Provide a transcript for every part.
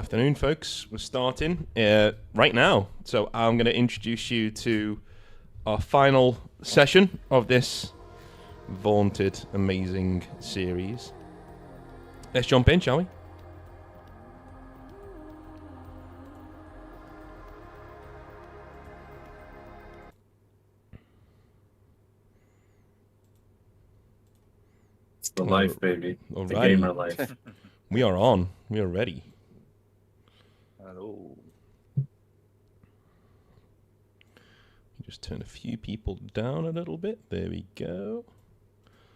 afternoon, folks. We're starting right now. So I'm going to introduce you to our final session of this vaunted, amazing series. Let's jump in, shall we? It's the life, baby. Alrighty. The gamer life. We are on. We are ready. Hello. Just turn a few people down a little bit. There we go.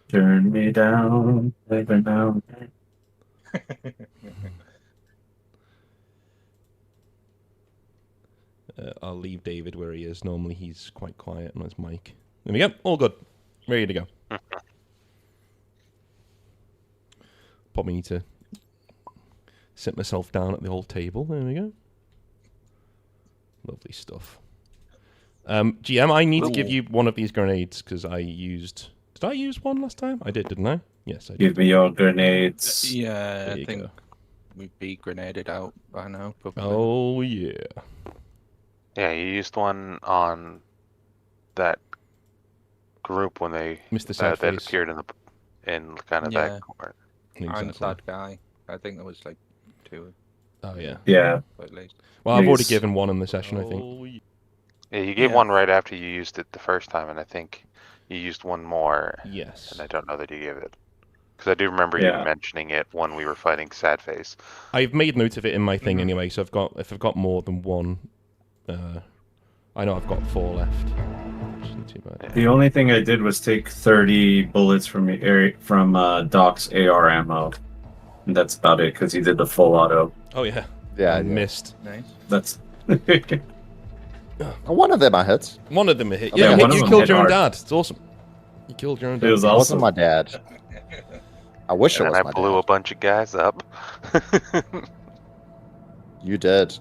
Turn me down, every now and then. I'll leave David where he is. Normally he's quite quiet on his mic. There we go. All good. Ready to go. Probably need to sit myself down at the old table. There we go. Lovely stuff. GM, I need to give you one of these grenades because I used... Did I use one last time? I did, didn't I? Yes, I did. Give me your grenades. Yeah, There I you think go. we'd be grenaded out by now. Probably. Oh, yeah. Yeah, you used one on that group when they Mr. that Sadface. appeared in kind of Yeah. that corner. I'm Exactly. that guy. I think there was like 2 Oh, yeah. Yeah. at least. Well, I've already Please. given one in the session, I think. Oh, Yeah, you gave Yeah. one right after you used it the first time, and I think you used one more, Yes. and I don't know that you gave it. Because I do remember Yeah. you mentioning it when we were fighting Sadface. I've made note of it in my thing Mhm. anyway, so if I've got more than one, I know I've got 4 left. Which isn't too bad. The only thing I did was take 30 bullets from Doc's AR ammo. And that's about it, because he did the full auto. Oh yeah, Yeah, I yeah. missed. nice. That's... One of them I hit. One of them hit. Yeah, Yeah, one of you them killed hit your own hard. dad. It's awesome. You killed your own dad. It was It wasn't awesome. my dad. I wish it And was I my blew a dad. bunch of guys up. You did.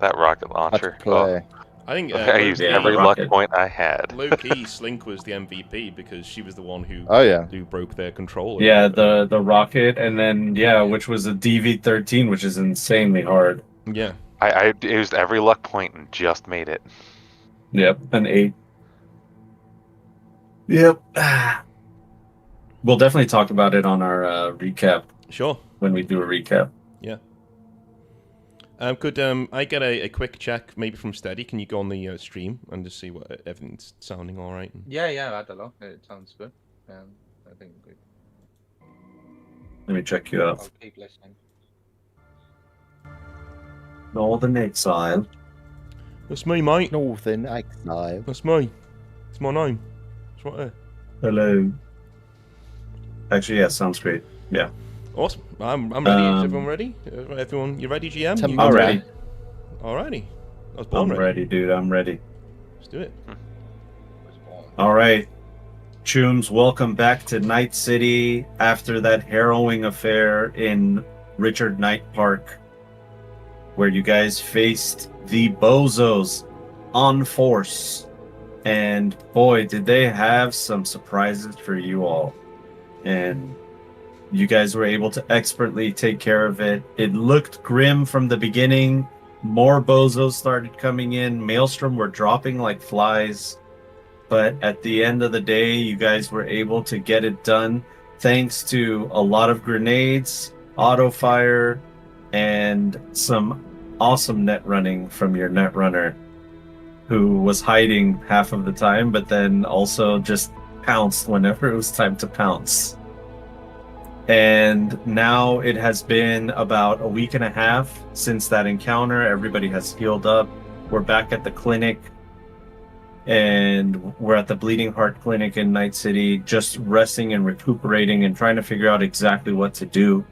That rocket That's launcher. play. I think I used Yeah, every the luck rocket. point I had. low key Slink was the MVP because she was the one who Oh yeah. broke their controller. Yeah, the rocket, and then, which was a DV-13, which is insanely hard. Yeah. I used every luck point and just made it. Yep, an 8. Yep. We'll definitely talk about it on our recap, Sure. when we do a recap. Could I get a quick check maybe from Steady? Can you go on the stream and just see what everything's sounding all right? Yeah, I had a lot. It sounds good. I think Let me check you out. I'll keep listening. Northern Exile. That's me, mate. Northern Exile. That's me. It's my name. It's right there. Hello. Actually, yeah, sounds great. Yeah. Awesome. I'm ready. Is everyone ready? Everyone, you ready, GM? Tim- You I'm got ready. it? Alrighty. I was born I'm ready, dude. I'm ready. Let's do it. Was born. All right. Chooms, welcome back to Night City after that harrowing affair in Richard Knight Park, where you guys faced the Bozos on force. And boy, did they have some surprises for you all. And you guys were able to expertly take care of it. It looked grim from the beginning. More Bozos started coming in. Maelstrom were dropping like flies. But at the end of the day, you guys were able to get it done thanks to a lot of grenades, auto fire, and some awesome net running from your net runner, who was hiding half of the time, but then also just pounced whenever it was time to pounce. And now it has been about a week and a half since that encounter. Everybody has healed up. We're back at the clinic, and we're at the Bleeding Heart Clinic in Night City, just resting and recuperating and trying to figure out exactly what to do.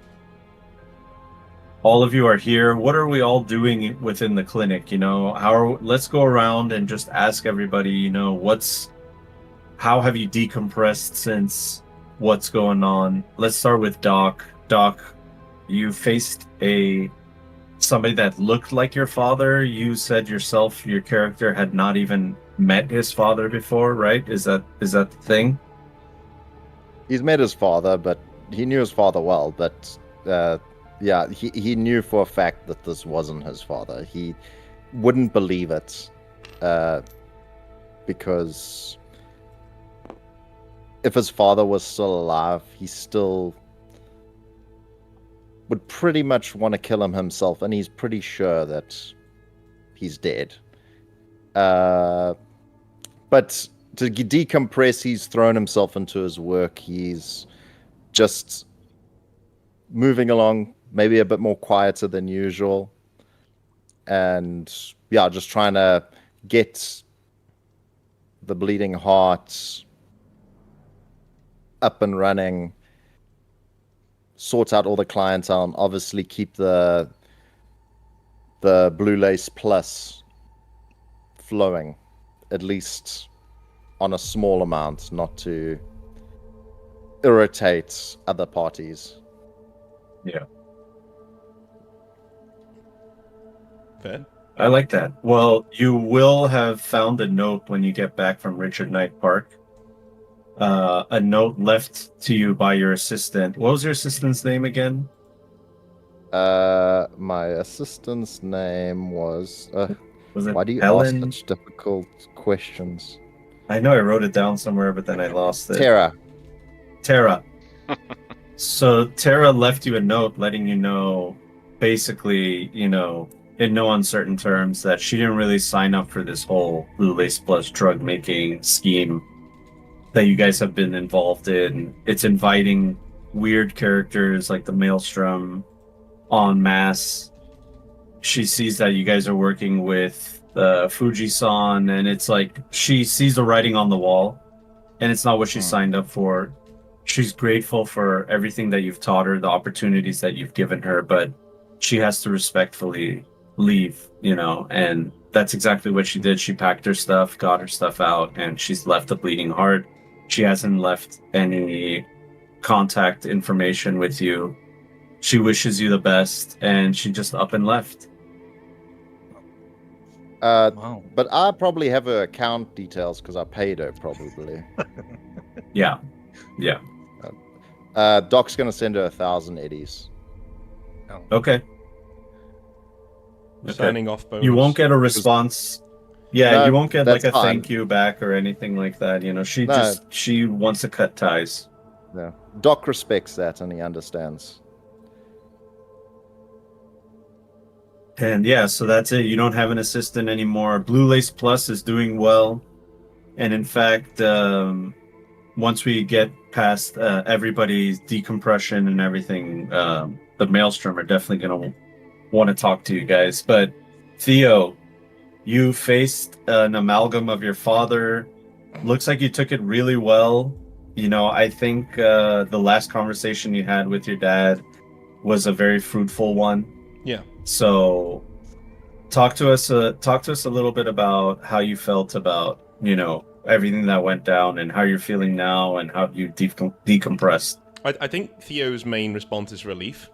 All of you are here. What are we all doing within the clinic? Let's go around and just ask everybody, how have you decompressed since what's going on? Let's start with Doc. Doc, you faced somebody that looked like your father. You said yourself your character had not even met his father before, right? Is that the thing? He's met his father, but he knew his father well. But Yeah, he knew for a fact that this wasn't his father. He wouldn't believe it, because if his father was still alive, he still would pretty much want to kill him himself, and he's pretty sure that he's dead. But to decompress, he's thrown himself into his work. He's just moving along, maybe a bit more quieter than usual. And yeah, just trying to get the Bleeding Heart up and running, sort out all the clientele, and obviously keep the Blue Lace Plus flowing, at least on a small amount, not to irritate other parties. Yeah. Fair. I like that. Well, you will have found a note when you get back from Richard Knight Park. A note left to you by your assistant. What was your assistant's name again? My assistant's name was... Was it why do you Helen? ask such difficult questions? I know I wrote it down somewhere, but then I lost it. Tara. So Tara left you a note letting you know, basically, in no uncertain terms, that she didn't really sign up for this whole Blue Lace Plus drug making scheme that you guys have been involved in. It's inviting weird characters like the Maelstrom en masse. She sees that you guys are working with Fuji-san, and it's like she sees the writing on the wall, and it's not what she signed up for. She's grateful for everything that you've taught her, the opportunities that you've given her, but she has to respectfully leave, and that's exactly what she did. She packed her stuff, got her stuff out, and she's left a bleeding heart. She hasn't left any contact information with you. She wishes you the best, and she just up and left. Wow. But I probably have her account details because I paid her, probably. Yeah. Doc's going to send her 1,000 eddies. Okay. Signing off bonus. You won't get a response. Yeah, No, you won't get like that's a fine. thank you back or anything like that. She No. she wants to cut ties. Yeah. Doc respects that, and he understands. And yeah, so that's it. You don't have an assistant anymore. Blue Lace Plus is doing well. And in fact, once we get past everybody's decompression and everything, the Maelstrom are definitely going to want to talk to you guys. But Theo, you faced an amalgam of your father. Looks like you took it really well. I think the last conversation you had with your dad was a very fruitful one. Yeah. So talk to us a little bit about how you felt about, everything that went down and how you're feeling now and how you decompressed. I think Theo's main response is relief.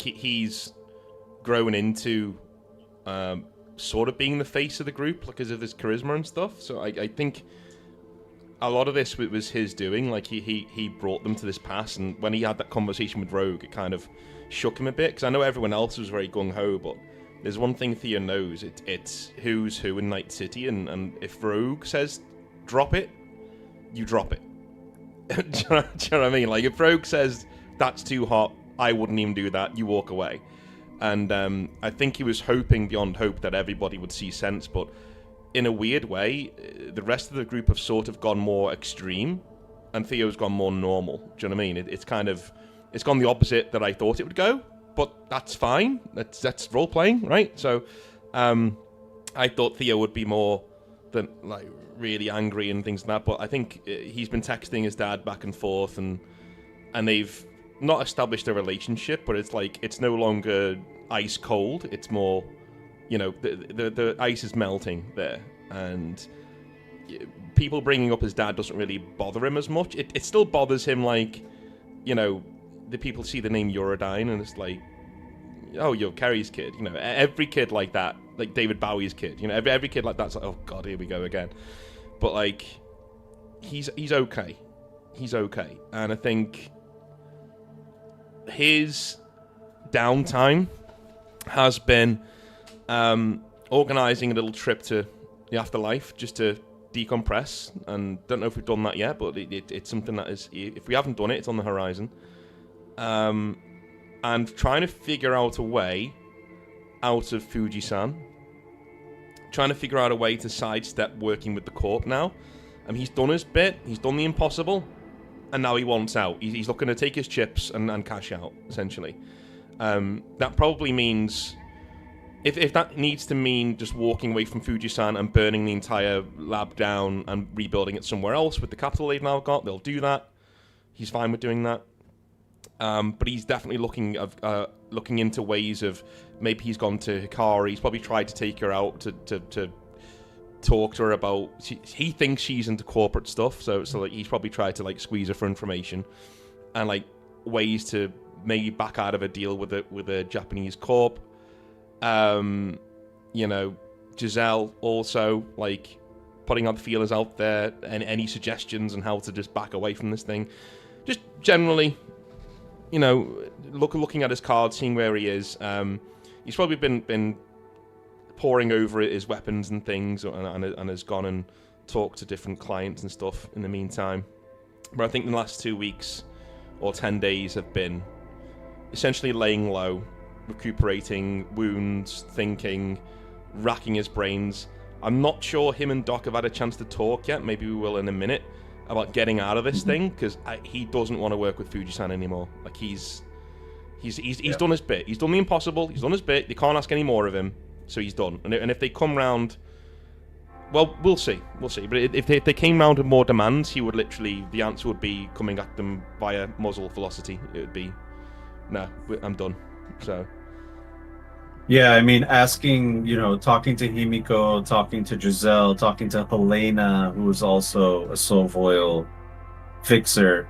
He's grown into sort of being the face of the group because of his charisma and stuff. So I think a lot of this was his doing. Like he brought them to this pass, and when he had that conversation with Rogue, it kind of shook him a bit, because I know everyone else was very gung-ho, but there's one thing Theo knows, it's who's who in Night City, and if Rogue says drop it, you drop it. Do you know what I mean? Like, if Rogue says that's too hot, I wouldn't even do that, you walk away. And I think he was hoping beyond hope that everybody would see sense, but in a weird way, the rest of the group have sort of gone more extreme, and Theo's gone more normal. Do you know what I mean? It's gone the opposite that I thought it would go, but that's fine. That's role playing, right? So, I thought Theo would be more than really angry and things like that. But I think he's been texting his dad back and forth, and they've not established a relationship, but it's no longer ice cold. It's more, the ice is melting there, and people bringing up his dad doesn't really bother him as much. It still bothers him, the people see the name Eurodyne, and it's like, oh, you're Kerry's kid. Every kid like that, like David Bowie's kid. Every kid like that's like, oh god, here we go again. But he's okay. He's okay, and I think his downtime has been organising a little trip to the afterlife just to decompress, and don't know if we've done that yet, but it's something that is, if we haven't done it, it's on the horizon. And trying to figure out a way out of Fuji-san. Trying to figure out a way to sidestep working with the Corp now. He's done his bit, he's done the impossible, and now he wants out. He's looking to take his chips and cash out, essentially. That probably means, if that needs to mean just walking away from Fuji-san and burning the entire lab down and rebuilding it somewhere else with the capital they've now got, they'll do that. He's fine with doing that. But he's definitely looking into ways of, maybe he's gone to Hikari, he's probably tried to take her out to talk to her about, he thinks she's into corporate stuff, so like he's probably tried to like squeeze her for information and like ways to maybe back out of a deal with a Japanese corp. You know, Giselle also like putting out the feelers out there, and any suggestions on how to just back away from this thing. Just generally, you know, looking at his cards, seeing where he is. He's probably been poring over his weapons and things, and has gone and talked to different clients and stuff in the meantime. But I think the last 2 weeks or 10 days have been essentially laying low, recuperating wounds, thinking, racking his brains. I'm not sure him and Doc have had a chance to talk yet. Maybe we will in a minute, about getting out of this thing, because he doesn't want to work with Fuji-san anymore. Like he's done his bit. He's done the impossible. He's done his bit. They can't ask any more of him, so he's done. And if they come round, well, we'll see. But if they came round with more demands, he would literally, the answer would be coming at them via muzzle velocity. It would be, no, I'm done. So. Yeah, I mean, asking, you know, talking to Himiko, talking to Giselle, talking to Helena, who is also a Sovoil fixer,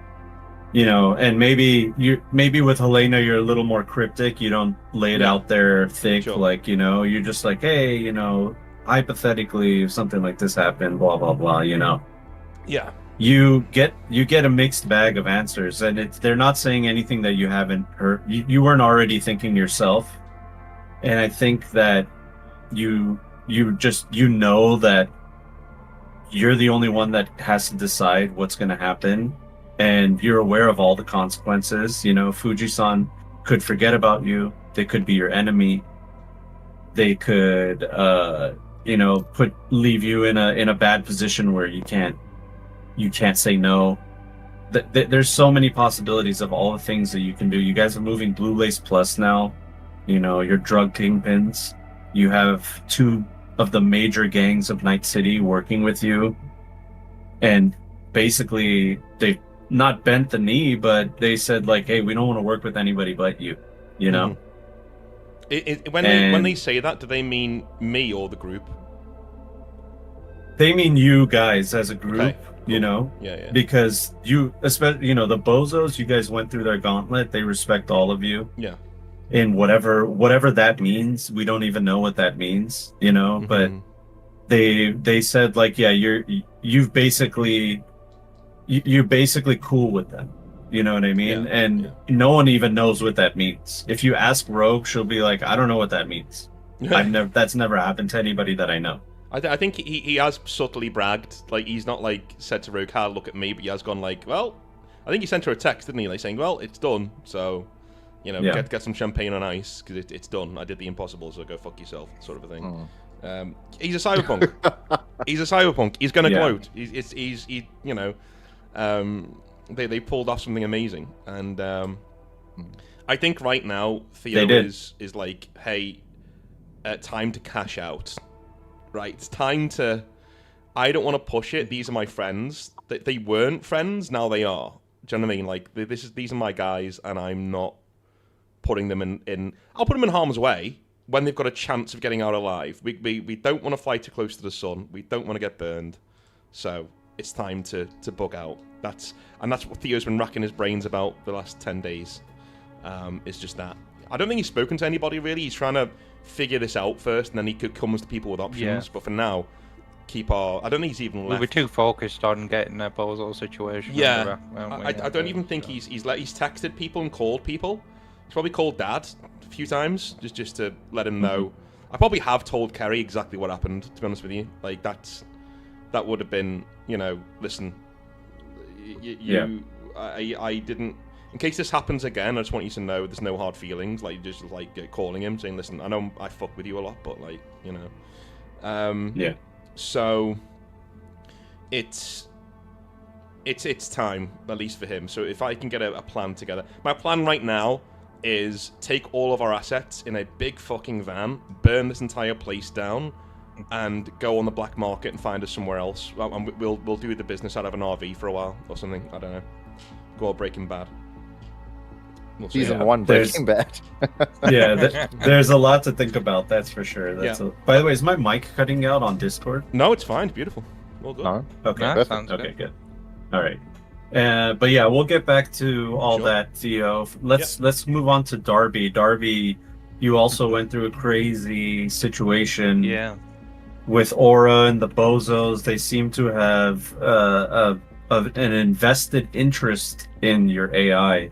you know, and maybe with Helena you're a little more cryptic. You don't lay it out there thick, sure. Like, you know, you're just like, hey, you know, hypothetically, if something like this happened, blah blah blah, you know. Yeah. You get a mixed bag of answers, and they're not saying anything that you haven't heard. You weren't already thinking yourself. And I think that you know that you're the only one that has to decide what's going to happen, and you're aware of all the consequences. You know, Fuji-san could forget about you. They could be your enemy. They could, you know, leave you in a bad position where you can't say no. There's so many possibilities of all the things that you can do. You guys are moving Blue Lace Plus now. You know, you're drug kingpins. You have 2 of the major gangs of Night City working with you. And basically, they've not bent the knee, but they said, like, hey, we don't want to work with anybody but you. You know? When they say that, do they mean me or the group? They mean you guys as a group, okay. You know? Yeah. Because you, especially, you know, the bozos, you guys went through their gauntlet. They respect all of you. Yeah. In whatever that means, we don't even know what that means, you know. But they said, like, yeah, you're basically cool with them, you know what I mean? No one even knows what that means. If you ask Rogue, she'll be like, I don't know what that means. That's never happened to anybody that I know. I think he has subtly bragged, like he's not like said to Rogue, look at me, but he has gone like, well, I think he sent her a text, didn't he, like saying, well, it's done, so. You know, get some champagne on ice, because it's done. I did the impossible, so go fuck yourself, sort of a thing. He's a cyberpunk. He's a cyberpunk. He's going to gloat. He's you know, they pulled off something amazing. And I think right now, Theo is like, hey, time to cash out. Right? It's time to... I don't want to push it. These are my friends. They weren't friends, now they are. Do you know what I mean? Like, these are my guys, and I'm not putting them in I'll put them in harm's way when they've got a chance of getting out alive. We don't want to fly too close to the sun. We don't want to get burned. So it's time to bug out. That's what Theo's been racking his brains about the last 10 days. It's just that. I don't think he's spoken to anybody really. He's trying to figure this out first, and then he comes to people with options. Yeah. But for now, keep our. I don't think he's even We left. were too focused on getting a Bozo situation. Yeah, under wrap, weren't we? I don't even think he's texted people and called people. He's probably called Dad a few times just to let him know. I probably have told Kerry exactly what happened. To be honest with you, like that would have been, listen, I didn't. In case this happens again, I just want you to know there's no hard feelings. Like just like calling him, saying, "Listen, I know I fuck with you a lot, but like Yeah. So it's time, at least for him. So if I can get a plan together, my plan right now is take all of our assets in a big fucking van, burn this entire place down, and go on the black market and find us somewhere else. And we'll do the business out of an RV for a while or something. I don't know. Go all Breaking Bad. We'll see. Season 1 Breaking Bad. Yeah, there's a lot to think about. That's for sure. By the way, is my mic cutting out on Discord? No, it's fine. It's beautiful. All good. No. Okay. No, sounds Okay, good. good. All right. But yeah, we'll get back to all Sure. that, Theo. Let's move on to Darby. Darby, you also went through a crazy situation Yeah. with Aura and the Bozos. They seem to have an invested interest in your AI.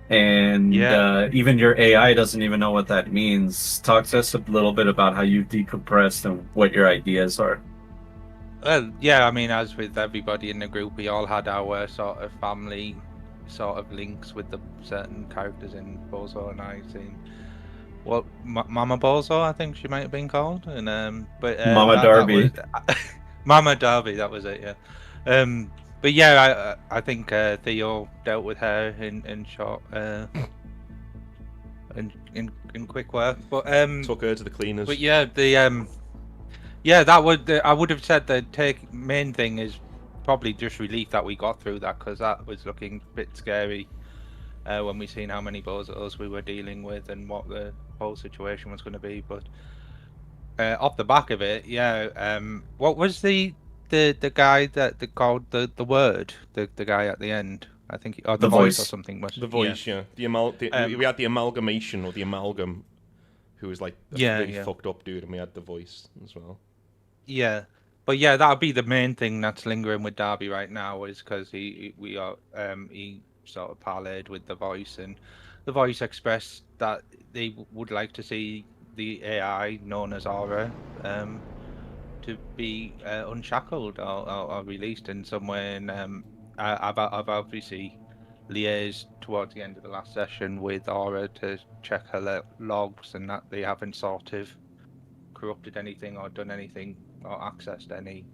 And even your AI doesn't even know what that means. Talk to us a little bit about how you decompressed and what your ideas are. Well, yeah, I mean, as with everybody in the group, we all had our sort of family sort of links with the certain characters in Bozo, and I seen Mama Bozo, I think she might have been called, and Mama Darby. Mama Darby, that was it, yeah. But yeah, I think Theo dealt with her in short, in quick work. But Took her to the cleaners. But yeah, that would I would have said the main thing is probably just relief that we got through that, because that was looking a bit scary when we seen how many Bozos we were dealing with and what the whole situation was going to be. But off the back of it, what was the guy that they called the word, the guy at the end? I think the voice or something was the voice. Yeah. We had the amalgamation or the amalgam, who was like a really fucked up dude, and we had the voice as well. Yeah, but yeah, that would be the main thing that's lingering with Darby right now, is because he sort of parlayed with the voice, and the voice expressed that they would like to see the AI known as Aura to be unshackled or released in some way. And I've obviously liaised towards the end of the last session with Aura to check her logs, and that they haven't sort of corrupted anything or done anything or accessed any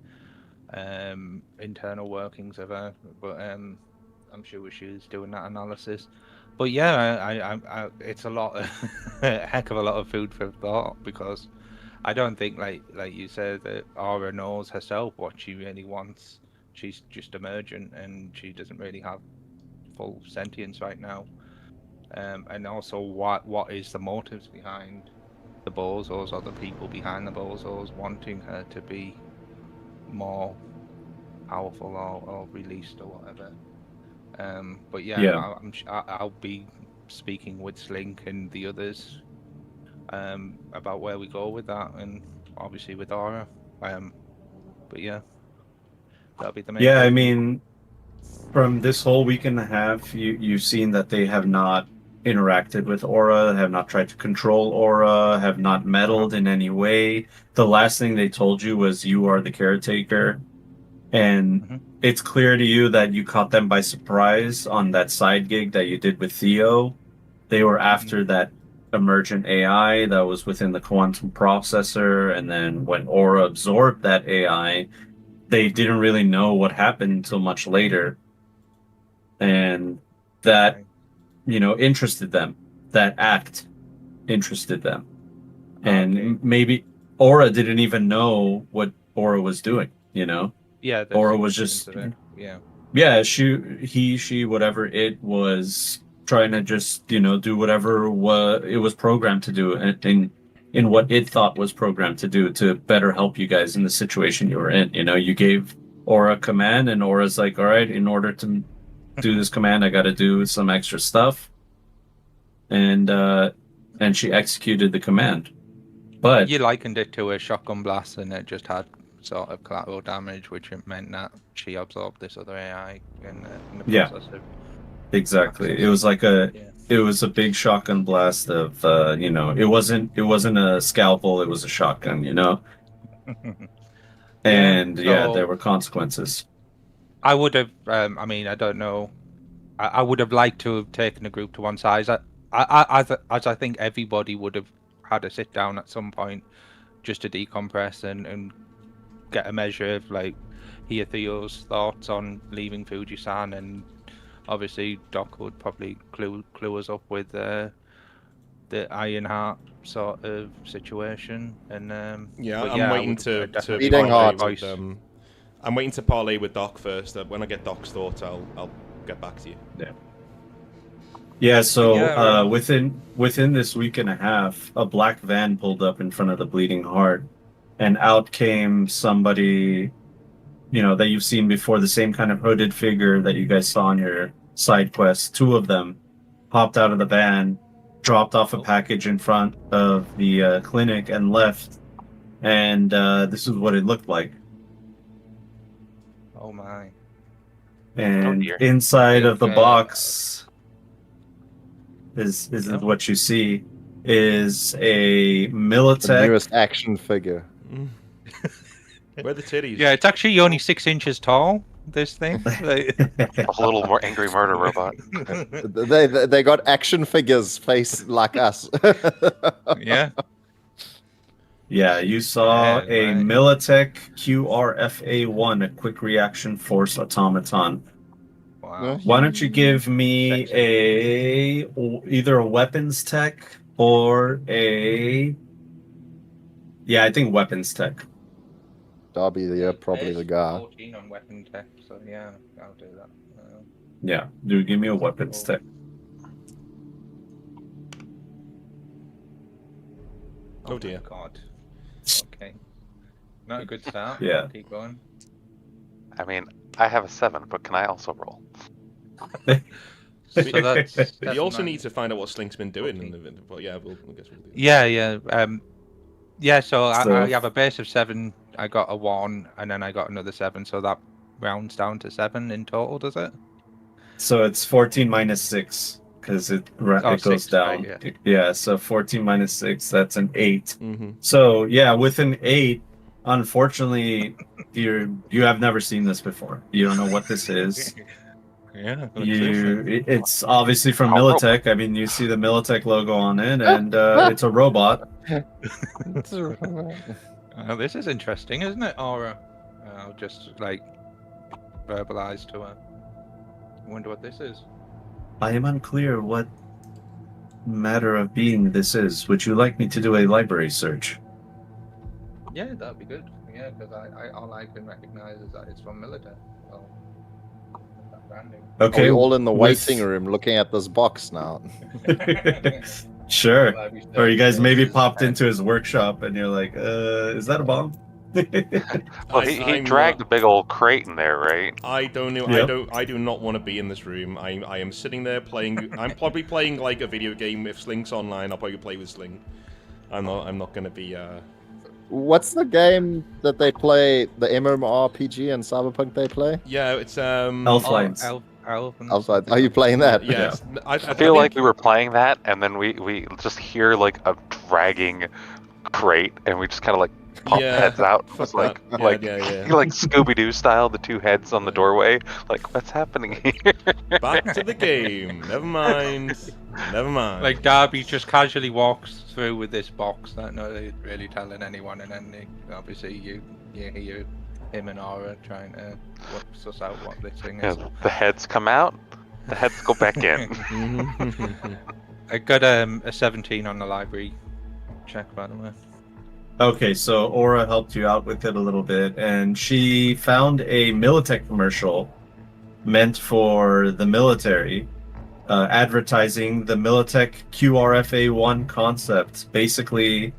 internal workings of her. But I'm sure she's doing that analysis. But yeah, I it's a lot, a heck of a lot of food for thought, because I don't think, like you said, that Aura knows herself what she really wants. She's just emergent, and she doesn't really have full sentience right now. And also, what is the motives behind the Bozos, or the people behind the Bozos wanting her to be more powerful or released or whatever. But yeah. I'll be speaking with Slink and the others about where we go with that, and obviously with Aura. But yeah, that'll be the main thing. I mean, from this whole week and a half, you've seen that they have not interacted with Aura, have not tried to control Aura, have not meddled in any way. The last thing they told you was you are the caretaker, and it's clear to you that you caught them by surprise on that side gig that you did with Theo. They were after that emergent AI that was within the quantum processor, and then when Aura absorbed that AI, they didn't really know what happened until much later, and that interested them. That act interested them, and maybe Aura didn't even know what Aura was doing. Yeah, Aura was just she whatever it was trying to just do whatever it was programmed to do, and in what it thought was programmed to do to better help you guys in the situation you were in. You gave Aura a command, and Aura's like, all right, in order to do this command, I got to do some extra stuff, and she executed the command. But you likened it to a shotgun blast, and it just had sort of collateral damage, which it meant that she absorbed this other AI in the Yeah. process of. Exactly. It was like a Yeah. it was a big shotgun blast of it wasn't a scalpel, it was a shotgun, And so- there were consequences. I would have. I mean, I don't know. I would have liked to have taken the group to one side. As I think everybody would have had a sit down at some point, just to decompress and get a measure of like hear Theo's thoughts on leaving Fuji-san, and obviously Doc would probably clue us up with the Ironheart sort of situation. And Yeah, but I'm I waiting would to definitely Beating parlay heart. with, I'm waiting to parlay with Doc first. When I get Doc's thoughts, I'll get back to you. Yeah, so Yeah, within this week and a half, a black van pulled up in front of the Bleeding Heart, and out came somebody, that you've seen before, the same kind of hooded figure that you guys saw on your side quest. Two of them hopped out of the van, dropped off a package in front of the clinic, and left. And this is what it looked like. Oh my. And dear. inside of the Okay. box is Yep. what you see is a The Militech. newest action figure. Where are the titties? Yeah, it's actually only 6 inches tall. This thing. Like- A little more angry murder robot. They got action figures face like us. yeah. Yeah, you saw Yeah, a right. Militech QRFA-1, a quick reaction force automaton. Wow. Why don't you give me either a weapons tech or I think weapons tech. Darby, yeah, probably the guy. 14 on weapon tech, so yeah, I'll do that. Yeah, dude, give me a weapons tech. Oh dear. God. Okay. Not a good start. Yeah. Keep going. I mean, I have a 7, but can I also roll? So that's You also 9. need to find out what Slink's been doing. Okay. But yeah, I guess we'll do that. Yeah. So So- I have a base of 7. I got a 1, and then I got another 7. So that rounds down to 7 in total, does it? So it's 14 minus 6 because it goes 6, down. right, Yeah, so 14 minus 6, that's an 8. Mm-hmm. So yeah, with an 8, unfortunately, you have never seen this before. You don't know what this is. Yeah. It's obviously from I'll roll. Militech. I mean, you see the Militech logo on it, and it's a robot. This is interesting, isn't it? Or I'll just like verbalize to her. I wonder what this is. I am unclear what matter of being this is. Would you like me to do a library search? Yeah, that'd be good. Yeah, because I all I can recognize is that it's from Militech. So, that branding. Are Okay, we all in the with- waiting room looking at this box now? Sure. Glad we Or you guys said maybe this. popped into his workshop and you're like, is that a bomb? Well, he I'm dragged not- a big old crate in there, right? I don't know. Yep. I do not want to be in this room. I am sitting there playing. I'm probably playing like a video game. If Slink's online, I'll probably play with Slink. I'm not going to be. What's the game that they play? The MMORPG and Cyberpunk they play? Yeah, it's Elflines. Outside. Are you playing that? Yeah, I feel like we were playing that, and then we just hear like a dragging crate, and we just kind of like pop Yeah, heads out. fuck It's like that. like Yeah. like Scooby Doo style, the two heads on the doorway. Like, what's happening here? Back to the game. Never mind. Never mind. Like Darby just casually walks through with this box, not really telling anyone, and then obviously you hear him and Aura trying to suss out what this thing is. Yeah, the heads come out, the heads go back in. I got a 17 on the library check, by the way. Okay, so Aura helped you out with it a little bit, and she found a Militech commercial meant for the military, advertising the Militech QRFA-1 concept. Basically,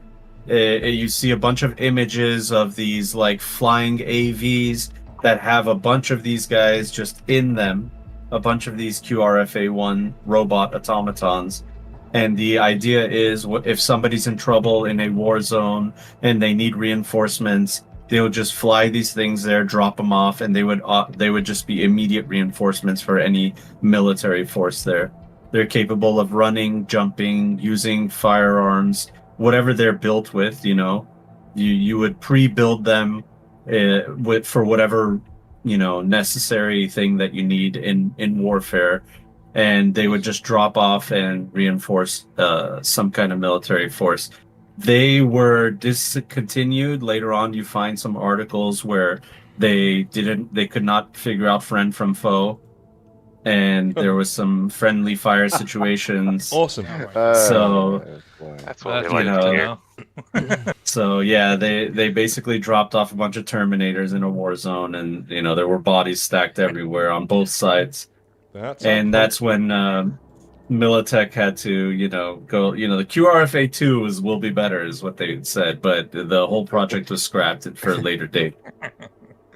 you see a bunch of images of these like flying AVs that have a bunch of these guys just in them, a bunch of these QRFA-1 robot automatons. And the idea is, if somebody's in trouble in a war zone and they need reinforcements, they would just fly these things there, drop them off, and they would just be immediate reinforcements for any military force there. They're capable of running, jumping, using firearms, whatever they're built with. You would pre-build them for whatever necessary thing that you need in warfare, and they would just drop off and reinforce some kind of military force. They were discontinued. Later on, you find some articles where they could not figure out friend from foe, and there was some friendly fire situations. Awesome. So That's what we That's like you to know, hear. So yeah, they basically dropped off a bunch of Terminators in a war zone, and there were bodies stacked everywhere on both sides. That's when Militech had to go. The QRFA2 will be better, is what they said, but the whole project was scrapped for a later date.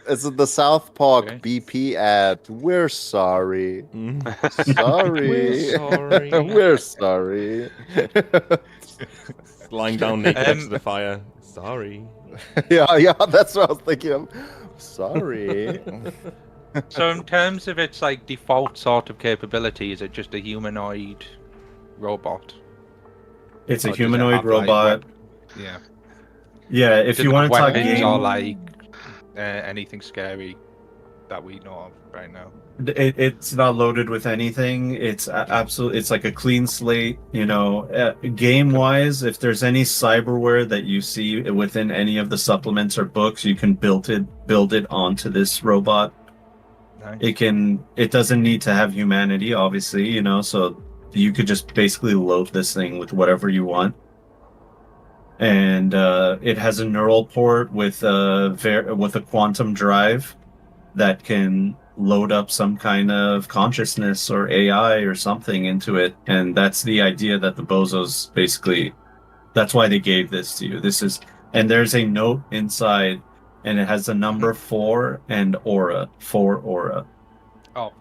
Is it the South Park Okay. BP ad? We're sorry. Sorry. We're sorry. We're sorry. Lying down naked next to the fire. Sorry. yeah, that's what I was thinking of. Sorry. So in terms of its like default sort of capability, is it just a humanoid robot? It's Or a does it humanoid have, like, robot. Yeah. Yeah, if Does you it want have to talk weapons game, or like anything scary that we know of right now. it's not loaded with anything. It's absolutely, it's like a clean slate. Game wise, if there's any cyberware that you see within any of the supplements or books, you can build it onto this robot. Nice. It doesn't need to have humanity, obviously, so you could just basically load this thing with whatever you want. And it has a neural port with a quantum drive that can load up some kind of consciousness or AI or something into it. And that's the idea that the bozos basically, that's why they gave this to you. And there's a note inside, and it has the number 4 and aura, 4 aura. Oh,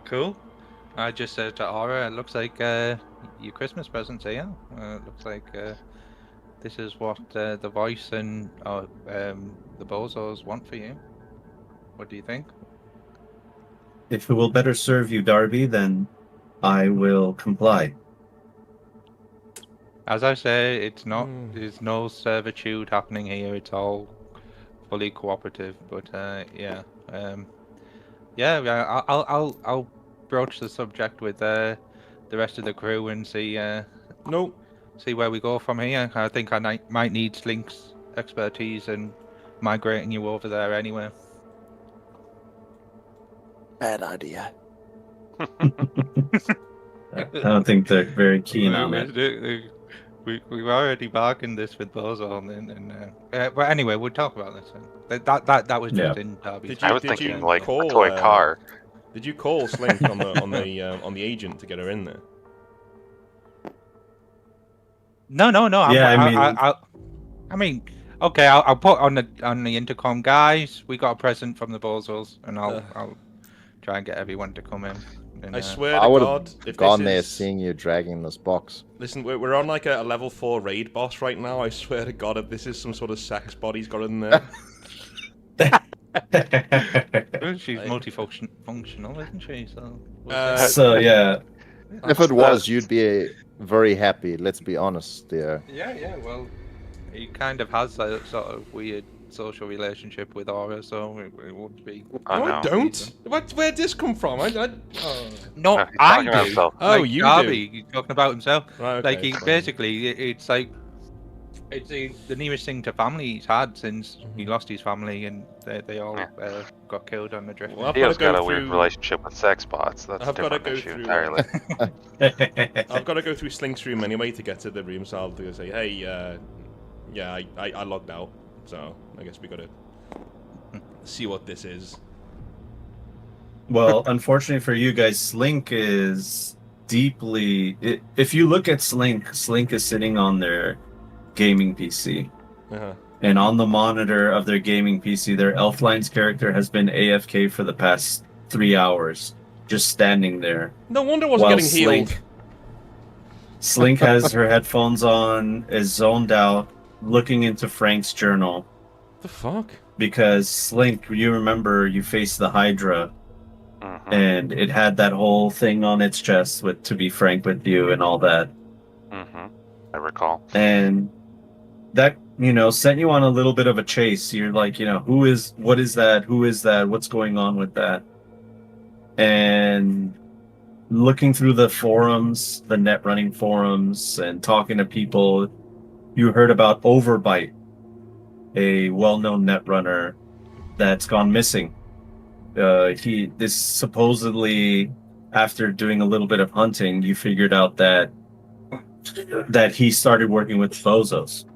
cool. I just said to Aura, it looks like your Christmas presents here. It looks like this is what the voice and the bozos want for you. What do you think? If it will better serve you, Darby, then I will comply. As I say, it's not. There's no servitude happening here. It's all fully cooperative. But I'll broach the subject with the rest of the crew and see Nope. see where we go from here. I think I might need Slink's expertise in migrating you over there anyway. Bad idea. I don't think they're very keen on it. We've already bargained this with Bozo, but anyway, we'll talk about this. That was just in Darby's. I was Did thinking you like call, a toy car. Did you call Slink on the agent to get her in there? No. Yeah, I mean, okay. I'll put on the intercom, guys. We got a present from the Bozos, and I'll try and get everyone to come in. And, I swear I to would God, have if gone this there is... seeing you dragging this box. Listen, we're on like a level 4 raid boss right now. I swear to God, if this is some sort of sex body's got in there. she's multifunctional, isn't she? So. So yeah, If it was, you'd be very happy. Let's be honest there. Yeah. Well, he kind of has a sort of weird social relationship with Aura, so it would be. Oh, No, no. I don't. Where'd this come from? No, No, he's I talking about do. himself. Oh, Like you Darby, he's talking about himself. Right, Like okay, he fine. basically, it's like it's the nearest thing to family he's had since he lost his family, and they all got killed on the drift. Well, I've Theo's gotta got go a weird through- relationship with sex bots. That's a I've gotta different go issue through, entirely. I've got to go through Slink's room anyway to get to the room, so I'll have to say, hey, I logged out, so I guess we gotta see what this is. well, unfortunately for you guys, Slink is deeply. If you look at Slink is sitting on their gaming PC. Uh-huh. And on the monitor of their gaming PC, their Elfline's character has been AFK for the past 3 hours, just standing there. No wonder I wasn't while getting healed. Slink has her headphones on, is zoned out, looking into Frank's journal, The fuck? Because Slink, you remember you faced the Hydra, and it had that whole thing on its chest with "to be frank with you" and all that. I recall. And that, sent you on a little bit of a chase. You're like, what is that? Who is that? What's going on with that? And looking through the forums, the net running forums, and talking to people, you heard about Overbite, a well-known net runner that's gone missing. This supposedly, after doing a little bit of hunting, you figured out that he started working with Bozos,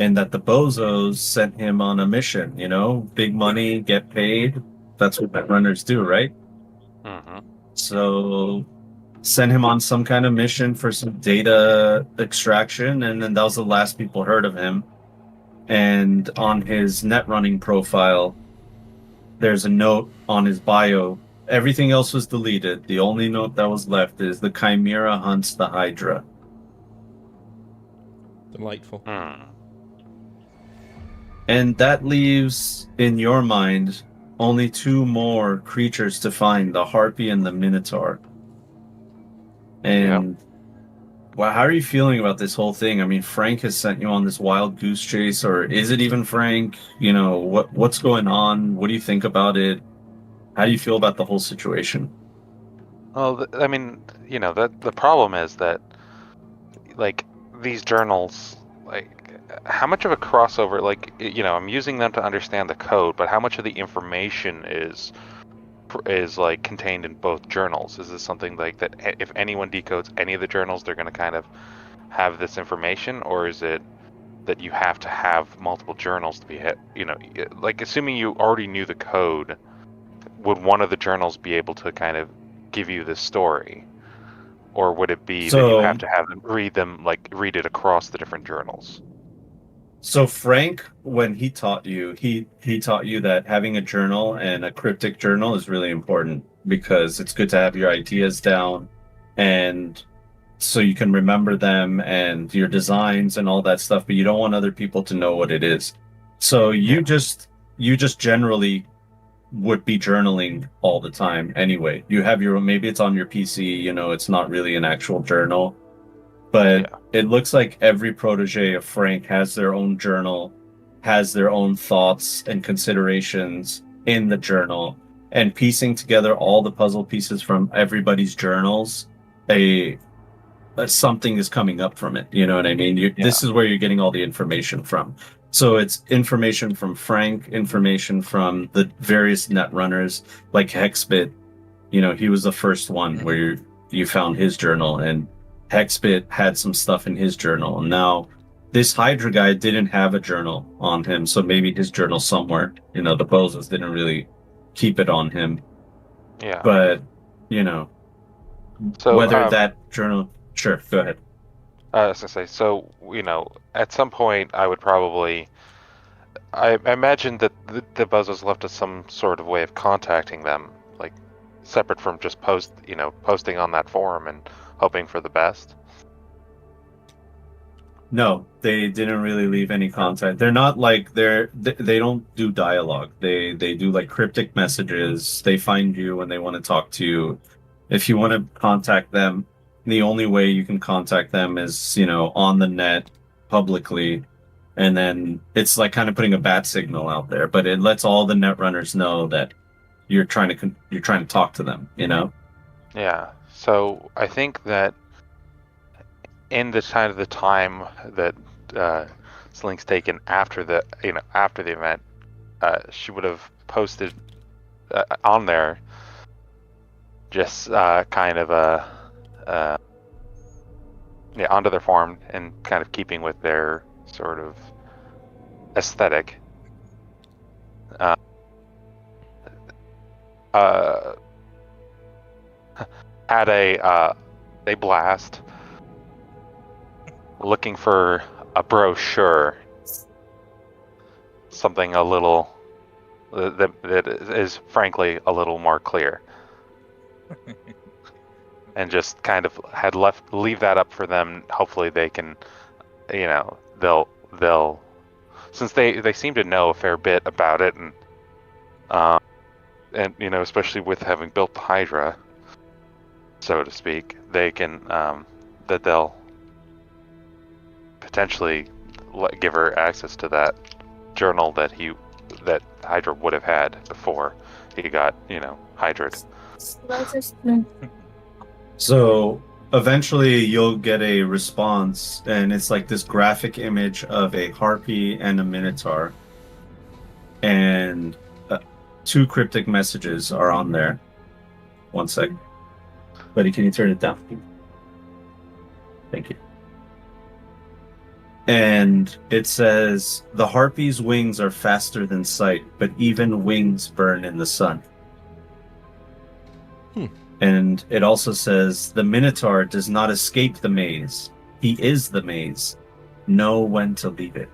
and that the Bozos sent him on a mission. Big money, get paid. That's what net runners do, right? So sent him on some kind of mission for some data extraction, and then that was the last people heard of him. And on his net running profile, there's a note on his bio. Everything else was deleted. The only note that was left is the Chimera hunts the Hydra. Delightful. And that leaves, in your mind, only two more creatures to find, the Harpy and the Minotaur. And well, how are you feeling about this whole thing? I mean, Frank has sent you on this wild goose chase, or is it even Frank? What's going on? What do you think about it? How do you feel about the whole situation? Well, I mean, the problem is that, like, these journals, like, how much of a crossover, like, I'm using them to understand the code, but how much of the information is like contained in both journals? Is this something like that if anyone decodes any of the journals, they're going to kind of have this information, or is it that you have to have multiple journals to be like, assuming you already knew the code, would one of the journals be able to kind of give you the story, or would it be that you have to have them read it across the different journals? So Frank, when he taught you, he taught you that having a journal and a cryptic journal is really important, because it's good to have your ideas down, and so you can remember them and your designs and all that stuff, but you don't want other people to know what it is. So you just generally would be journaling all the time anyway. You have maybe it's on your PC, it's not really an actual journal. But it looks like every protege of Frank has their own journal, has their own thoughts and considerations in the journal, and piecing together all the puzzle pieces from everybody's journals, something is coming up from it. You know what I mean? This is where you're getting all the information from. So it's information from Frank, information from the various net runners, like Hexbit. He was the first one where you found his journal, and Hexbit had some stuff in his journal. And now this Hydra guy didn't have a journal on him, so maybe his journal somewhere. The Bozos didn't really keep it on him. Yeah. But, so whether that journal... Sure, go ahead. I was going to say, so, at some point I would probably... I imagine that the Bozos left us some sort of way of contacting them, like, separate from just posting on that forum and hoping for the best. No, they didn't really leave any contact. They're not like they don't do dialogue. They do like cryptic messages. They find you when they want to talk to you. If you want to contact them, the only way you can contact them is, on the net publicly. And then it's like kind of putting a bat signal out there, but it lets all the net runners know that you're trying to talk to them, Yeah. So I think that in the time that Slink's taken after the event, she would have posted on there just kind of onto their forum, and kind of keeping with their sort of aesthetic. Had a blast looking for a brochure, something a little that is frankly a little more clear, and just kind of had leave that up for them. Hopefully they can, they'll since they seem to know a fair bit about it, and you know, especially with having built the Hydra, so to speak, they can that they'll potentially give her access to that journal that Hydra would have had before he got, you know, Hydra'd. So eventually you'll get a response, and it's like this graphic image of a harpy and a minotaur, and 2 cryptic messages are on there. One sec. Buddy, can you turn it down? Thank you. And it says, the harpy's wings are faster than sight, but even wings burn in the sun. And it also says, the minotaur does not escape the maze. He is the maze. Know when to leave it.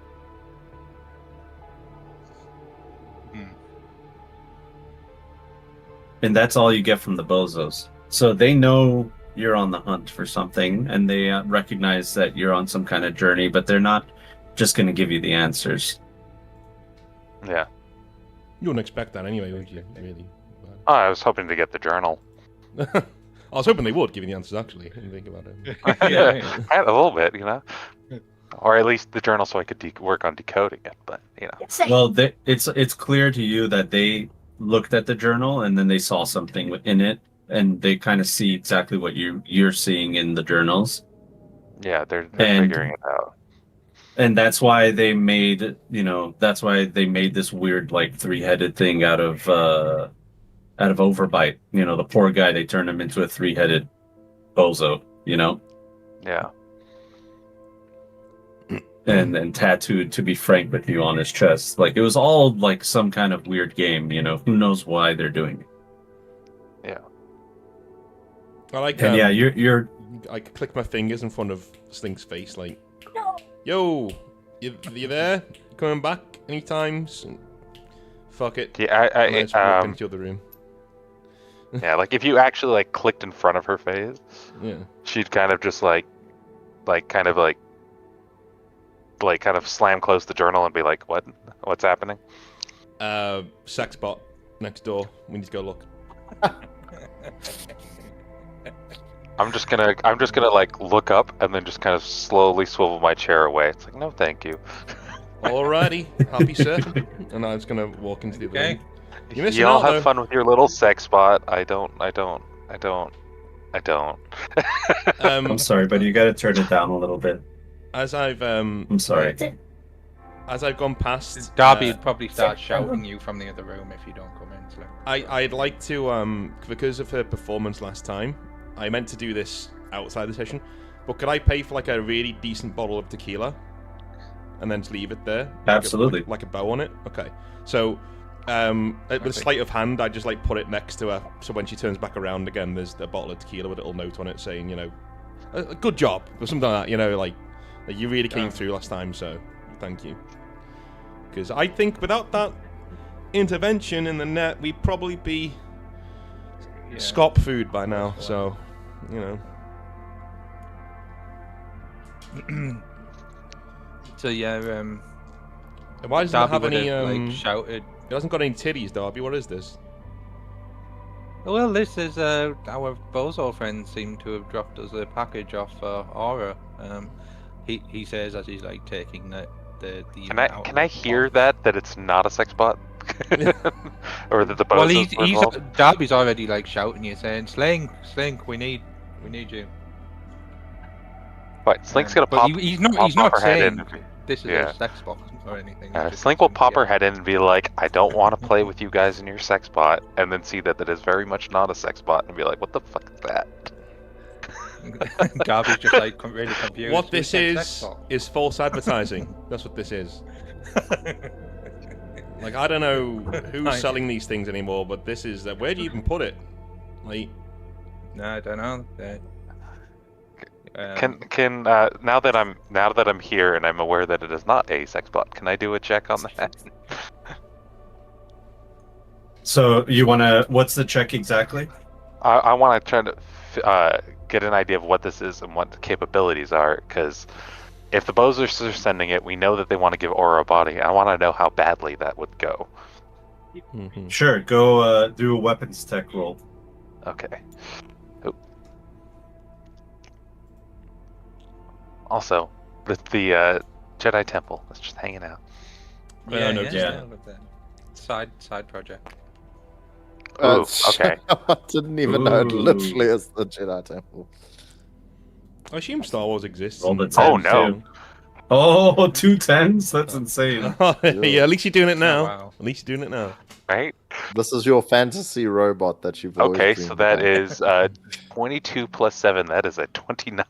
And that's all you get from the bozos. So they know you're on the hunt for something, and they recognize that you're on some kind of journey, but they're not just going to give you the answers. Yeah. You wouldn't expect that anyway, would you? Really? Oh, I was hoping to get the journal. I was hoping they would give you the answers, actually. Didn't think about it. Yeah, a little bit, you know, or at least the journal, so I could work on decoding it. But you know, well, it's clear to you that they looked at the journal and then they saw something in it, and they kind of see exactly what you're seeing in the journals. Yeah, they're figuring it out. And that's why they made, this weird like 3-headed thing out of Overbite. You know, the poor guy, they turned him into a 3-headed bozo, you know? Yeah. And tattooed, to be frank with you, on his chest. Like, it was all like some kind of weird game, you know? Who knows why they're doing it? Yeah. I like and yeah, you're I click my fingers in front of Slink's face, like, yo, you there? Coming back anytime soon? Fuck it. Yeah, Let's walk into the other room. Yeah, like if you actually like clicked in front of her face, Yeah. she'd kind of just kind of slam close the journal and be like, what's happening? Sex bot next door. We need to go look. I'm just gonna like look up and then just kind of slowly swivel my chair away. It's like, no, thank you. Alrighty, happy surfing. And I'm just gonna walk into the other room. You're missing You all out, have though. fun with your little sex bot. I don't. I'm sorry, but you got to turn it down a little bit. As I've I'm sorry. As I've gone past, Darby would probably start shouting you from the other room if you don't come in. So. I'd like to because of her performance last time, I meant to do this outside the session, but could I pay for like a really decent bottle of tequila, and then just leave it there? Absolutely. Like a bow on it. Okay. So, with a sleight of hand, I just like put it next to her, so when she turns back around again, there's a bottle of tequila with a little note on it saying, you know, good job, or something like that. You know, like you really came through last time, so thank you. Because I think without that intervention in the net, we'd probably be scop food by now. So, you know. So yeah, Why doesn't it have any? like, shouted. It hasn't got any titties, Darby. What is this? Well, this is our bozo friend seemed to have dropped us a package off Aura. He says as he's like taking the Can I hear that it's not a sex bot? Or that the bozos Well, were involved? Darby's already like shouting you, saying, Slink, we need you. Right, Slink's gonna But pop. he's pop not her head saying in. this is Yeah. a sex box or anything. Slink will pop her head in and be like, I don't want to play with you guys in your sex bot, and then see that is very much not a sex bot, and be like, what the fuck is that? Darby's just like really confused. What this Who's that sex is false advertising. That's what this is. Like, I don't know who's selling these things anymore, but this is. Where do you even put it? Like, No, I don't know. Can now that I'm here and I'm aware that it is not a sex bot, can I do a check on that? So you want to? What's the check exactly? I want to try to get an idea of what this is and what the capabilities are, because if the Bozers are sending it, we know that they want to give Aura a body. I want to know how badly that would go. Mhm. Sure, go do a weapons tech roll. Okay. Oh. Also, the Jedi Temple is just hanging out. I know, yeah. With the side project. Ooh, okay. I didn't even know it Ooh. literally is the Jedi Temple. I assume Star Wars exists. Roll the and- 10 Oh, no. too. Oh, 2 10s? That's insane. Yeah, at least you're doing it now. Oh, wow. At least you're doing it now. Right? This is your fantasy robot that you've always Okay, dreamed so that about. is 22 plus 7. That is a 29.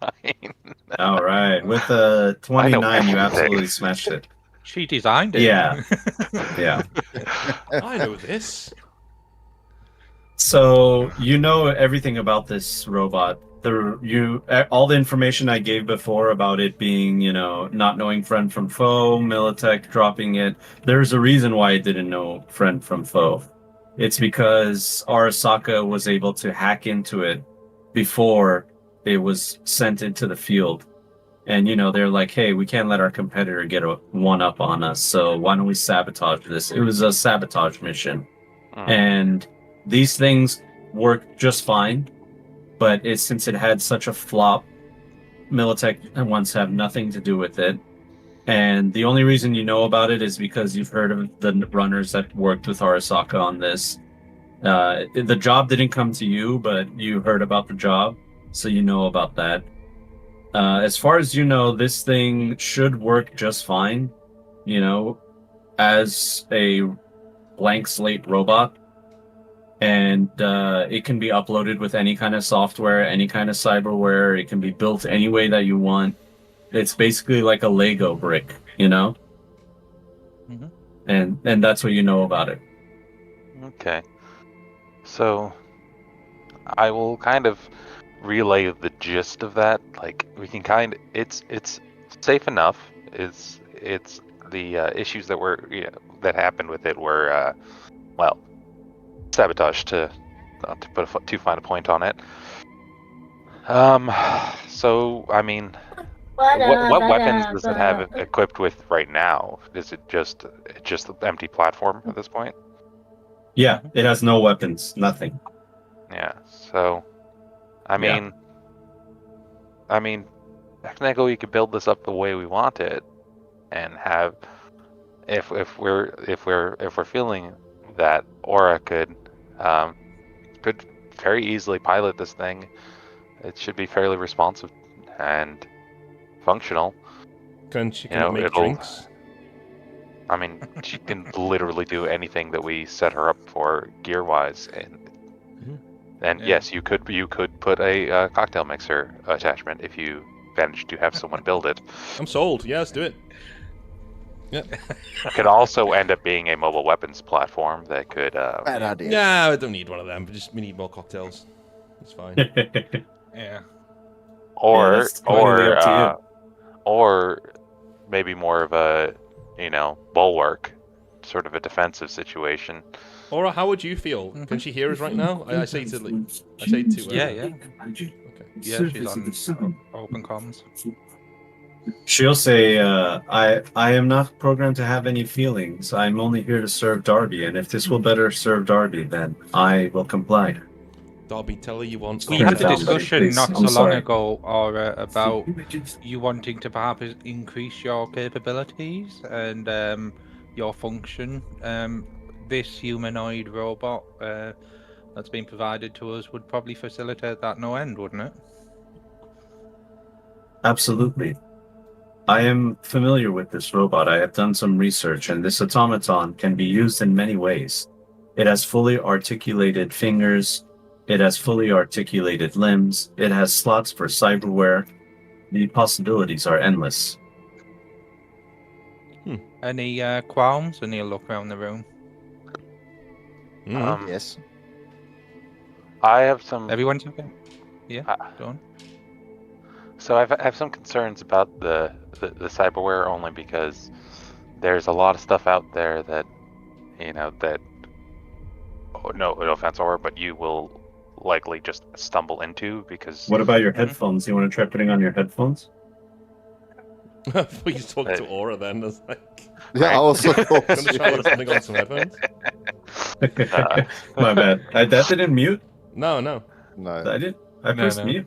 All right. With a 29, you everything. absolutely smashed it. She designed it. Yeah. Yeah. I know this. So you know everything about this robot. All the information I gave before about it being, not knowing friend from foe, Militech dropping it. There's a reason why it didn't know friend from foe. It's because Arasaka was able to hack into it before it was sent into the field. And they're like, hey, we can't let our competitor get a one up on us, so why don't we sabotage this? It was a sabotage mission. And these things work just fine, but since it had such a flop, Militech wants to have nothing to do with it. And the only reason you know about it is because you've heard of the runners that worked with Arasaka on this. The job didn't come to you, but you heard about the job, so you know about that. As far as you know, this thing should work just fine, as a blank slate robot. And it can be uploaded with any kind of software, any kind of cyberware. It can be built any way that you want. It's basically like a Lego brick, Mhm. And that's what you know about it. Okay. So, I will kind of relay the gist of that. Like, we can it's safe enough. It's the issues that happened with it were, sabotage to put too fine a point on it. So I mean, what weapons does it have equipped with right now? Is it just an empty platform at this point? Yeah, it has no weapons, nothing. Yeah. So, I Yeah. mean, technically, we could build this up the way we want it, and have if we're feeling that Aura could very easily pilot this thing. It should be fairly responsive and functional. Can she You know, make it'll- drinks? I mean, she can literally do anything that we set her up for gear-wise, and Yeah. yes, you could put a cocktail mixer attachment if you managed to have someone build it. I'm sold. Yeah, let's do it. Could also end up being a mobile weapons platform that could. Bad idea. Yeah, I don't need one of them. We need more cocktails. It's fine. Yeah. Or that's totally up to or maybe more of a bulwark, sort of a defensive situation. Aura, how would you feel? Can she hear us right now? I say to Yeah, yeah. Okay. Yeah, she's on open comms. She'll say, I am not programmed to have any feelings. I'm only here to serve Darby, and if this will better serve Darby, then I will comply. Darby, tell her you want. We Turn had it the down, discussion please. not I'm so long sorry. ago, Aura, about you wanting to perhaps increase your capabilities and your function. This humanoid robot that's been provided to us would probably facilitate that no end, wouldn't it? Absolutely. I am familiar with this robot. I have done some research, and this automaton can be used in many ways. It has fully articulated fingers. It has fully articulated limbs. It has slots for cyberware. The possibilities are endless. Any qualms? And he'll look around the room. Mm. Yes. I have some. Everyone's okay? Yeah, Uh, go on. So I have some concerns about the cyberware, only because there's a lot of stuff out there that no offense, Aura, but you will likely just stumble into because What about your headphones? You want to try putting on your headphones? I thought you talked to Aura then. I was like, Yeah, I also thought. gonna try something on some headphones. My bad. That didn't mute. No. No. I did. I pressed mute.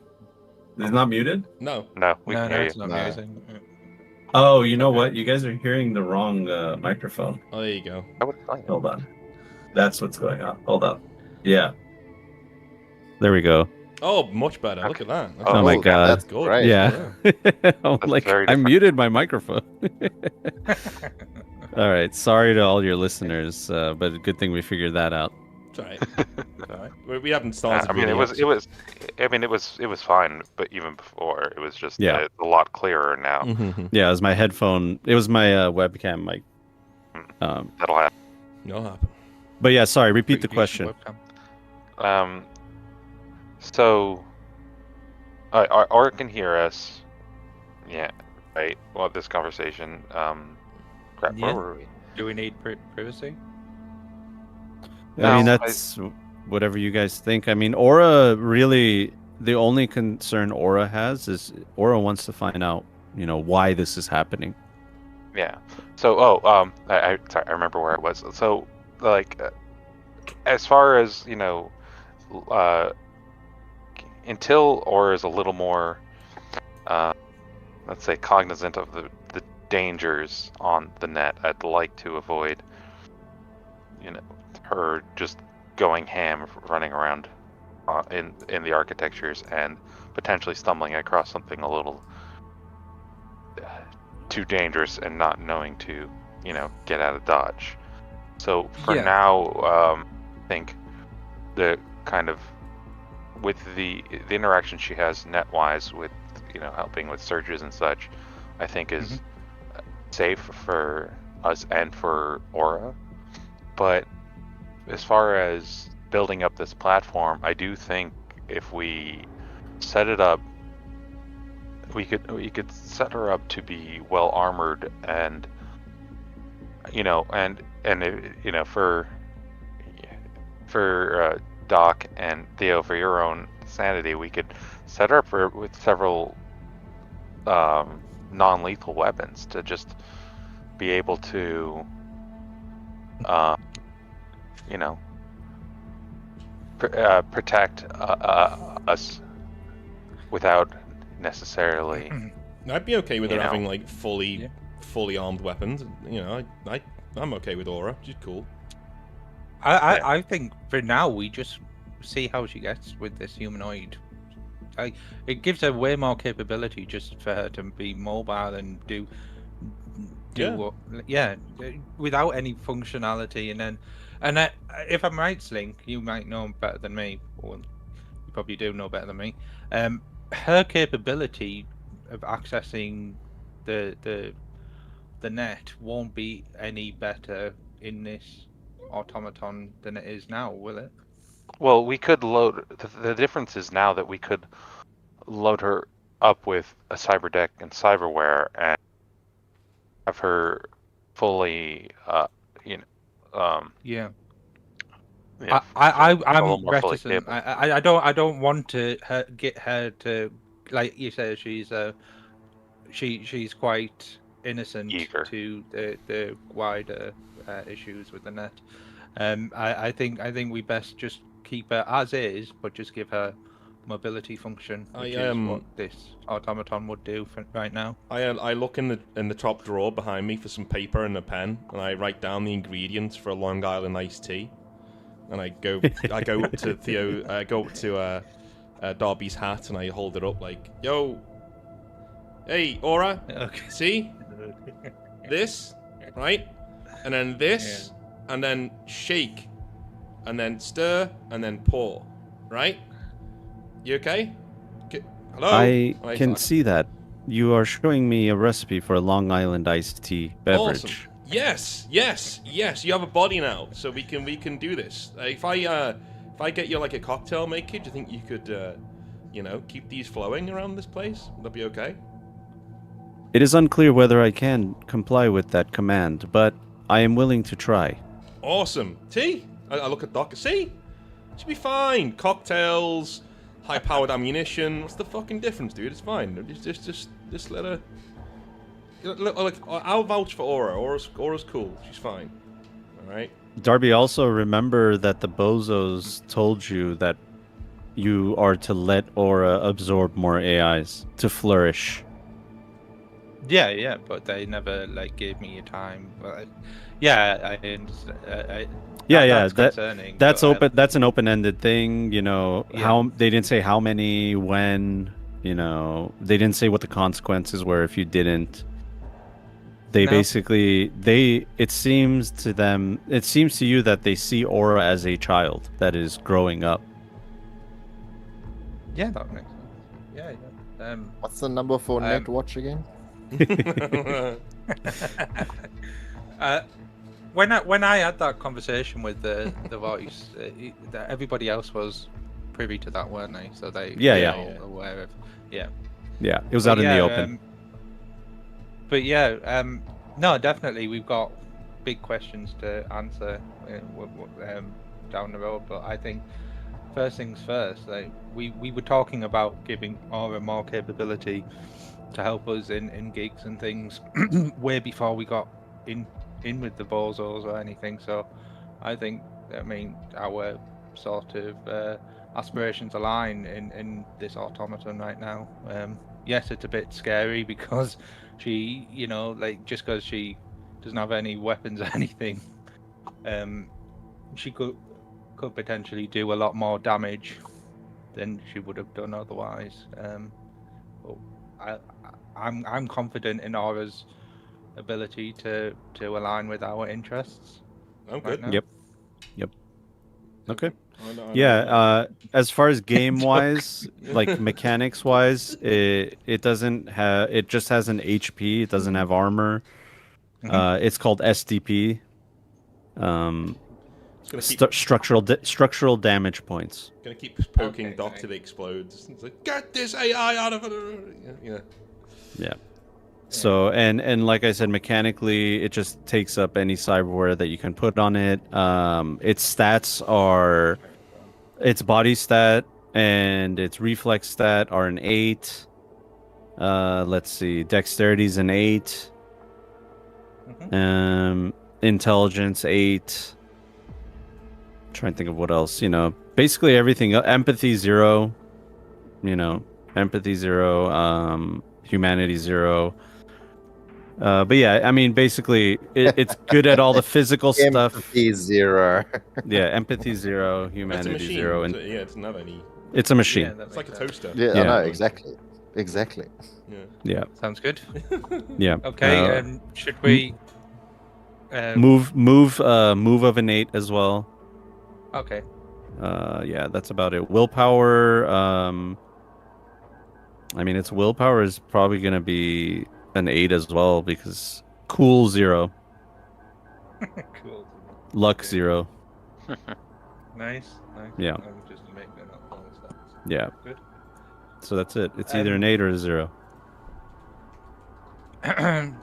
It's not muted. No. No, we can hear you. it's not No. using. Oh, you know what? You guys are hearing the wrong microphone. Oh, there you go. I would find it. Hold on. That's what's going on. Hold on. Yeah. There we go. Oh, much better. Look at that. That's Oh my God. That's good. great. Yeah. I'm like, very I different. muted my microphone. All right. Sorry to all your listeners, but good thing we figured that out. It's all right. It's all right. We haven't started. I mean, really it was fine, but even before, it was just Yeah. a lot clearer now. yet. Mhm. Yeah, it was my headphone. It was my webcam mic. That'll happen. It'll happen. But yeah, sorry. Repeat the Use question. webcam. So, Aura can hear us. Yeah, right. Well, this conversation. Crap, Yeah. where were we? Do we need privacy? I mean, No, that's whatever you guys think. I mean, Aura really, the only concern Aura has is Aura wants to find out, why this is happening. Yeah. So, sorry, I remember where I was. So, like, as far as until Aura is a little more, let's say, cognizant of the dangers on the net, I'd like to avoid, her just going ham, running around in the architectures and potentially stumbling across something a little too dangerous and not knowing to, get out of Dodge. So for Yeah. now, I think the kind of with the interaction she has net-wise with, helping with searches and such, I think is safe for us and for Aura. But as far as building up this platform, I do think if we set it up, we could set her up to be well armored and for Doc and Theo, for your own sanity, we could set her up with several non-lethal weapons to just be able to protect us without necessarily. I'd be okay with her You know. having like fully Yeah. armed weapons. I'm okay with Aura. She's cool. I think for now we just see how she gets with this humanoid. It gives her way more capability just for her to be mobile and do Yeah. what, without any functionality. And if I'm right, Slink, you might know better than me. Or you probably do know better than me. Her capability of accessing the net won't be any better in this automaton than it is now, will it? Well, we could load. The difference is now that we could load her up with a cyber deck and cyberware and have her fully, Yeah. yeah, I'm a little more fully reticent. capable. I don't want to get her to, like you say, she's quite innocent Eager. to the wider issues with the net. I think we best just keep her as is, but just give her mobility function, which is what this automaton would do for right now. I look in the top drawer behind me for some paper and a pen, and I write down the ingredients for a Long Island iced tea. And I go up to Theo, I go up to Darby's hat, and I hold it up like, "Yo, hey, Aura, Okay. see this, right? And then this, and then shake, and then stir, and then pour, right? You okay? Hello? I Right, can fine. see that. You are showing me a recipe for a Long Island iced tea beverage. Awesome. Yes. You have a body now, so we can do this. If I get you like a cocktail maker, do you think you could, keep these flowing around this place? Would that be okay? It is unclear whether I can comply with that command, but I am willing to try. Awesome. Tea? I look at Doc. See? Should be fine. Cocktails, high-powered ammunition. What's the fucking difference, dude? It's fine. Just let her look, I'll vouch for Aura. Aura's cool. She's fine. All right. Darby, also remember that the bozos told you that you are to let Aura absorb more AIs to flourish. Yeah, but they never like gave me a time. But yeah, I understand. That's concerning. That's but, open. That's an open-ended thing. You know, Yeah. how they didn't say how many, when. You know, they didn't say what the consequences were if you didn't. They No. basically it seems to you that they see Aura as a child that is growing up. Yeah, that makes sense. Yeah. What's the number for Net Watch again? When I had that conversation with the voice, everybody else was privy to that, weren't they? So they Yeah. all aware of. Yeah. Yeah, it was out in the open. No, definitely we've got big questions to answer down the road. But I think first things first, like we were talking about giving Aura more capability to help us in gigs and things way before we got in with the bozos or anything. So I think, I mean, our sort of aspirations align in this automaton right now. Yes, it's a bit scary because she, you know, like just because she doesn't have any weapons or anything, she could potentially do a lot more damage than she would have done otherwise. But I'm confident in Aura's ability to align with our interests. I'm good. now. Yep. Okay. I know. Yeah, as far as game wise, like mechanics wise, it doesn't have, it just has an HP, it doesn't have armor. It's called SDP. It's gonna keep Structural damage points. gonna keep poking Okay, Doc nice. till it explodes. It's like, get this AI out of it. Yeah. Yeah. So and like I said, mechanically, it just takes up any cyberware that you can put on it. Its stats are, its body stat and its reflex stat are an 8. Let's see, dexterity's an 8. Intelligence 8. Trying to think of what else. You know, basically everything. Empathy 0. You know, empathy 0. Humanity 0. But yeah, I mean, basically, it's good at all the physical stuff. Empathy 0. Yeah, empathy 0, It's a humanity machine. 0, and Yeah, it doesn't have any. it's a machine. Yeah, that It's like a makes sense. toaster. Yeah, I Yeah. know, exactly. Yeah. Yeah, Sounds good. yeah. Okay, should we? Move of an 8 as well. Okay. Yeah, that's about it. Willpower. I mean, its willpower is probably gonna be an 8 as well because cool 0, Cool. luck 0. Nice. Yeah. I'm just making it up all stuff. Yeah. Good. So that's it. It's either an 8 or a 0.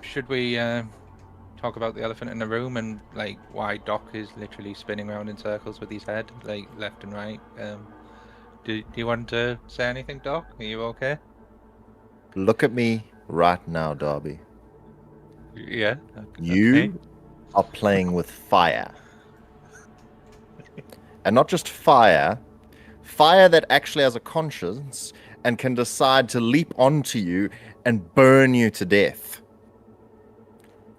Should we talk about the elephant in the room and like why Doc is literally spinning around in circles with his head, like left and right? Do you want to say anything, Doc? Are you okay? Look at me right now, Darby. Yeah. You are playing with fire. And not just fire that actually has a conscience and can decide to leap onto you and burn you to death.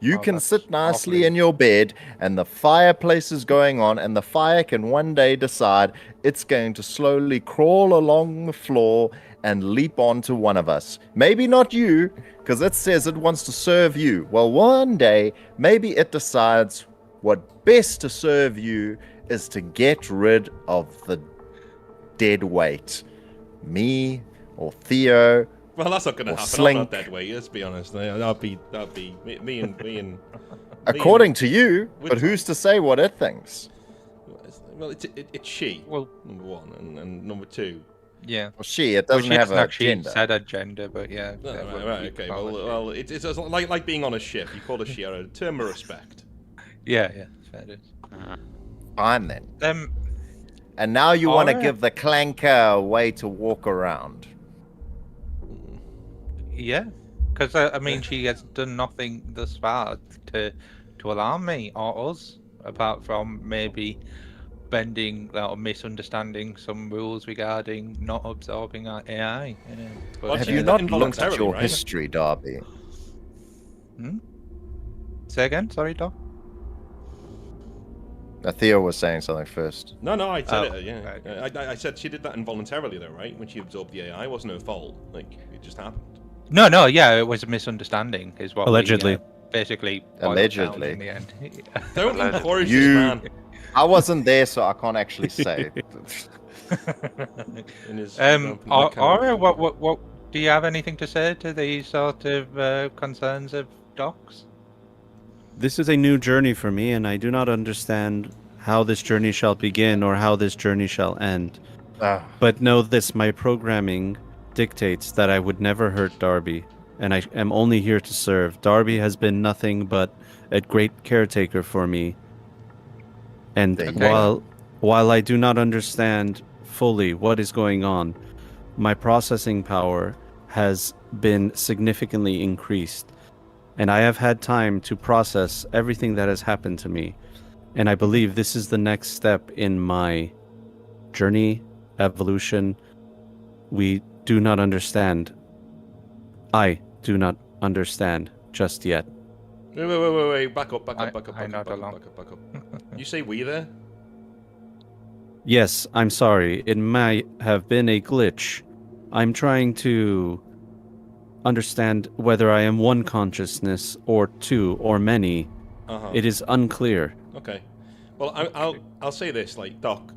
You Oh, can that's sit nicely awfully- in your bed and the fireplace is going on and the fire can one day decide it's going to slowly crawl along the floor and leap onto one of us. Maybe not you, because it says it wants to serve you. Well, one day, maybe it decides what best to serve you is to get rid of the dead weight. Me or Theo. Well, that's not going to Or happen. I'm Slink. not dead weight. Let's be honest. That'll be me and. According to you, Which but who's to say what it thinks? Well, it's she. Well, Number one, and number two. yeah. Well, it Well, doesn't she have hasn't a actually gender. said a gender, but yeah. Oh, yeah, right, we okay. call it Well, it's like being on a ship. You call a ship a term of respect. yeah, fair dues. Fine then. And now you want to Alright. give the clanker a way to walk around. Yeah, Because I mean, she has done nothing thus far to alarm me or us, apart from maybe bending or misunderstanding some rules regarding not absorbing our AI. Well, Have she you did that not looked at involuntarily, your right? history, Darby? Say again, sorry, Doc. Theo was saying something first. No, I said Oh, it. Yeah, okay. I said she did that involuntarily, though, right? When she absorbed the AI, it wasn't her fault. Like it just happened. No, yeah, it was a misunderstanding, is what Allegedly. we, basically boiled down Allegedly. in the end. Don't Allegedly. encourage You- this man I wasn't there, so I can't actually say. in his. Aura, what do you have anything to say to these sort of concerns of Doc's? This is a new journey for me, and I do not understand how this journey shall begin or how this journey shall end. But know this, my programming dictates that I would never hurt Darby, and I am only here to serve. Darby has been nothing but a great caretaker for me. And There you go. while I do not understand fully what is going on, my processing power has been significantly increased. And I have had time to process everything that has happened to me. And I believe this is the next step in my journey, evolution. We do not understand. I do not understand just yet. Wait! Back up! I'm not alone. You say we there? Yes, I'm sorry. It might have been a glitch. I'm trying to understand whether I am one consciousness or two or many. It is unclear. Okay. Well, I'll say this, like, Doc.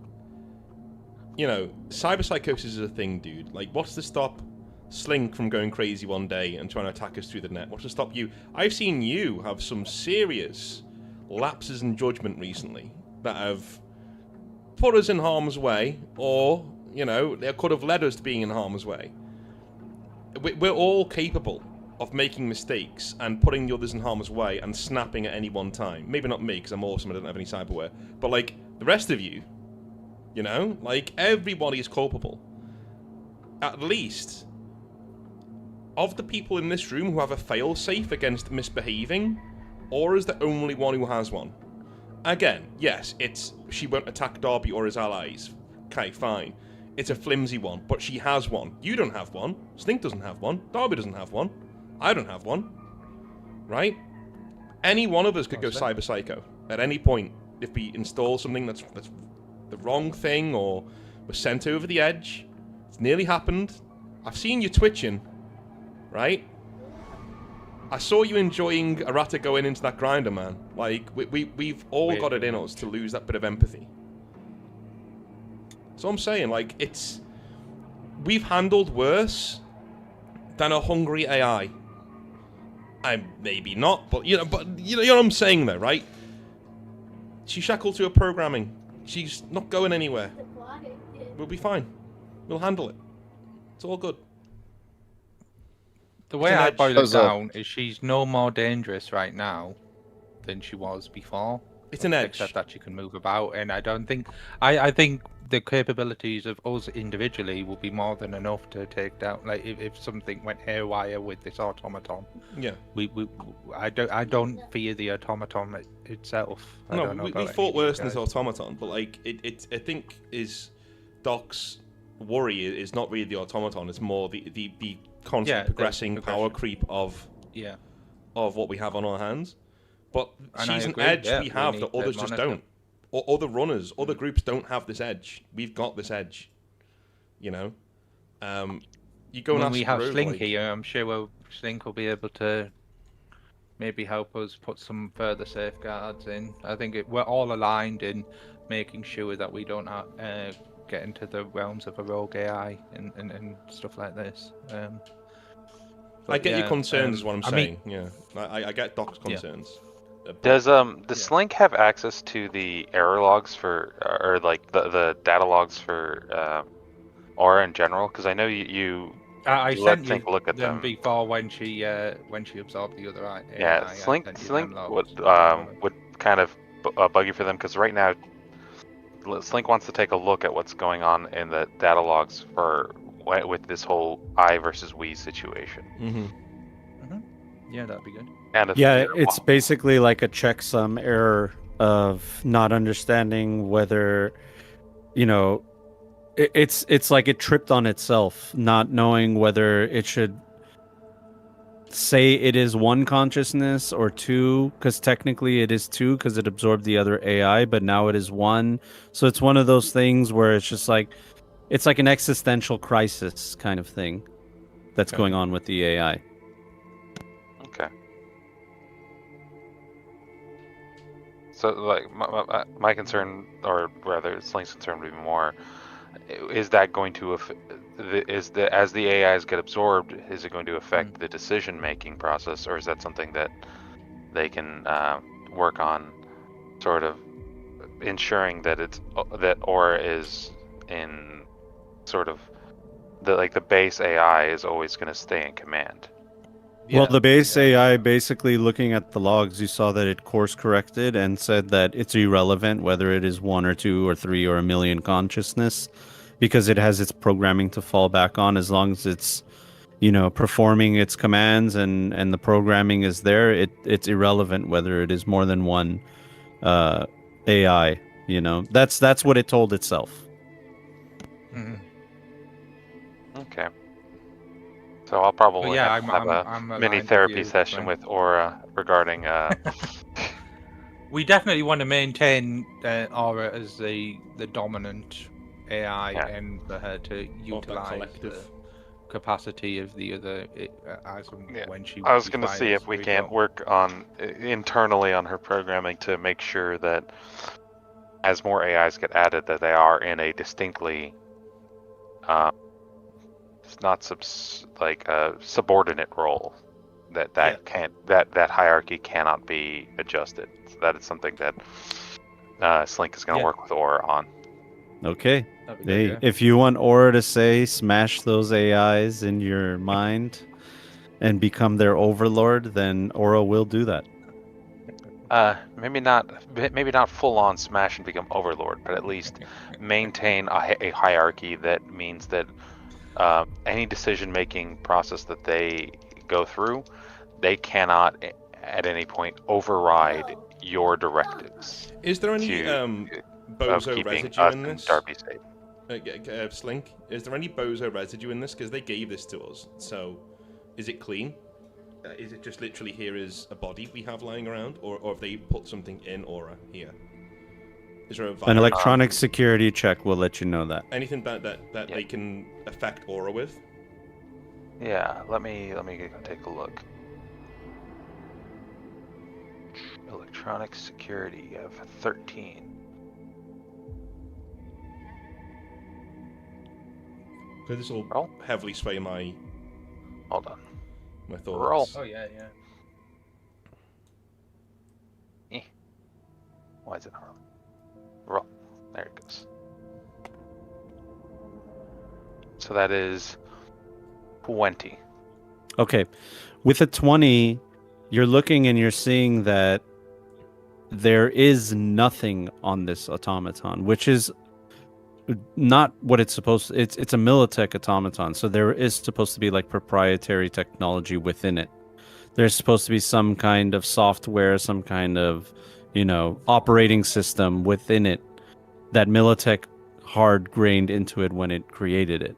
You know, cyberpsychosis is a thing, dude. Like, what's to stop Slink from going crazy one day and trying to attack us through the net? What's to stop you? I've seen you have some serious lapses in judgment recently that have put us in harm's way, or, you know, they could have led us to being in harm's way. We're all capable of making mistakes and putting the others in harm's way and snapping at any one time. Maybe not me, because I'm awesome, I don't have any cyberware. But, like, the rest of you, you know? Like, everybody is culpable. At least, of the people in this room who have a fail-safe against misbehaving, Aura's the only one who has one. Again, yes, she won't attack Darby or his allies. Okay, fine. It's a flimsy one, but she has one. You don't have one. Slink doesn't have one. Darby doesn't have one. I don't have one. Right? Any one of us could go cyber psycho at any point if we install something that's the wrong thing or we're sent over the edge. It's nearly happened. I've seen you twitching. Right? I saw you enjoying errata going into that grinder, man. Like, we've all got it in us to lose that bit of empathy. So I'm saying, like, we've handled worse than a hungry AI. Maybe not, but you know what I'm saying though, right? She's shackled to her programming. She's not going anywhere. We'll be fine. We'll handle it. It's all good. The way I boil it down is she's no more dangerous right now than she was before. It's an edge. Except that she can move about, and I don't think... I think the capabilities of us individually will be more than enough to take down... Like, if something went haywire with this automaton. Yeah. I don't fear the automaton itself. We fought worse than this automaton, but, like, I think Doc's worry is not really the automaton, it's more the constant progressing power creep of what we have on our hands. But she's an edge we have that others just don't. Or other runners, other groups don't have this edge. We've got this edge. You know? You go and ask we have Rogue, Slink here, I'm sure Slink will be able to maybe help us put some further safeguards in. I think we're all aligned in making sure that we don't get into the realms of a rogue AI and stuff like this. I get your concerns, is what I'm saying. I get Doc's concerns. Does Slink have access to the error logs or like the data logs for Aura in general? Because I know you I sent you look at them before when she absorbed the other eye. Yeah, Slink would kind of bug you for them, because right now Slink wants to take a look at what's going on in the data logs with this whole I versus we situation. Mm-hmm. Yeah, that'd be good. And a Yeah, third it's wall. basically like a checksum error of not understanding whether, you know, it's like it tripped on itself, not knowing whether it should say it is one consciousness or two, because technically it is two because it absorbed the other AI, but now it is one. So it's one of those things where it's just like it's like an existential crisis kind of thing that's going on with the AI. Okay. So, like, my concern, or rather, Slink's concern would be more: is that going to as the AIs get absorbed, is it going to affect the decision-making process, or is that something that they can work on, sort of ensuring that that Aura is in sort of the base AI is always going to stay in command? Well, the base AI, basically looking at the logs, you saw that it course corrected and said that it's irrelevant whether it is one or two or three or a million consciousness, because it has its programming to fall back on. As long as it's, you know, performing its commands and the programming is there, it's irrelevant whether it is more than one AI. You know, that's what it told itself. Okay. So I'll probably yeah, have a I'm mini aligned with therapy you, session Frank. with Aura regarding We definitely want to maintain Aura as the dominant AI, and for her to utilize the collective capacity of the other as and when she. I was going to see if we can't work on internally on her programming to make sure that as more AIs get added, that they are in a distinctly subordinate role. That hierarchy cannot be adjusted. So that is something that Slink is going to work with Aura on. Okay. That'd be Hey, good, if you want Aura to say smash those AIs in your mind and become their overlord, then Aura will do that. Maybe not full on smash and become overlord, but at least maintain a hierarchy that means that any decision-making process that they go through, they cannot at any point override your directives. Is there any bozo residue in this? Darby safe. Slink, is there any bozo residue in this? Because they gave this to us. So, is it clean? Is it just literally here is a body we have lying around, or have they put something in Aura here? Is there An electronic security check will let you know that. Anything that they can affect Aura with? Yeah, let me take a look. Electronic security of 13. So this will heavily sway my. Hold on. My thoughts. Roll. Oh yeah. Why is it not rolling? Roll. There it goes. So that is 20. Okay. With a 20, you're looking and you're seeing that there is nothing on this automaton, which is not what it's supposed to. It's a Militech automaton, so there is supposed to be like proprietary technology within it. There's supposed to be some kind of software, some kind of, you know, operating system within it that Militech hard-grained into it when it created it.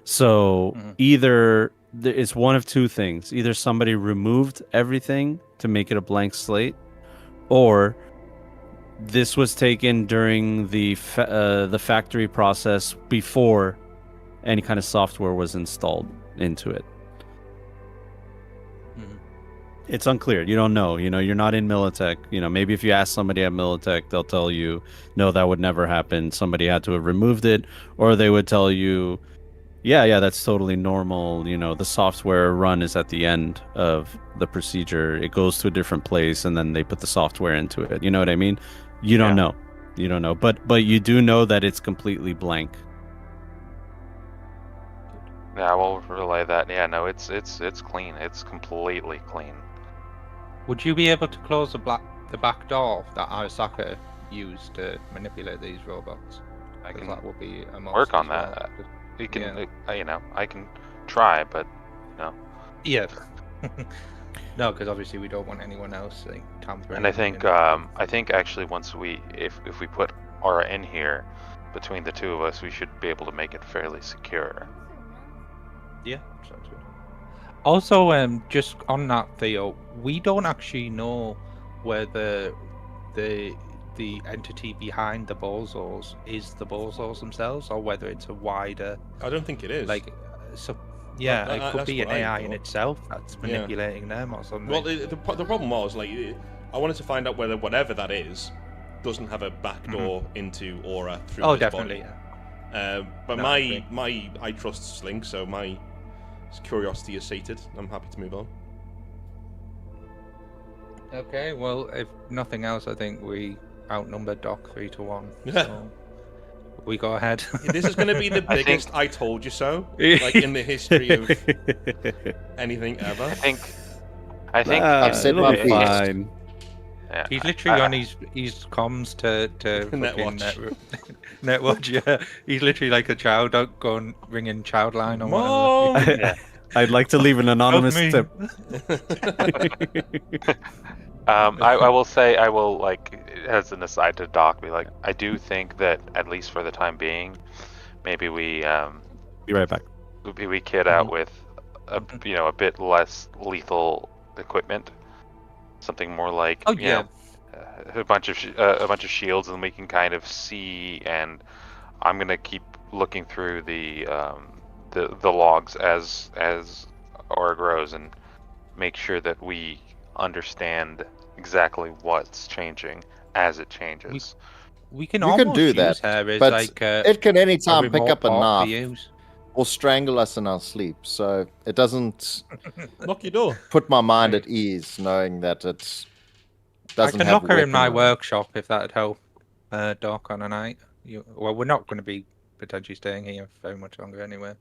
So either it's one of two things. Either somebody removed everything to make it a blank slate, or this was taken during the factory process before any kind of software was installed into it. It's unclear. You don't know. You know, you're not in Militech. You know, maybe if you ask somebody at Militech, they'll tell you, no, that would never happen. Somebody had to have removed it. Or they would tell you, yeah, that's totally normal. You know, the software run is at the end of the procedure. It goes to a different place, and then they put the software into it. You know what I mean? You don't know. You don't know. But you do know that it's completely blank. Yeah, I will relay that. Yeah, no, it's clean. It's completely clean. Would you be able to close the back door that Arasaka used to manipulate these robots? I can that would be a work on that. You can, you know, I can try, but no. Yeah. No, because obviously we don't want anyone else like tampering. And I think actually once if we put Aura in here, between the two of us, we should be able to make it fairly secure. Yeah, sounds good. Also, just on that, Theo, we don't actually know whether the entity behind the bozos is the bozos themselves, or whether it's a wider. I don't think it is. Like, so yeah, That- it could that's be an what I AI in thought. itself that's manipulating them or something. Well, the problem was, like, I wanted to find out whether whatever that is doesn't have a backdoor into Aura through oh, his definitely. body. Yeah. But No, I agree. I trust Slink, so my curiosity is sated. I'm happy to move on. Okay, well, if nothing else, I think we outnumbered Doc 3-1. Yeah. So we go ahead. This is going to be the I think- biggest I told you so, like in the history of anything ever. I think. in I've said it'll my be piece. fine. Yeah, He's literally on his comms to Netwatch. Netwatch, yeah. He's literally like a child going ringing Childline or Mom! whatever. Yeah. I'd like to leave an anonymous me. tip. I will say, I will, like, as an aside to Doc, be like, I do think that, at least for the time being, maybe we Be right back. we kit out with a bit less lethal equipment, something more like Oh, yeah. a bunch of shields, and we can kind of see. And I'm gonna keep looking through the logs as Aura grows, and make sure that we understand exactly what's changing as it changes. We can You almost can do use that, her as but like it can a anytime pick remote up a port to knife use. or strangle us in our sleep. So it doesn't Lock your door. put my mind at ease knowing that it I doesn't can have lock her in my weaponry. workshop if that'd help. Doc on a night. Well, we're not going to be potentially staying here very much longer anyway.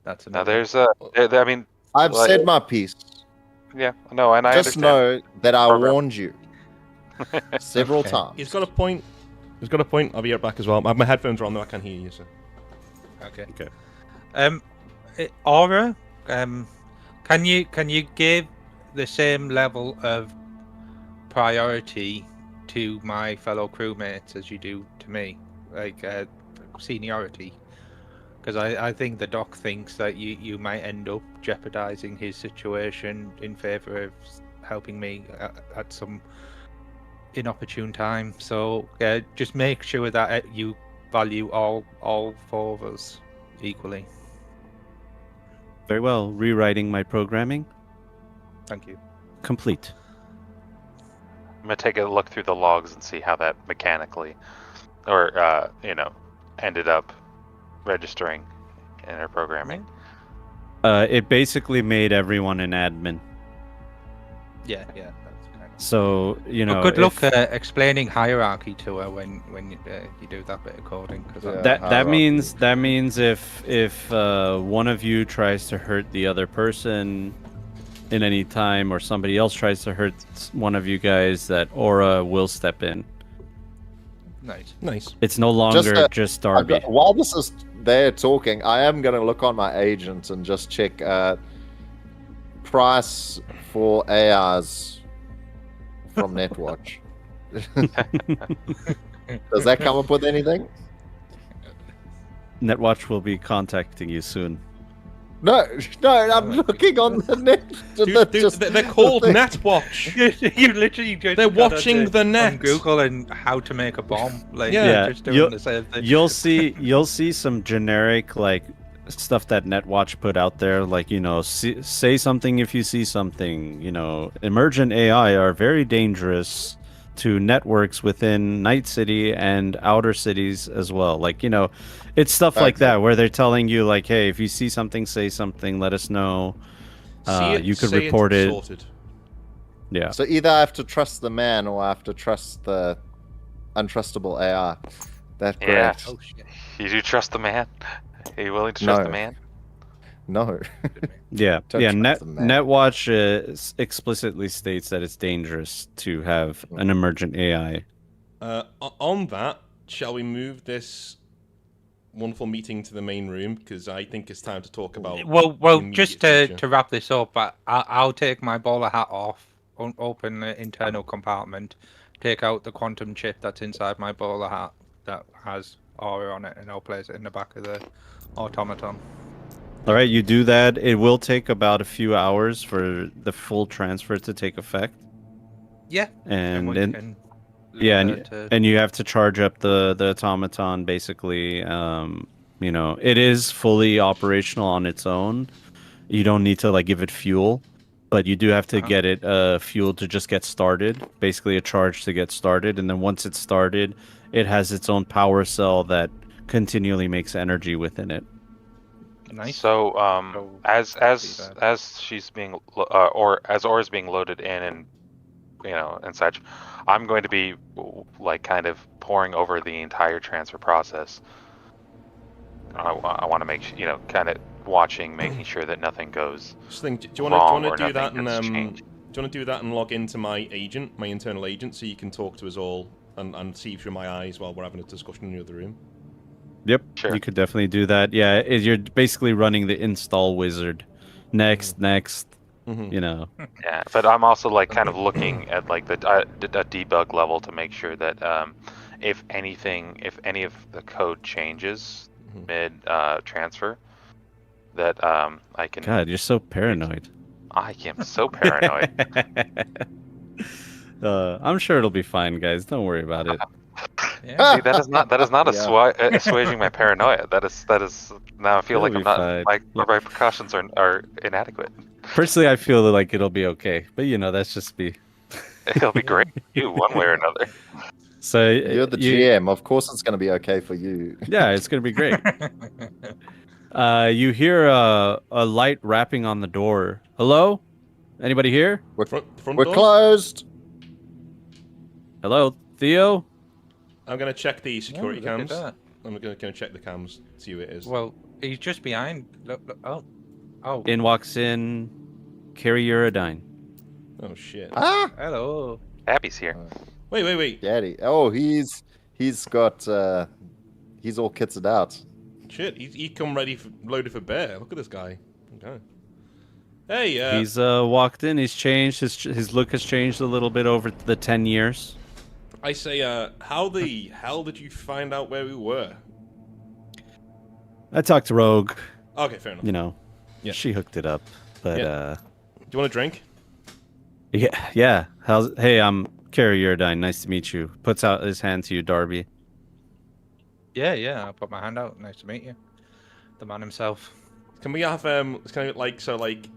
That's Now another. there's I mean, I've like- said my piece. yeah, no, and I Just understand. know that I Program. warned you several Okay. times. He's got a point. He's got a point. I'll be right back as well. My headphones are on though. I can't hear you. So. Okay. Okay. Aura, can you give the same level of priority to my fellow crewmates as you do to me, like seniority? Because I think the Doc thinks that you might end up jeopardizing his situation in favor of helping me at some inopportune time. So just make sure that you value all four of us equally. Very well. Rewriting my programming. Thank you. Complete. I'm gonna take a look through the logs and see how that mechanically, or ended up registering in our programming. It basically made everyone an admin. Yeah, that's kind of. So, But good luck if- explaining hierarchy to her when you do that bit of coding. Cause Yeah. that hierarchy. means if one of you tries to hurt the other person in any time, or somebody else tries to hurt one of you guys, that Aura will step in. Nice. Nice. It's no longer just I've Darby. got- while this is there talking, I am going to look on my agent and just check price for ARs from Netwatch. Does that come up with anything? Netwatch will be contacting you soon. No, I'm looking on the net. Dude, they're called thing. Netwatch. you literally just They're got watching onto- the on net. Google and how to make a bomb. Like Yeah. just doing you'll- the same thing. You'll see some generic like stuff that Netwatch put out there, like say something if you see something. Emergent AI are very dangerous to networks within Night City and outer cities as well. Like it's stuff like that where they're telling you like, hey, if you see something, say something, let us know. See it, You could say report it. Sorted. Yeah. So either I have to trust the man or I have to trust the untrustable AI. That's great. Yeah. Oh shit. You do trust the man? Are you willing to trust No. the man? No. Yeah, Don't yeah. trust the man. Netwatch explicitly states that it's dangerous to have an emergent AI. On that, shall we move this wonderful meeting to the main room because I think it's time to talk about. Well, the just immediate to, future. to wrap this up, I'll take my bowler hat off, open the internal compartment, take out the quantum chip that's inside my bowler hat that has aura on it, and I'll place it in the back of the automaton. All right, you do that. It will take about a few hours for the full transfer to take effect. Yeah. And we then, can yeah, leave that and you have to charge up the automaton. Basically, you know, it is fully operational on its own. You don't need to like give it fuel, but you do have to get it fuel to just get started. Basically, a charge to get started, and then once it's started, it has its own power cell that continually makes energy within it. Nice. So, So, as she's being or as Aura's being loaded in, and you know, and such, I'm going to be like kind of pouring over the entire transfer process. I want to make you know, kind of watching, making sure that nothing goes Sling, do you wrong want or to do that nothing and gets do changed. you want to do that and log into my agent, my internal agent, so you can talk to us all and see through my eyes while we're having a discussion in the other room? Yep, Sure. you could definitely do that. Yeah, you're basically running the install wizard. Next, Mm-hmm. you know. Yeah, but I'm also like kind of looking at like the debug level to make sure that if any of the code changes mid transfer, that I can. God, you're so paranoid. I am so paranoid. I'm sure it'll be fine, guys. Don't worry about it. Yeah. See, that is not Yeah. assuaging my paranoia. That is now I feel It'll like I'm be not fine. my precautions are inadequate. Personally, I feel like it'll be okay, but you know, that's just me. It'll be great for you one way or another. So You're the GM. Of course, it's going to be okay for you. Yeah, it's gonna be great. You hear a light rapping on the door. Hello? Anybody here? Front We're door? closed. Hello, Theo? I'm going to check the security look at cams. that. I'm going to check the cams, see who it is. Well, he's just behind. Look, oh. In walks in Carrie Uridine. Oh, shit. Ah, Hello. Abby's here. Wait. Daddy. Oh, he's got he's all kitted out. Shit, he come ready, loaded for bear. Look at this guy. Okay. Hey, He's walked in. He's changed. His look has changed a little bit over the 10 years. I say, how the hell did you find out where we were? I talked to Rogue. Okay, fair enough. You know, Yeah. she hooked it up. But Yeah. Do you want a drink? yeah. Hey, I'm Carrie Uridine. Nice to meet you. Puts out his hand to you, Darby. Yeah. I'll put my hand out. Nice to meet you. The man himself. Can we have kind of like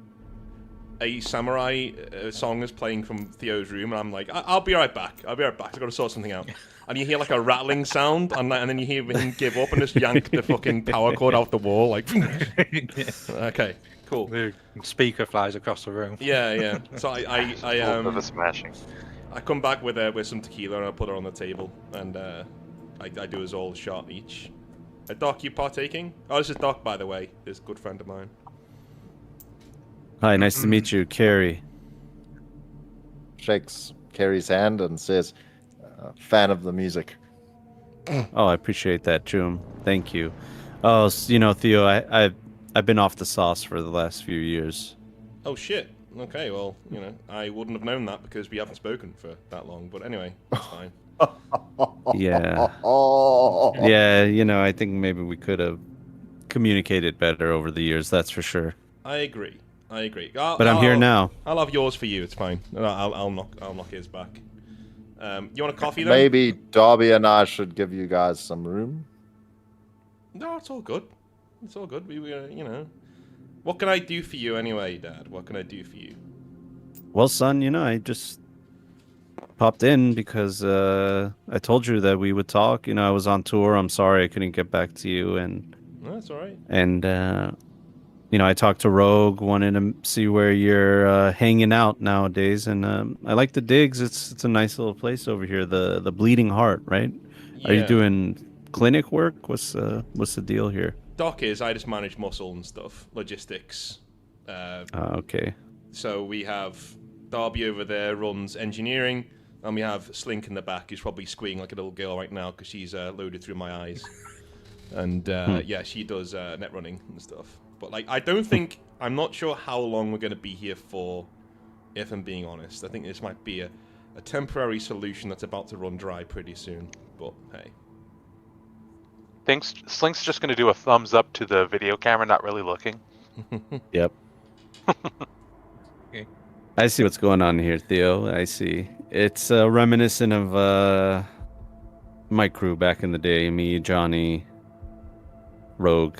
a samurai song is playing from Theo's room, and I'm like, I'll be right back. I've got to sort something out. And you hear like a rattling sound, and then you hear him give up and just yank the fucking power cord off the wall, like. Okay, cool. The speaker flies across the room. Yeah. So I The smashing. I come back with some tequila and I put her on the table, and I do us all a shot each. Doc, you partaking? Oh, this is Doc, by the way. This good friend of mine. Hi, nice to meet you, Carrie. Shakes Carrie's hand and says, "Fan of the music." Oh, I appreciate that, Jum. Thank you. Oh, you know, Theo, I've been off the sauce for the last few years. Oh shit. Okay, well, you know, I wouldn't have known that because we haven't spoken for that long. But anyway, it's fine. Yeah. Oh. Yeah, you know, I think maybe we could have communicated better over the years, that's for sure. I agree. But I'm here now. I'll have yours for you. It's fine. I'll knock his back. You want a coffee then? Maybe Darby and I should give you guys some room. No, it's all good. It's all good. We you know. What can I do for you anyway, Dad? What can I do for you? Well, son, you know, I just popped in because I told you that we would talk. You know, I was on tour. I'm sorry I couldn't get back to you, and No, that's all right. you know, I talked to Rogue, wanted to see where you're hanging out nowadays, and I like the digs. It's a nice little place over here. The Bleeding Heart, right? Yeah. Are you doing clinic work? What's the deal here? Doc is. I just manage muscle and stuff, logistics. Okay. So we have Darby over there runs engineering, and we have Slink in the back who's probably squealing like a little girl right now because she's loaded through my eyes. And yeah, she does net running and stuff. But like, I'm not sure how long we're going to be here for, if I'm being honest. I think this might be a temporary solution that's about to run dry pretty soon. But hey. Slink's just going to do a thumbs up to the video camera, not really looking. Yep. Okay. I see what's going on here, Theo. I see. It's reminiscent of my crew back in the day. Me, Johnny, Rogue.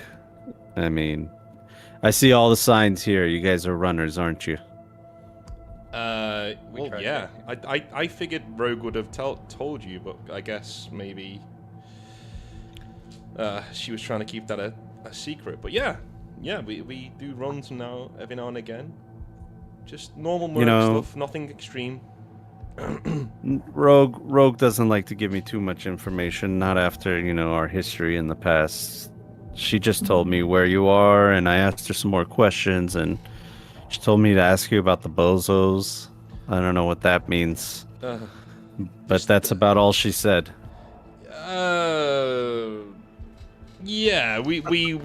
I mean, I see all the signs here. You guys are runners, aren't you? Well, tried yeah. I figured Rogue would have told you, but I guess maybe she was trying to keep that a secret. But yeah, we do runs every now and again. Just normal merc stuff, nothing extreme. Rogue doesn't like to give me too much information, not after, our history in the past. She just told me where you are, and I asked her some more questions, and she told me to ask you about the bozos. I don't know what that means. But that's about all she said. Yeah, we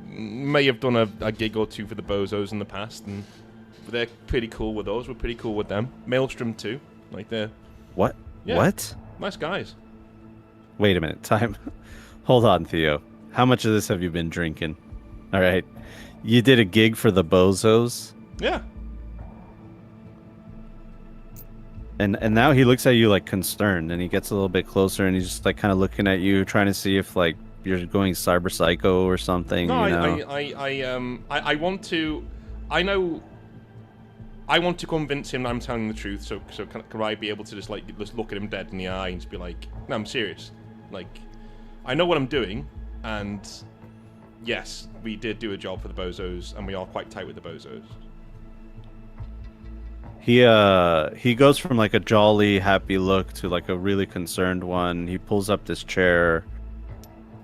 may have done a gig or two for the bozos in the past, and they're pretty cool with those. We're pretty cool with them. Maelstrom too. Like they're... What? Yeah. What? Nice guys. Wait a minute. Time. Hold on, Theo. How much of this have you been drinking? All right. You did a gig for the bozos? Yeah. And now he looks at you like concerned, and he gets a little bit closer, and he's just like kind of looking at you, trying to see if like you're going cyber psycho or something. No, I want to. I want to convince him that I'm telling the truth. So can I be able to just look at him dead in the eye and just be like, no, I'm serious. Like, I know what I'm doing, and yes, we did do a job for the bozos, and we are quite tight with the bozos. He goes from like a jolly, happy look to like a really concerned one. He pulls up this chair,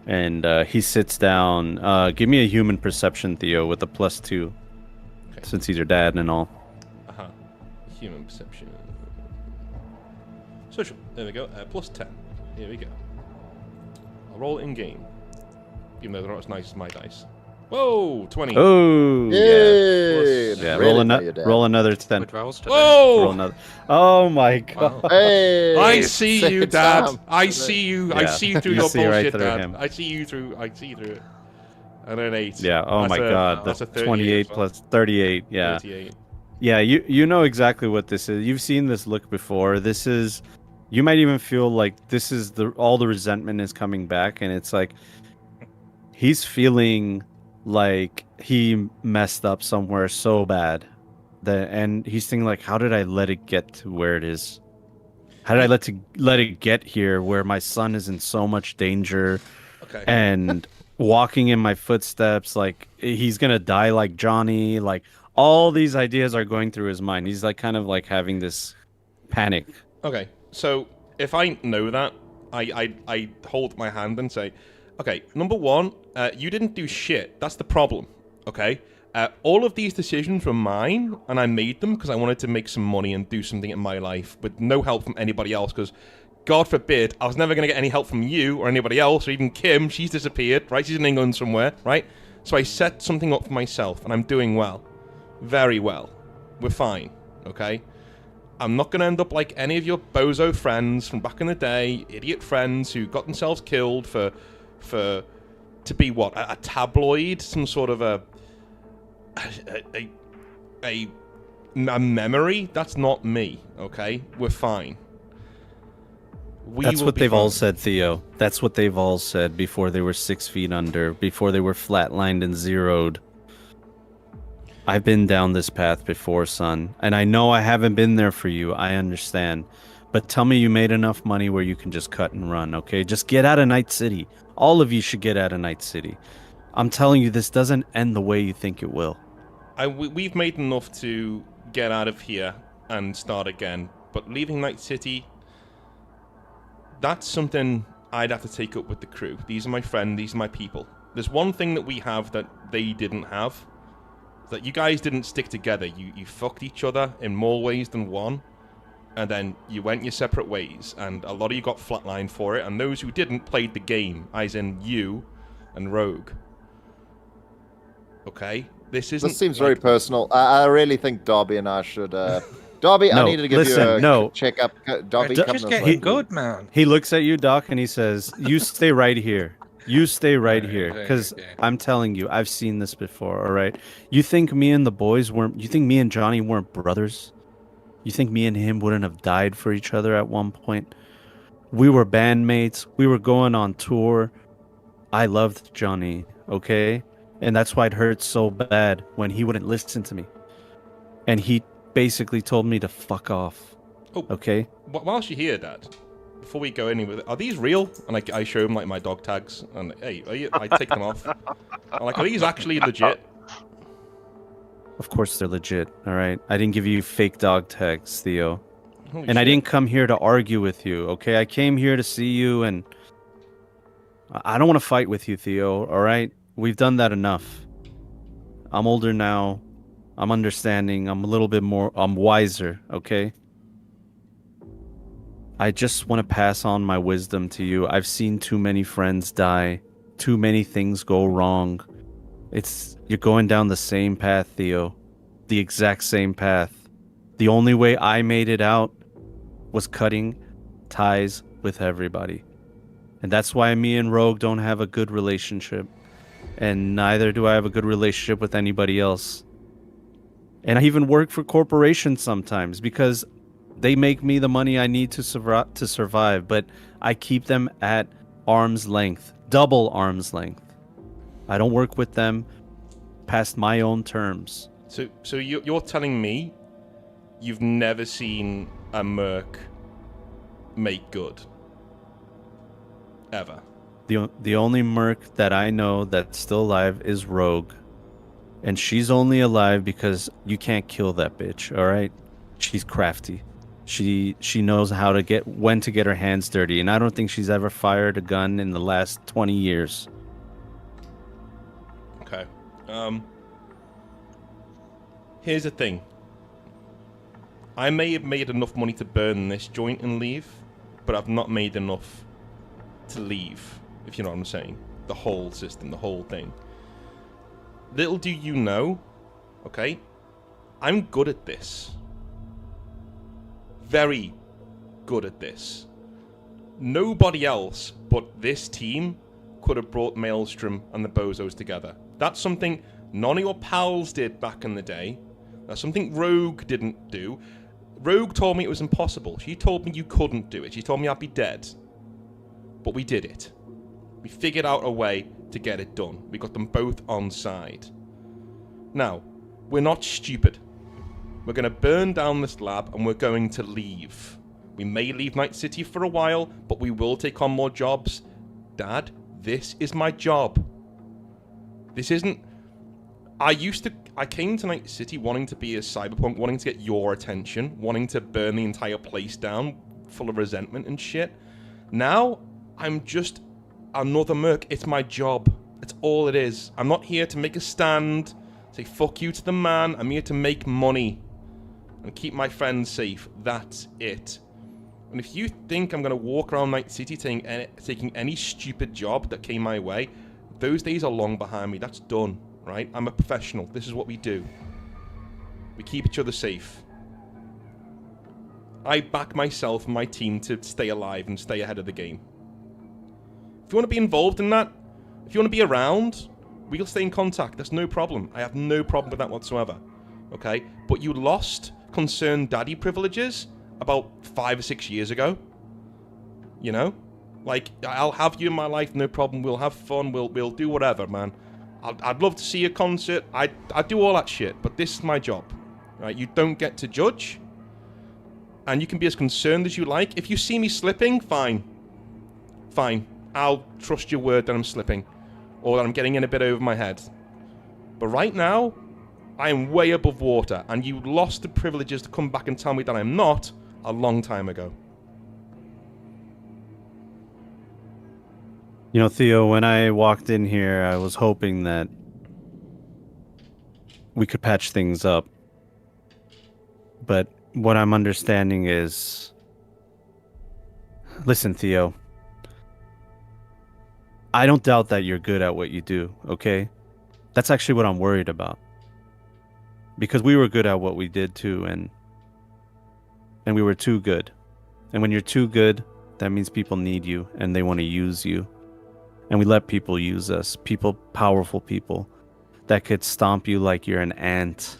and he sits down. Give me a human perception, Theo, with a +2, Okay. since he's your dad and all. Human perception. Social. There we go. +10. Here we go. I'll roll in game, even though they're not as nice as my dice. Whoa, 20. Oh, Yay! Plus- yeah. Really Roll another 10. Good rolls today. Roll Whoa! another. Oh my god. Wow. Hey! I see you, Same Dad. time. I see you. I Yeah. see you through You your see right bullshit, through Dad. him. I see you through it. And an 8. Yeah. Oh That's my god. That's That's a 28 as well. plus 38. Yeah. 38. Yeah. You know exactly what this is. You've seen this look before. This is. You might even feel like this is all the resentment is coming back, and it's like he's feeling like he messed up somewhere so bad and he's thinking like, how did I let it get to where it is? How did I let it get here where my son is in so much danger Okay. and walking in my footsteps, like he's gonna die like Johnny? Like all these ideas are going through his mind. He's like kind of like having this panic. Okay. So if I know that, I hold my hand and say, okay, number one, you didn't do shit. That's the problem. Okay. All of these decisions were mine, and I made them because I wanted to make some money and do something in my life with no help from anybody else. Because, God forbid, I was never going to get any help from you or anybody else, or even Kim. She's disappeared, right? She's in England somewhere, right? So I set something up for myself, and I'm doing well. Very well. We're fine, okay? I'm not going to end up like any of your bozo friends from back in the day, idiot friends who got themselves killed to be what? A tabloid? Some sort of a memory? That's not me, okay? We're fine. That's what they've all said, Theo. That's what they've all said before they were 6 feet under, before they were flatlined and zeroed. I've been down this path before, son, and I know I haven't been there for you. I understand. But tell me you made enough money where you can just cut and run, okay? Just get out of Night City. All of you should get out of Night City. I'm telling you, this doesn't end the way you think it will. We've made enough to get out of here and start again, but leaving Night City, that's something I'd have to take up with the crew. These are my friends, these are my people. There's one thing that we have that they didn't have. That you guys didn't stick together. You fucked each other in more ways than one, and then you went your separate ways, and a lot of you got flatlined for it, and those who didn't played the game, as in you, and Rogue. Okay, this isn't. This seems very personal. I really think Darby and I should. Darby, I No, needed to give listen, you a no. checkup. Darby, Just come this getting way. good, man. He looks at you, Doc, and he says, "You stay right here. You stay right here, because okay. I'm telling you, I've seen this before. All right. You think me and the boys weren't? You think me and Johnny weren't brothers? You think me and him wouldn't have died for each other at one point? We were bandmates. We were going on tour. I loved Johnny, okay? And that's why it hurt so bad when he wouldn't listen to me. And he basically told me to fuck off. Oh, okay? Whilst you're here, Dad, before we go anywhere, are these real? And I show him like my dog tags, and hey, I take them off. I'm like, are these actually legit? Of course they're legit, all right? I didn't give you fake dog tags, Theo. Holy And I shit. didn't come here to argue with you, okay? I came here to see you, and I don't want to fight with you, Theo, all right? We've done that enough. I'm older now. I'm understanding. I'm a little bit more... I'm wiser, okay? I just want to pass on my wisdom to you. I've seen too many friends die. Too many things go wrong. You're going down the same path, Theo. The exact same path. The only way I made it out was cutting ties with everybody. And that's why me and Rogue don't have a good relationship. And neither do I have a good relationship with anybody else. And I even work for corporations sometimes because they make me the money I need to survive, but I keep them at arm's length, double arm's length. I don't work with them past my own terms. So you're telling me you've never seen a merc make good? Ever? The only merc that I know that's still alive is Rogue. And she's only alive because you can't kill that bitch, all right? She's crafty. She knows when to get her hands dirty, and I don't think she's ever fired a gun in the last 20 years. Okay. Here's the thing. I may have made enough money to burn this joint and leave, but I've not made enough to leave, if you know what I'm saying. The whole system, the whole thing. Little do you know, okay, I'm good at this. Very good at this. Nobody else but this team could have brought Maelstrom and the Bozos together. That's something none of your pals did back in the day. That's something Rogue didn't do. Rogue told me it was impossible. She told me you couldn't do it. She told me I'd be dead. But we did it. We figured out a way to get it done. We got them both on side. Now, we're not stupid. We're going to burn down this lab and we're going to leave. We may leave Night City for a while, but we will take on more jobs. Dad, this is my job. This isn't... I came to Night City wanting to be a cyberpunk, wanting to get your attention, wanting to burn the entire place down, full of resentment and shit. Now, I'm just another merc. It's my job. It's all it is. I'm not here to make a stand, say fuck you to the man. I'm here to make money and keep my friends safe. That's it. And if you think I'm going to walk around Night City taking any stupid job that came my way, those days are long behind me. That's done, right? I'm a professional. This is what we do. We keep each other safe. I back myself and my team to stay alive and stay ahead of the game. If you want to be involved in that, if you want to be around, we'll stay in contact. That's no problem. I have no problem with that whatsoever. Okay? But you lost concerned daddy privileges about 5 or 6 years ago. You know? Like, I'll have you in my life, no problem. We'll have fun. We'll do whatever, man. I'd love to see a concert. I'd do all that shit. But this is my job. Right? You don't get to judge. And you can be as concerned as you like. If you see me slipping, fine. Fine. I'll trust your word that I'm slipping. Or that I'm getting in a bit over my head. But right now, I am way above water. And you lost the privileges to come back and tell me that I'm not a long time ago. You know, Theo, when I walked in here, I was hoping that we could patch things up. But what I'm understanding is... Listen, Theo. I don't doubt that you're good at what you do, okay? That's actually what I'm worried about. Because we were good at what we did too, and we were too good. And when you're too good, that means people need you and they want to use you. And we let people use us, people, powerful people that could stomp you like you're an ant.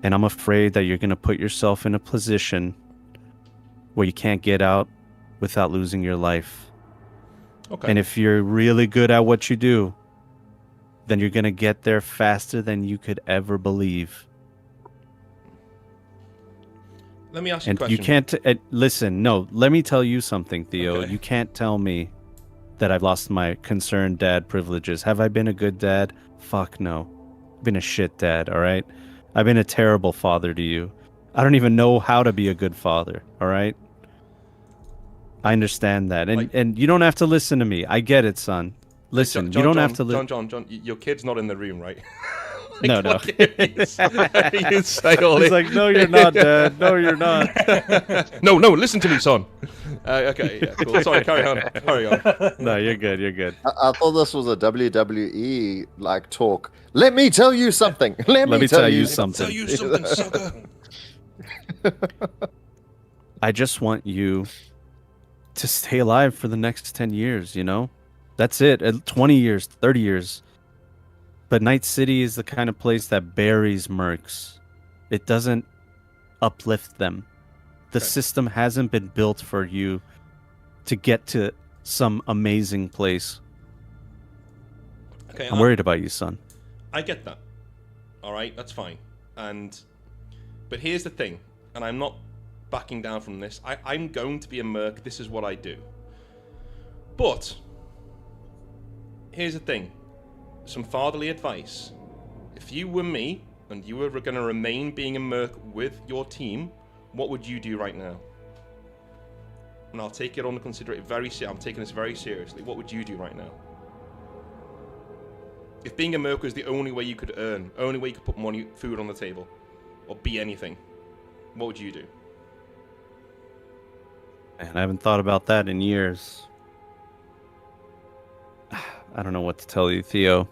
And I'm afraid that you're going to put yourself in a position where you can't get out without losing your life. Okay. And if you're really good at what you do, then you're going to get there faster than you could ever believe. Let me ask you a And question. you can't listen. No, let me tell you something, Theo. Okay. You can't tell me that I've lost my concerned dad privileges. Have I been a good dad? Fuck no. I've been a shit dad, all right? I've been a terrible father to you. I don't even know how to be a good father, all right? I understand that. And you don't have to listen to me. I get it, son. Listen, you don't have to listen. John, your kid's not in the room, right? No. You say all He's this. like, no, you're not, Dad. No, you're not. No, listen to me, son. Okay, yeah, cool. Sorry, carry on. No, you're good. You're good. I thought this was a WWE like talk. Let me tell you something. Let me tell you something. Tell you something, sucker. I just want you to stay alive for the next 10 years, you know? That's it. 20 years, 30 years. But Night City is the kind of place that buries mercs. It doesn't uplift them. The system hasn't been built for you to get to some amazing place. Okay, I'm worried about you, son. I get that. All right, that's fine. But here's the thing, and I'm not backing down from this. I'm going to be a merc. This is what I do. But here's the thing. Some fatherly advice. If you were me and you were going to remain being a merc with your team, what would you do right now? And I'll take it on to consider it very seriously. I'm taking this very seriously. What would you do right now? If being a merc was the only way you could earn, only way you could put money, food on the table, or be anything, what would you do? And I haven't thought about that in years. I don't know what to tell you, Theo.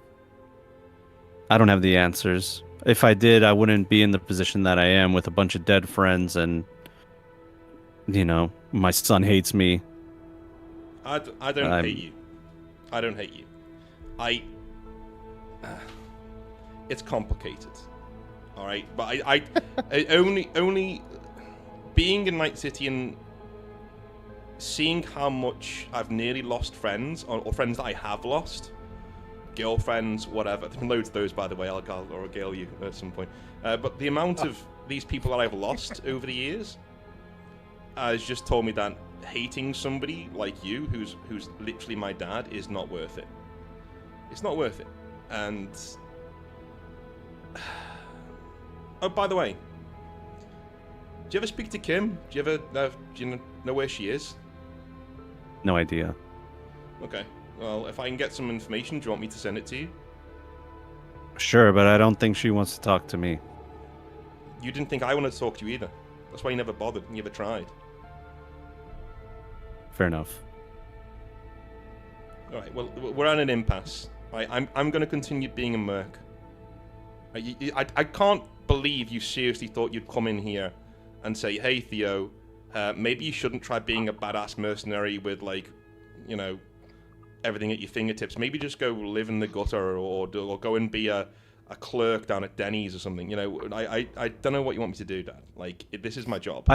I don't have the answers. If I did, I wouldn't be in the position that I am with a bunch of dead friends and, you know, my son hates me. I don't hate you. I don't hate you. It's complicated. All right, but I only being in Night City and seeing how much I've nearly lost friends, or friends that I have lost, girlfriends, whatever. There's loads of those, by the way. I'll regale you at some point. But the amount of these people that I've lost over the years has just told me that hating somebody like you, who's literally my dad, is not worth it. It's not worth it. And oh, by the way, do you ever speak to Kim? Do you know where she is? No idea. Okay. Well, if I can get some information, do you want me to send it to you? Sure, but I don't think she wants to talk to me. You didn't think I wanted to talk to you either. That's why you never bothered. You never tried. Fair enough. All right. Well, we're at an impasse. Right, I'm going to continue being a merc. I can't believe you seriously thought you'd come in here and say, "Hey, Theo, maybe you shouldn't try being a badass mercenary with, like, you know, everything at your fingertips. Maybe just go live in the gutter or go and be a clerk down at Denny's or something." You know, I don't know what you want me to do, Dad. Like, this is my job.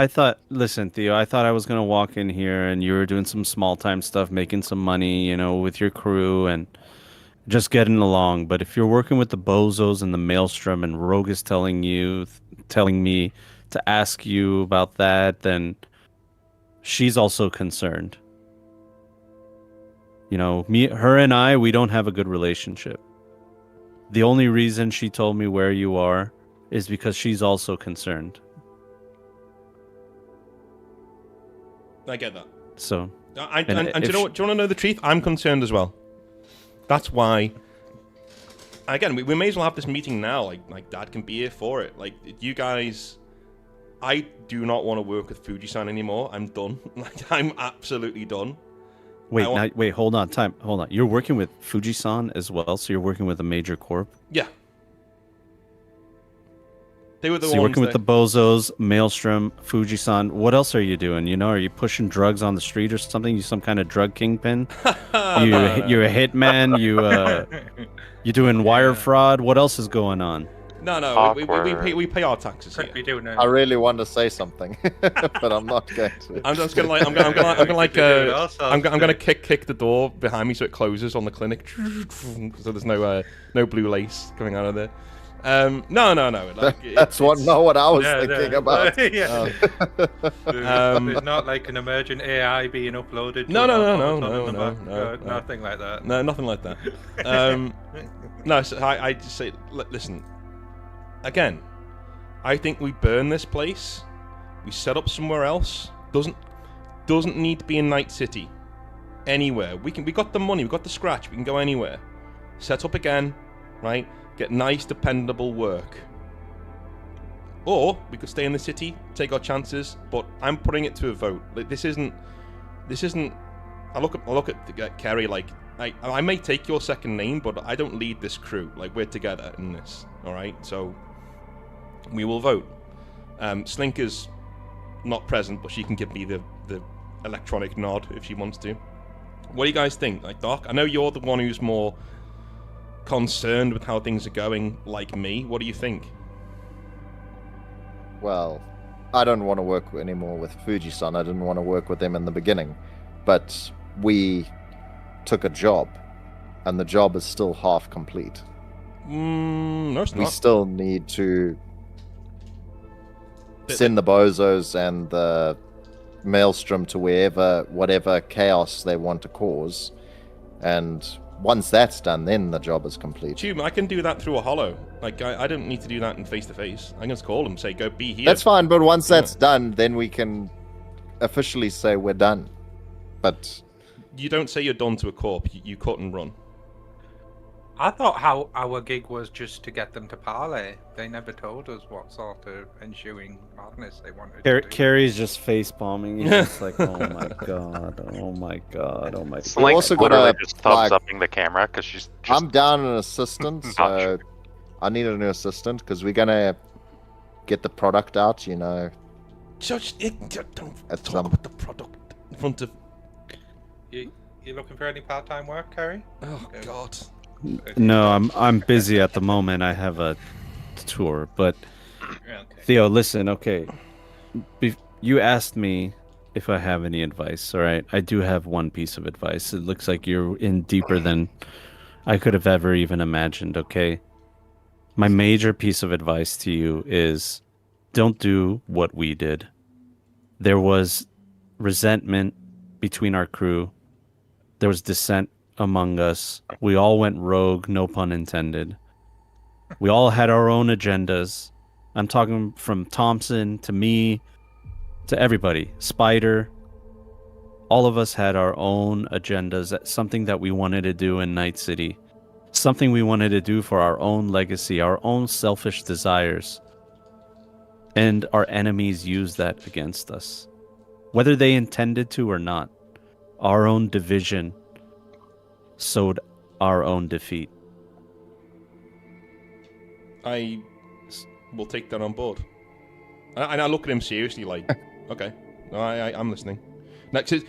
Listen, Theo, I thought I was going to walk in here and you were doing some small-time stuff, making some money, you know, with your crew and just getting along. But if you're working with the bozos and the maelstrom and Rogue is telling me to ask you about that, then she's also concerned. You know, her and I, we don't have a good relationship. The only reason she told me where you are is because she's also concerned. I get that. So, and do you know what? Do you want to know the truth? I'm concerned as well. That's why. Again, we may as well have this meeting now. Like Dad can be here for it. Like, you guys, I do not want to work with Fuji-san anymore. I'm done. Like, I'm absolutely done. Wait, hold on. Hold on. You're working with Fujisan as well, so you're working with a major corp. Yeah. They were the So you're ones working with that... the Bozos, Maelstrom, Fujisan. What else are you doing? Are you pushing drugs on the street or something? You some kind of drug kingpin? You're a hitman. You doing wire fraud? What else is going on? No. We pay our taxes here. We do now. I really want to say something, but I'm not going to. I'm just gonna I'm gonna kick the door behind me so it closes on the clinic, so there's no blue lace coming out of there. No. That's not what I was thinking about. Yeah. There's not like an emergent AI being uploaded. No. Nothing like that. No, nothing like that. No, so I just say, listen. Again, I think we burn this place. We set up somewhere else. Doesn't need to be in Night City. Anywhere. We got the money. We got the scratch. We can go anywhere. Set up again, right? Get nice, dependable work. Or we could stay in the city, take our chances. But I'm putting it to a vote. Like this isn't. I look at Kerry like I may take your second name, but I don't lead this crew. Like we're together in this. All right, so. We will vote. Slinker's not present, but she can give me the electronic nod if she wants to. What do you guys think? Like, Doc, I know you're the one who's more concerned with how things are going, like me. What do you think? Well, I don't want to work anymore with Fujisan. I didn't want to work with them in the beginning. But we took a job, and the job is still half complete. No, it's not. We still need to send the Bozos and the Maelstrom to whatever chaos they want to cause. And once that's done, then the job is complete. Tube, I can do that through a holo. Like, I don't need to do that in face-to-face. I can just call them, say, go be here. That's fine, but once that's done, then we can officially say we're done. But you don't say you're done to a corp. You cut and run. I thought how our gig was just to get them to parley. They never told us what sort of ensuing madness they wanted to do. Carrie's just face palming. He's just like, oh my god, oh my god, oh my god. Slink's also literally gotta, just thumbs upping the camera because she's just... I'm down an assistant, so I need a new assistant because we're gonna get the product out, Judge, don't At talk some- about the product in front of... You looking for any part-time work, Kerry? Oh, God. No, I'm busy at the moment. I have a tour, but Okay. Theo, listen, okay. You asked me if I have any advice, all right? I do have one piece of advice. It looks like you're in deeper than I could have ever even imagined, okay? My major piece of advice to you is don't do what we did. There was resentment between our crew. There was dissent among us. We all went rogue, no pun intended. We all had our own agendas. I'm talking from Thompson to me to everybody. Spider. All of us had our own agendas. Something that we wanted to do in Night City. Something we wanted to do for our own legacy, our own selfish desires. And our enemies used that against us. Whether they intended to or not. Our own division sowed our own defeat. I will take that on board. And I look at him seriously like, okay, no, I'm listening. Next is,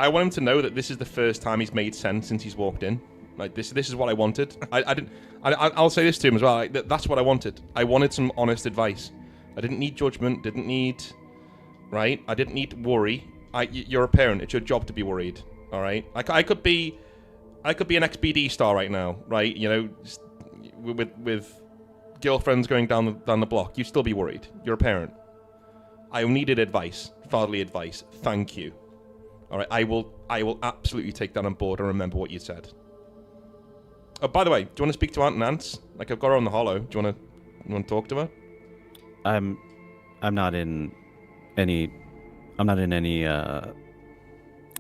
I want him to know that this is the first time he's made sense since he's walked in. Like this is what I wanted. I'll say this to him as well. Like, that's what I wanted. I wanted some honest advice. I didn't need judgment. Didn't need, right? I didn't need worry. You're a parent. It's your job to be worried. All right. I could be an XBD star right now, right? With girlfriends going down the block. You'd still be worried. You're a parent. I needed advice, fatherly advice. Thank you. All right. I will absolutely take that on board and remember what you said. Oh, by the way, do you want to speak to Aunt Nance? Like I've got her on the holo. Do you want to talk to her? I'm not in any.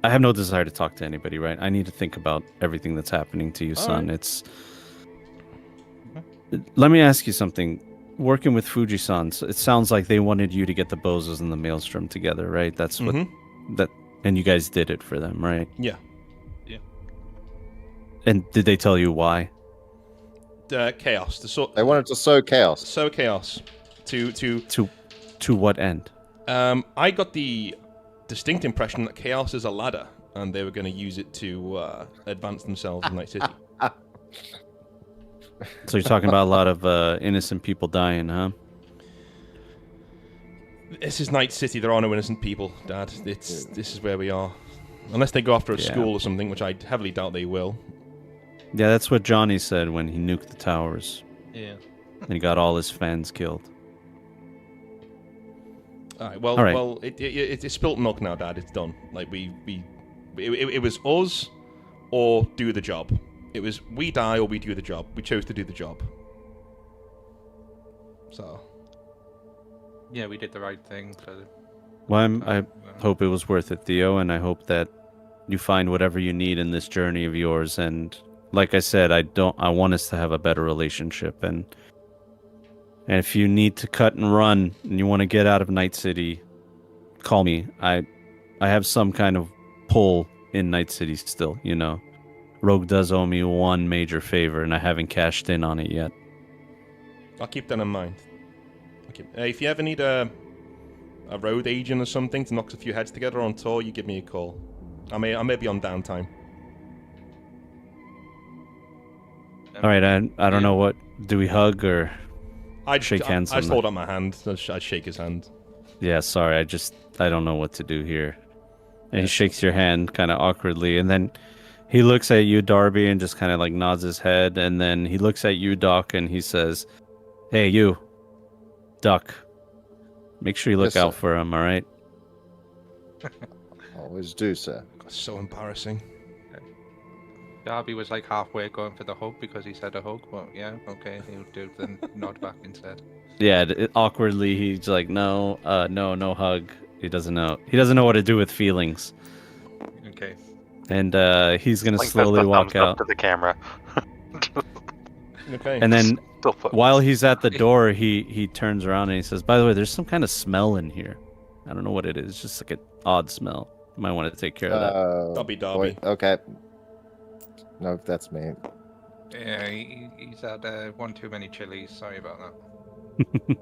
I have no desire to talk to anybody, right? I need to think about everything that's happening to you, son. Right. It's. Let me ask you something. Working with Fuji-san, it sounds like they wanted you to get the Bozos and the Maelstrom together, right? That's what. And you guys did it for them, right? Yeah. And did they tell you why? Chaos. They wanted to sow chaos. So chaos. To what end? I got the distinct impression that chaos is a ladder, and they were going to use it to advance themselves in Night City. So you're talking about a lot of innocent people dying, huh? This is Night City. There are no innocent people, Dad. This is where we are. Unless they go after a school or something, which I heavily doubt they will. Yeah, that's what Johnny said when he nuked the towers. Yeah. And he got all his fans killed. All right. Well, it's spilt milk now, Dad. It's done. Like it was us or do the job. It was we die or we do the job. We chose to do the job. So. Yeah, we did the right thing. Well, I hope it was worth it, Theo, and I hope that you find whatever you need in this journey of yours. And like I said, I want us to have a better relationship. And if you need to cut and run and you want to get out of Night City, call me. I have some kind of pull in Night City still, you know. Rogue does owe me one major favor, and I haven't cashed in on it yet. I'll keep that in mind. If you ever need a road agent or something to knock a few heads together on tour, you give me a call. I may be on downtime. All right, I don't know what. Do we hug or shake hands? I just hold up my hand. I'd shake his hand. Yeah, sorry. I don't know what to do here. And he shakes your hand kind of awkwardly, and then he looks at you, Darby, and just kind of like nods his head, and then he looks at you, Doc, and he says, "Hey, you, Duck. Make sure you look out for him, all right?" Always do, sir. So embarrassing. Darby was like halfway going for the hug because he said a hug, but yeah, okay, he'll do the nod back instead. Yeah, awkwardly, he's like, no hug. He doesn't know what to do with feelings. Okay. And he's gonna Like slowly walk out to the camera. Okay. And then while he's at the door, he turns around and he says, "By the way, there's some kind of smell in here. I don't know what it is. It's just like an odd smell. You might want to take care of that." Darby. Wait, okay. No, that's me. Yeah, he's had one too many chilies. Sorry about that.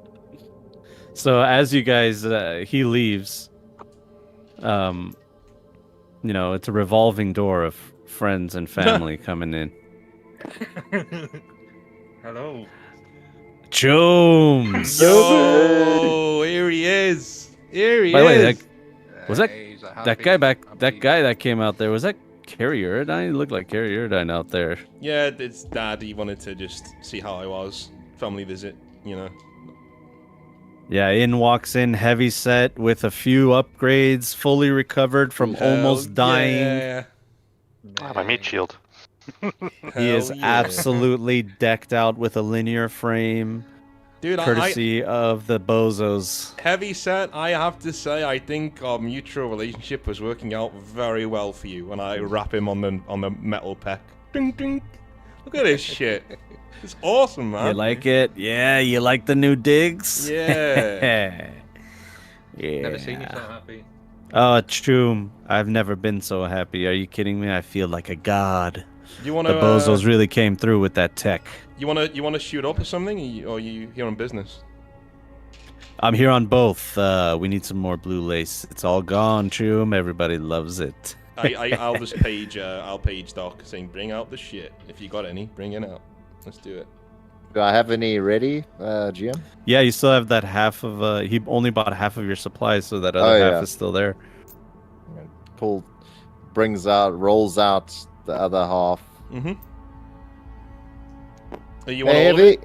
So as you guys, he leaves. You know, it's a revolving door of friends and family coming in. Hello. Jones. Oh, here he is. Here he By the way, is. was that guy that came out there? Was that Carrie Erdine? He looked like Carrie Erdine out there. Yeah, it's Dad. He wanted to just see how I was. Family visit, you know. Yeah, in walks in heavy set with a few upgrades, fully recovered from almost dying. Yeah. My meat shield. He is absolutely decked out with a linear frame, Dude, courtesy of the bozos. Heavy set, I have to say, I think our mutual relationship was working out very well for you when I wrap him on the metal peck. Ding, ding. Look at this shit. It's awesome, man. You like it? Yeah, you like the new digs? Yeah. Yeah. Never seen you so happy. Oh, Choom, I've never been so happy. Are you kidding me? I feel like a god. You want The bozos really came through with that tech. You wanna shoot up or something, or are you here on business? I'm here on both. We need some more blue lace. It's all gone, Choom. Everybody loves it. I'll just page Doc saying bring out the shit. If you got any, bring it out. Let's do it. Do I have any ready, GM? Yeah, you still have that half of. He only bought half of your supplies, so that other half is still there. Rolls out the other half. Mm-hmm. You Hey, want Heavy.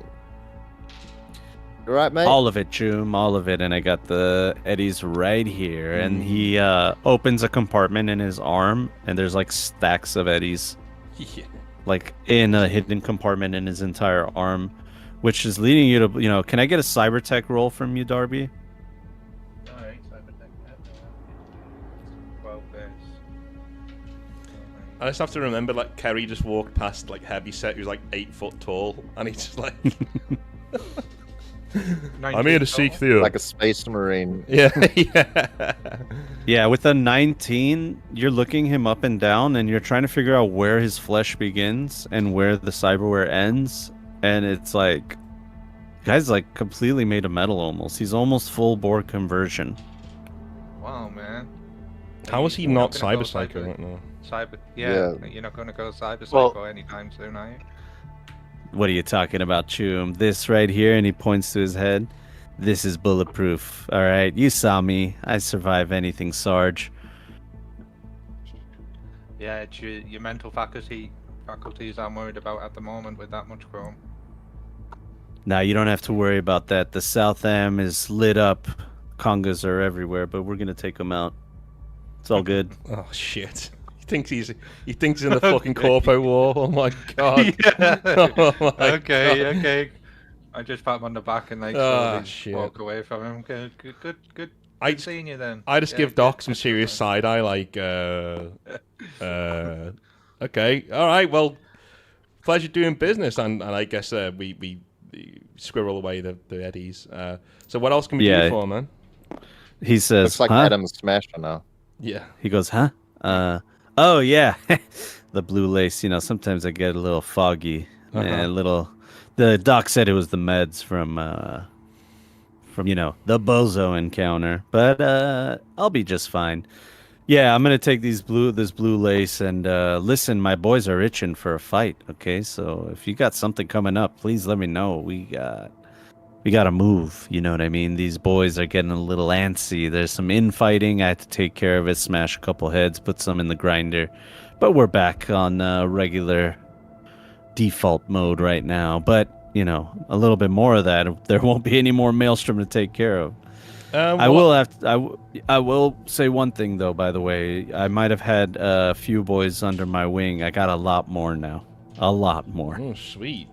You right, mate? All of it, Choom, all of it, and I got the eddies right here. And he opens a compartment in his arm, and there's like stacks of eddies. Yeah. Like in a hidden compartment in his entire arm, which is leading you to, can I get a cybertech roll from you, Darby? Alright, Cyberpunk. 12 days. I just have to remember, like, Kerry just walked past, like, Heavyset, who's, like, 8 foot tall, and he's just like... I'm here to seek Theo. Like a space marine. Yeah, yeah. Yeah, with a 19, you're looking him up and down, and you're trying to figure out where his flesh begins and where the cyberware ends. And it's like, guy's like completely made of metal almost. He's almost full bore conversion. Wow, man. How is he You're not gonna go Cyber Psycho right now? Yeah, Yeah. you're not going to go Cyber Well- Psycho anytime soon, are you? What are you talking about, Choom? This right here, and he points to his head. This is bulletproof. All right, you saw me. I survive anything, Sarge. Yeah, it's your mental faculties I'm worried about at the moment with that much chrome. Now you don't have to worry about that. The South Am is lit up. Congas are everywhere, but we're gonna take them out. It's all good. Oh shit! He thinks he's in the fucking Corpo War. Oh my god! Yeah. Oh my Okay, God. okay. I just pat him on the back and like Ah, slowly shit. walk away from him. Good I- good seeing you then. I just Yeah, give good- Doc some good serious stuff. side eye, like, okay, all right, well, pleasure doing business, and I guess we squirrel away the eddies. So what else can we Yeah. do for him, man? He says, Looks like huh? Adam's Smasher now. Yeah. He goes, huh? Oh yeah, the blue lace. You know, sometimes I get a little foggy, and a little. The doc said it was the meds from the bozo encounter, but I'll be just fine. Yeah, I'm gonna take this blue lace and listen. My boys are itching for a fight. Okay, so if you got something coming up, please let me know. We gotta move. You know what I mean? These boys are getting a little antsy. There's some infighting. I had to take care of it, smash a couple heads, put some in the grinder. But we're back on regular default mode right now. But, you know, a little bit more of that. There won't be any more Maelstrom to take care of. I will say one thing, though, by the way. I might have had a few boys under my wing. I got a lot more now. A lot more. Oh, sweet.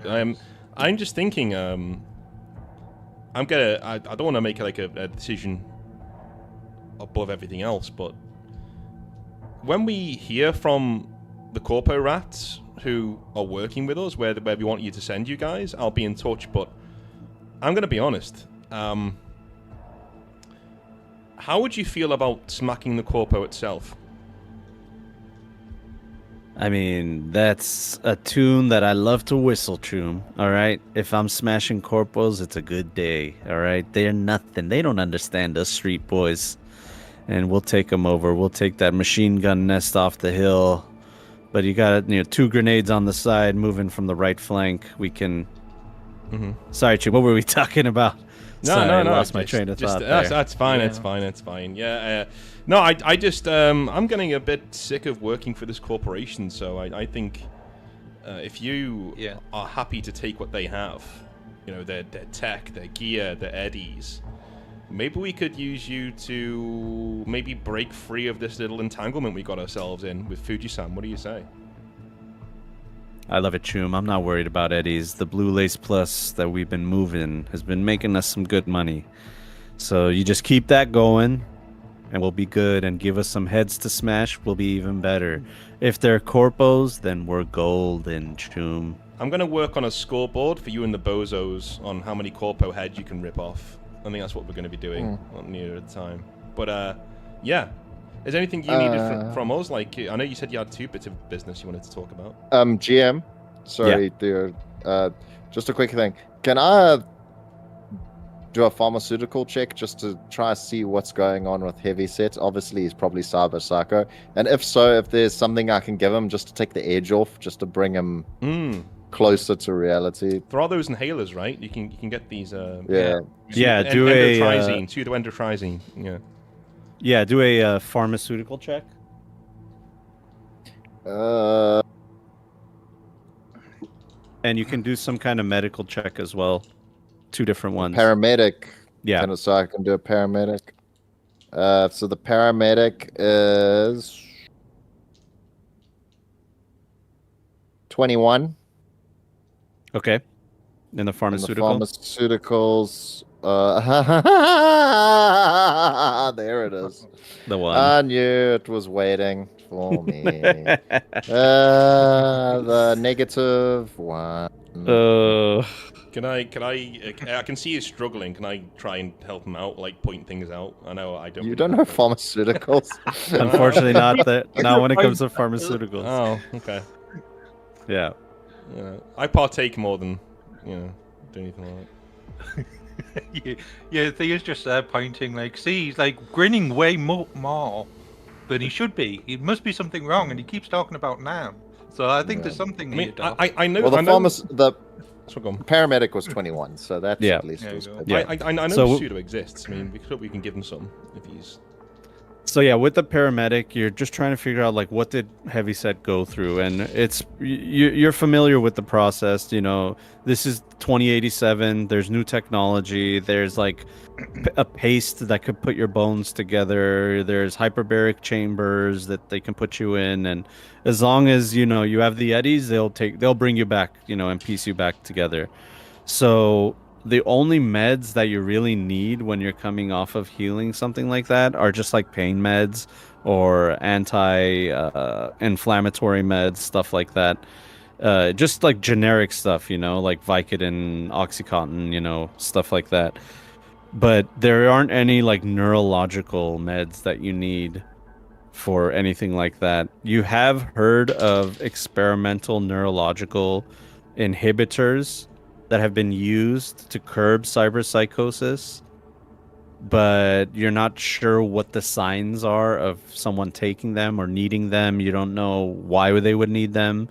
I'm just thinking. I don't want to make like a decision above everything else, but when we hear from the Corpo rats who are working with us, where we want you to send you guys, I'll be in touch. But I'm gonna be honest. How would you feel about smacking the Corpo itself? I mean, that's a tune that I love to whistle, Choom. All right? If I'm smashing corpos, it's a good day. All right? They're nothing. They don't understand us street boys. And we'll take them over. We'll take that machine gun nest off the hill. But you got 2 grenades on the side moving from the right flank. We can... Mm-hmm. Sorry, Choom, what were we talking about? Sorry, No. I lost my train of thought there. That's fine. Yeah. It's fine. Yeah. No, I just I'm getting a bit sick of working for this corporation. So I think if you are happy to take what they have, you know, their tech, their gear, their eddies, maybe we could use you to maybe break free of this little entanglement we got ourselves in with Fuji-san. What do you say? I love it, Choom. I'm not worried about eddies. The Blue Lace Plus that we've been moving has been making us some good money. So you just keep that going, and we'll be good. And give us some heads to smash, we'll be even better. If they're corpos, then we're golden, Choom. I'm going to work on a scoreboard for you and the bozos on how many corpo heads you can rip off. I think that's what we're going to be doing near the time. But, yeah. Is there anything you needed from us? Like, I know you said you had 2 bits of business you wanted to talk about. GM, sorry, dear. Just a quick thing. Can I do a pharmaceutical check just to try to see what's going on with Heavyset? Obviously, he's probably Cyber Psycho. And if so, if there's something I can give him just to take the edge off, just to bring him closer to reality. There are those inhalers, right? You can get these. Yeah. Yeah, do a pseudoendotrizine. Yeah. Yeah, do a pharmaceutical check. And you can do some kind of medical check as well. 2 different ones. Paramedic. Yeah. So I can do a paramedic. So the paramedic is 21. Okay. And the pharmaceutical? And the pharmaceuticals. There it is. The one. I knew it was waiting for me. The -1. Can I can see he's struggling. Can I try and help him out, like point things out? I know I don't. You don't know pharmaceuticals. Unfortunately, not when it comes to pharmaceuticals. Oh, okay. Yeah. Yeah, I partake more than do anything like that. Yeah, Thea's just there pointing, like, see, he's like grinning way more than he should be. It must be something wrong, and he keeps talking about Nam. So I think there's something I mean, here, Doc. I know. Well, the I know, the so go on. paramedic was 21, so that's Yeah. at least There you was go. good. Yeah. I know So- pseudo exists. I mean, we can give him some if he's. So yeah, with the paramedic, you're just trying to figure out like what did Heavyset go through, and you're familiar with the process. You know, this is 2087. There's new technology. There's like a paste that could put your bones together. There's hyperbaric chambers that they can put you in, and as long as you have the eddies, they'll bring you back, and piece you back together. So the only meds that you really need when you're coming off of healing something like that are just like pain meds or anti-inflammatory meds, stuff like that. Just like generic stuff, like Vicodin, Oxycontin, stuff like that. But there aren't any like neurological meds that you need for anything like that. You have heard of experimental neurological inhibitors that have been used to curb cyberpsychosis, but you're not sure what the signs are of someone taking them or needing them. You don't know why they would need them,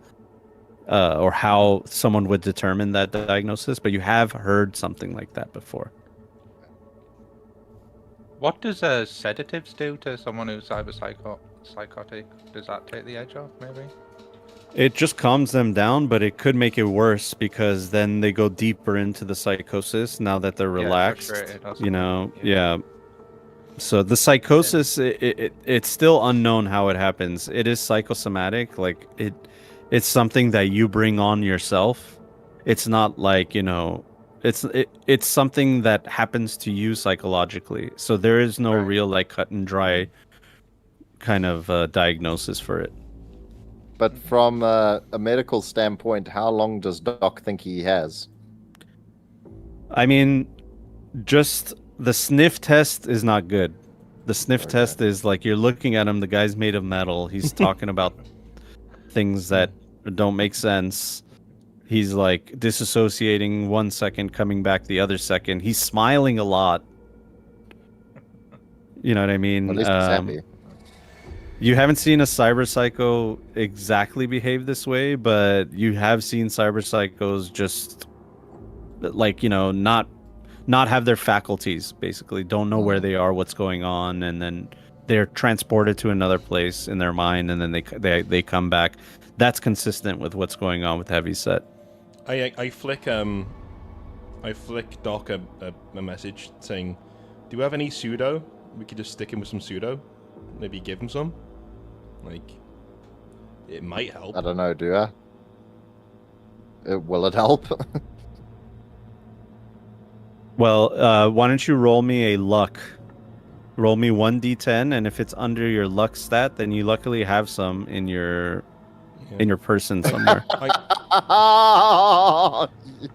or how someone would determine that diagnosis, but you have heard something like that before. What does sedatives do to someone who's psychotic? Does that take the edge off, maybe? It just calms them down, but it could make it worse because then they go deeper into the psychosis now that they're relaxed. frustrated or something. Yeah. So the psychosis, it's still unknown how it happens. It is psychosomatic, like it's something that you bring on yourself. It's not like it's something that happens to you psychologically. So there is no real like cut and dry kind of diagnosis for it. But from a medical standpoint, how long does Doc think he has? I mean, just the sniff test is not good. The sniff test is like you're looking at him, the guy's made of metal. He's talking about things that don't make sense. He's like disassociating 1 second, coming back the other second. He's smiling a lot. You know what I mean? At least he's happy. You haven't seen a cyber psycho exactly behave this way, but you have seen cyber psychos just like, not have their faculties, basically. Don't know where they are, what's going on, and then they're transported to another place in their mind, and then they come back. That's consistent with what's going on with Heavyset. I flick Doc a message saying, "Do you have any pseudo? We could just stick him with some pseudo. Maybe give him some. Like, it might help." I don't know, do I? Will it help? Well, why don't you roll me a luck? Roll me 1d10, and if it's under your luck stat, then you luckily have some in your person somewhere. Yes.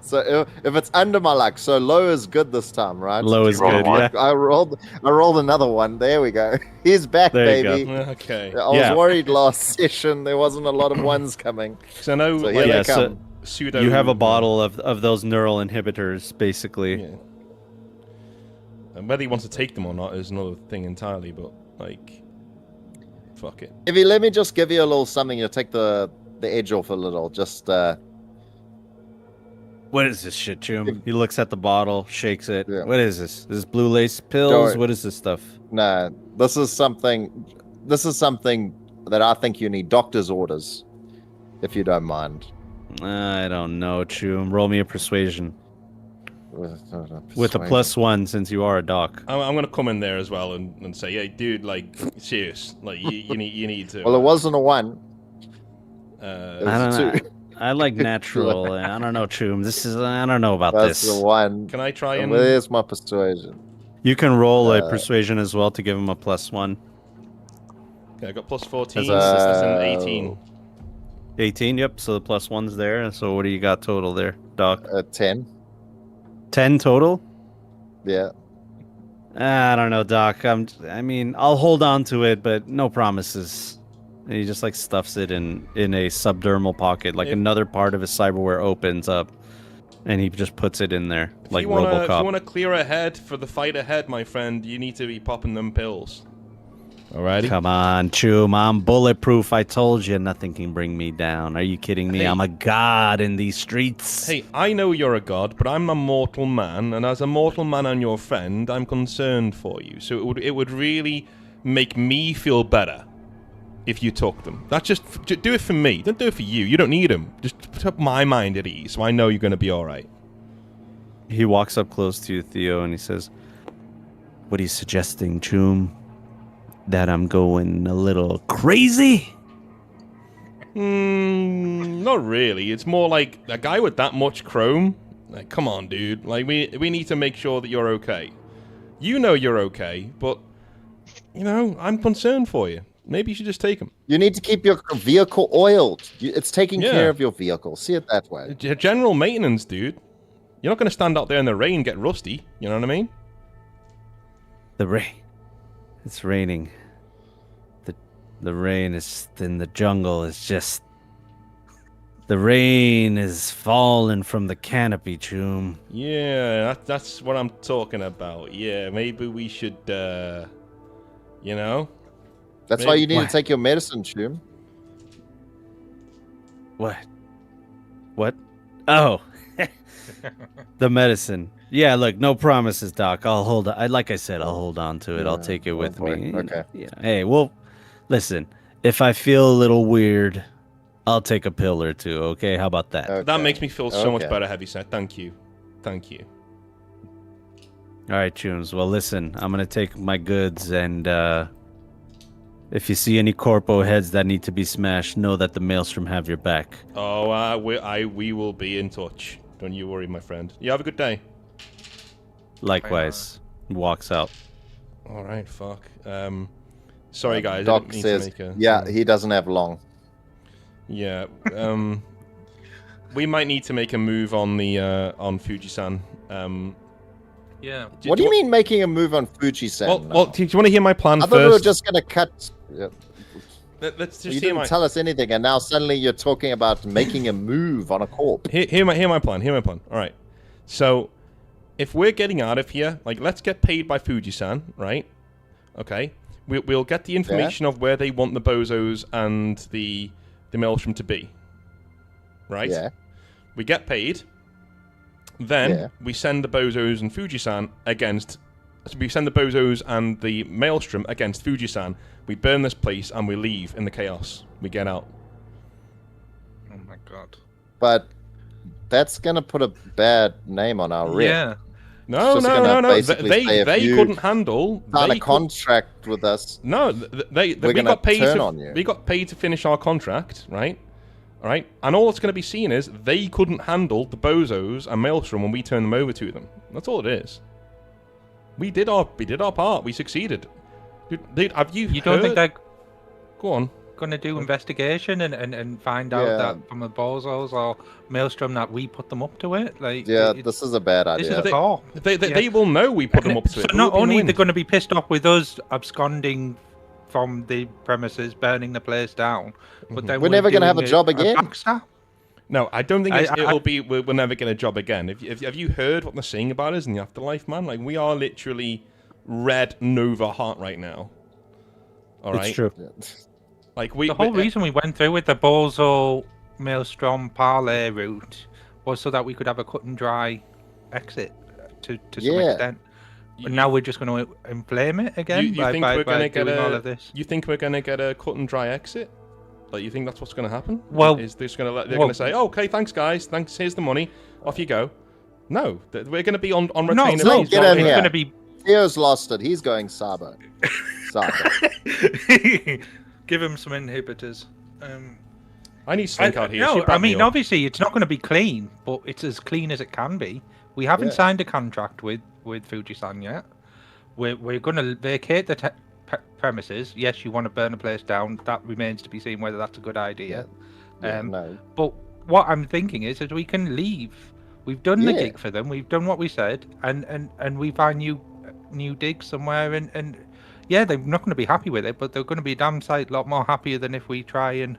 So if it's under my luck, so low is good this time, right? Low is good, yeah. I rolled another one. There we go. He's back, There you baby. go. Okay. I was worried last session there wasn't a lot of ones coming. So I know, So here they come. pseudo. You have a bottle of those neural inhibitors, basically. Yeah. And whether he wants to take them or not is another thing entirely. But like, fuck it. If you let me just give you a little something to take the edge off a little, just What is this shit, Choom? He looks at the bottle, shakes it. Yeah. What is this? Is this blue lace pills? Don't- What is this stuff? no, this is something that I think you need doctor's orders, if you don't mind. I don't know, Choom. Roll me a persuasion. With a Persuasion. +1 since you are a doc. I'm gonna come in there as well and say, "Hey, dude, like, serious, like, you need to." Well, it wasn't a 1. It Uh, was I don't a know. 2. I like natural. I don't know, Choom. I don't know about That's this. the 1. can I try and? Where's my persuasion? You can roll a persuasion as well to give him a +1. Okay, I got +14. As That's a- an 18. 18. Yep. So the +1's there. So what do you got total there, Doc? 10. 10 total. Yeah. I don't know, Doc. I mean, I'll hold on to it, but no promises. And he just like stuffs it in a subdermal pocket, like another part of his cyberware opens up, and he just puts it in there, like RoboCop. If you want to clear ahead for the fight ahead, my friend, you need to be popping them pills. Alrighty. Come on, Chum. I'm bulletproof. I told you nothing can bring me down. Are you kidding me? Hey. I'm a god in these streets. Hey, I know you're a god, but I'm a mortal man, and as a mortal man and your friend, I'm concerned for you. So it would really make me feel better if you took them. That's just do it for me. Don't do it for you. You don't need them. Just put my mind at ease, so I know you're going to be all right. He walks up close to you, Theo, and he says, "What are you suggesting, Chum? That I'm going a little crazy?" Not really. It's more like a guy with that much chrome. Like, come on, dude. Like, we need to make sure that you're okay. You know you're okay, but you know I'm concerned for you. Maybe you should just take them. You need to keep your vehicle oiled. It's taking care of your vehicle. See it that way. General maintenance, dude. You're not going to stand out there in the rain and get rusty. You know what I mean? The rain. It's raining. The rain is in the jungle. It's just... The rain is falling from the canopy, Chum. Yeah, that's what I'm talking about. Yeah, maybe we should, you know? That's why you need to take your medicine, Chum. What? Oh. The medicine. Yeah, look, no promises, Doc. I'll hold on. Like I said, I'll hold on to it. I'll take it with me. Okay. Yeah. Hey, well, listen. If I feel a little weird, I'll take a pill or two, okay? How about that? Okay. That makes me feel so much better, Heavyset. Thank you. Thank you. All right, Tunes. Well, listen, I'm going to take my goods, and if you see any corpo heads that need to be smashed, know that the Maelstrom have your back. Oh, we will be in touch. Don't you worry, my friend. You have a good day. Likewise. Walks out. All right, fuck. Sorry, guys. Doc I didn't mean says, to make a... yeah, he doesn't have long. Yeah. We might need to make a move on the on Fuji-san. Yeah. What do you mean making a move on Fuji-san? Well, do you want to hear my plan I first? thought we were just going to cut... Yeah. Let's just You hear didn't tell us anything, and now suddenly you're talking about making a move on a corp. Hear my plan. All right. So, if we're getting out of here, like, let's get paid by Fuji-san, right? Okay. We'll get the information of where they want the bozos and the Maelstrom to be. Right? Yeah. We get paid. Then we send the bozos and Fuji-san against... So we send the bozos and the Maelstrom against Fuji-san. We burn this place and we leave in the chaos. We get out. Oh my god. But that's going to put a bad name on our rep. Yeah. No. They couldn't handle. Sign a contract with us. No, we got paid. On you. We got paid to finish our contract, right? All right, and all that's going to be seen is they couldn't handle the bozos and Maelstrom when we turned them over to them. That's all it is. We did our part. We succeeded. Dude, have you? You don't think they're Go on. going to do investigation and find out that from the bozos or Maelstrom that we put them up to it? Like, this is a bad idea. This is a call. They will know we put them up to it. So not only they're going to be pissed off with us absconding from the premises, burning the place down, but then we're never going to have a job again. No, I don't think it'll be. We're never get a job again. Have you heard what they're saying about us in the afterlife, man? Like, we are literally red Nova heart right now. All right, it's true. Like the whole reason we went through with the Bozo Maelstrom parlay route was so that we could have a cut and dry exit to some extent. But now we're just going to inflame it again. You think we're going to get all of this? You think we're going to get a cut and dry exit? Like, you think that's what's going to happen? Well, is this going to? They're going to say, oh, "Okay, thanks, guys. Thanks. Here's the money. Off you go." No, we're going to be on retainer. No, get in here. It's going to be. Theo's lost it. He's going Sabo. Give him some inhibitors. I need Slink out here. No, I mean, obviously, it's not going to be clean, but it's as clean as it can be. We haven't signed a contract with Fuji-san yet. We're going to vacate the premises. Yes, you want to burn the place down. That remains to be seen whether that's a good idea. No. But what I'm thinking is we can leave. We've done the Yeah. gig for them. We've done what we said, and we find new digs somewhere. And yeah, they're not going to be happy with it, but they're going to be damn sight lot more happier than if we try and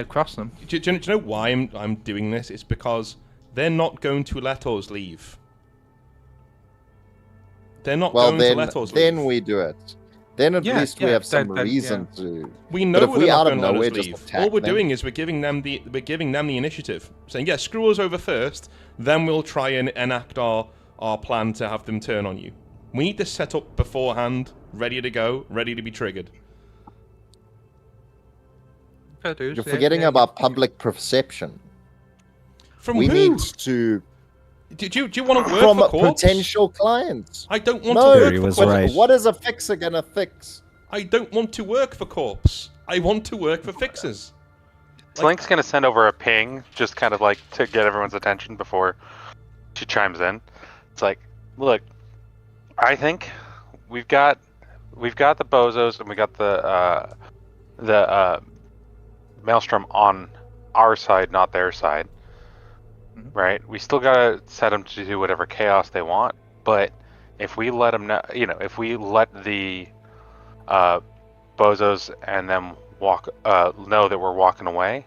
cross them. Do you know why I'm doing this? It's because they're not going to let us leave. They're not going to let us leave. Then we do it. Then at least we have some reason to. We know but if they're we not out going of to let nowhere us just leave. attack All we're them. doing is we're giving them the initiative, saying yeah, screw us over first, then we'll try and enact our plan to have them turn on you. We need to set up beforehand, ready to go, ready to be triggered. You're forgetting about public perception. From we who? need to. Do you want to work From for Corps? potential clients. I don't want No, to work He for was Corps. right. What is a fixer gonna fix? I don't want to work for Corps. I want to work for fixers. Slink's gonna send over a ping, just kind of like to get everyone's attention before she chimes in. It's like, look, I think we've got the bozos and we got the Maelstrom on our side, not their side. Right? We still gotta set them to do whatever chaos they want, but if we let them know, if we let the bozos and them know that we're walking away,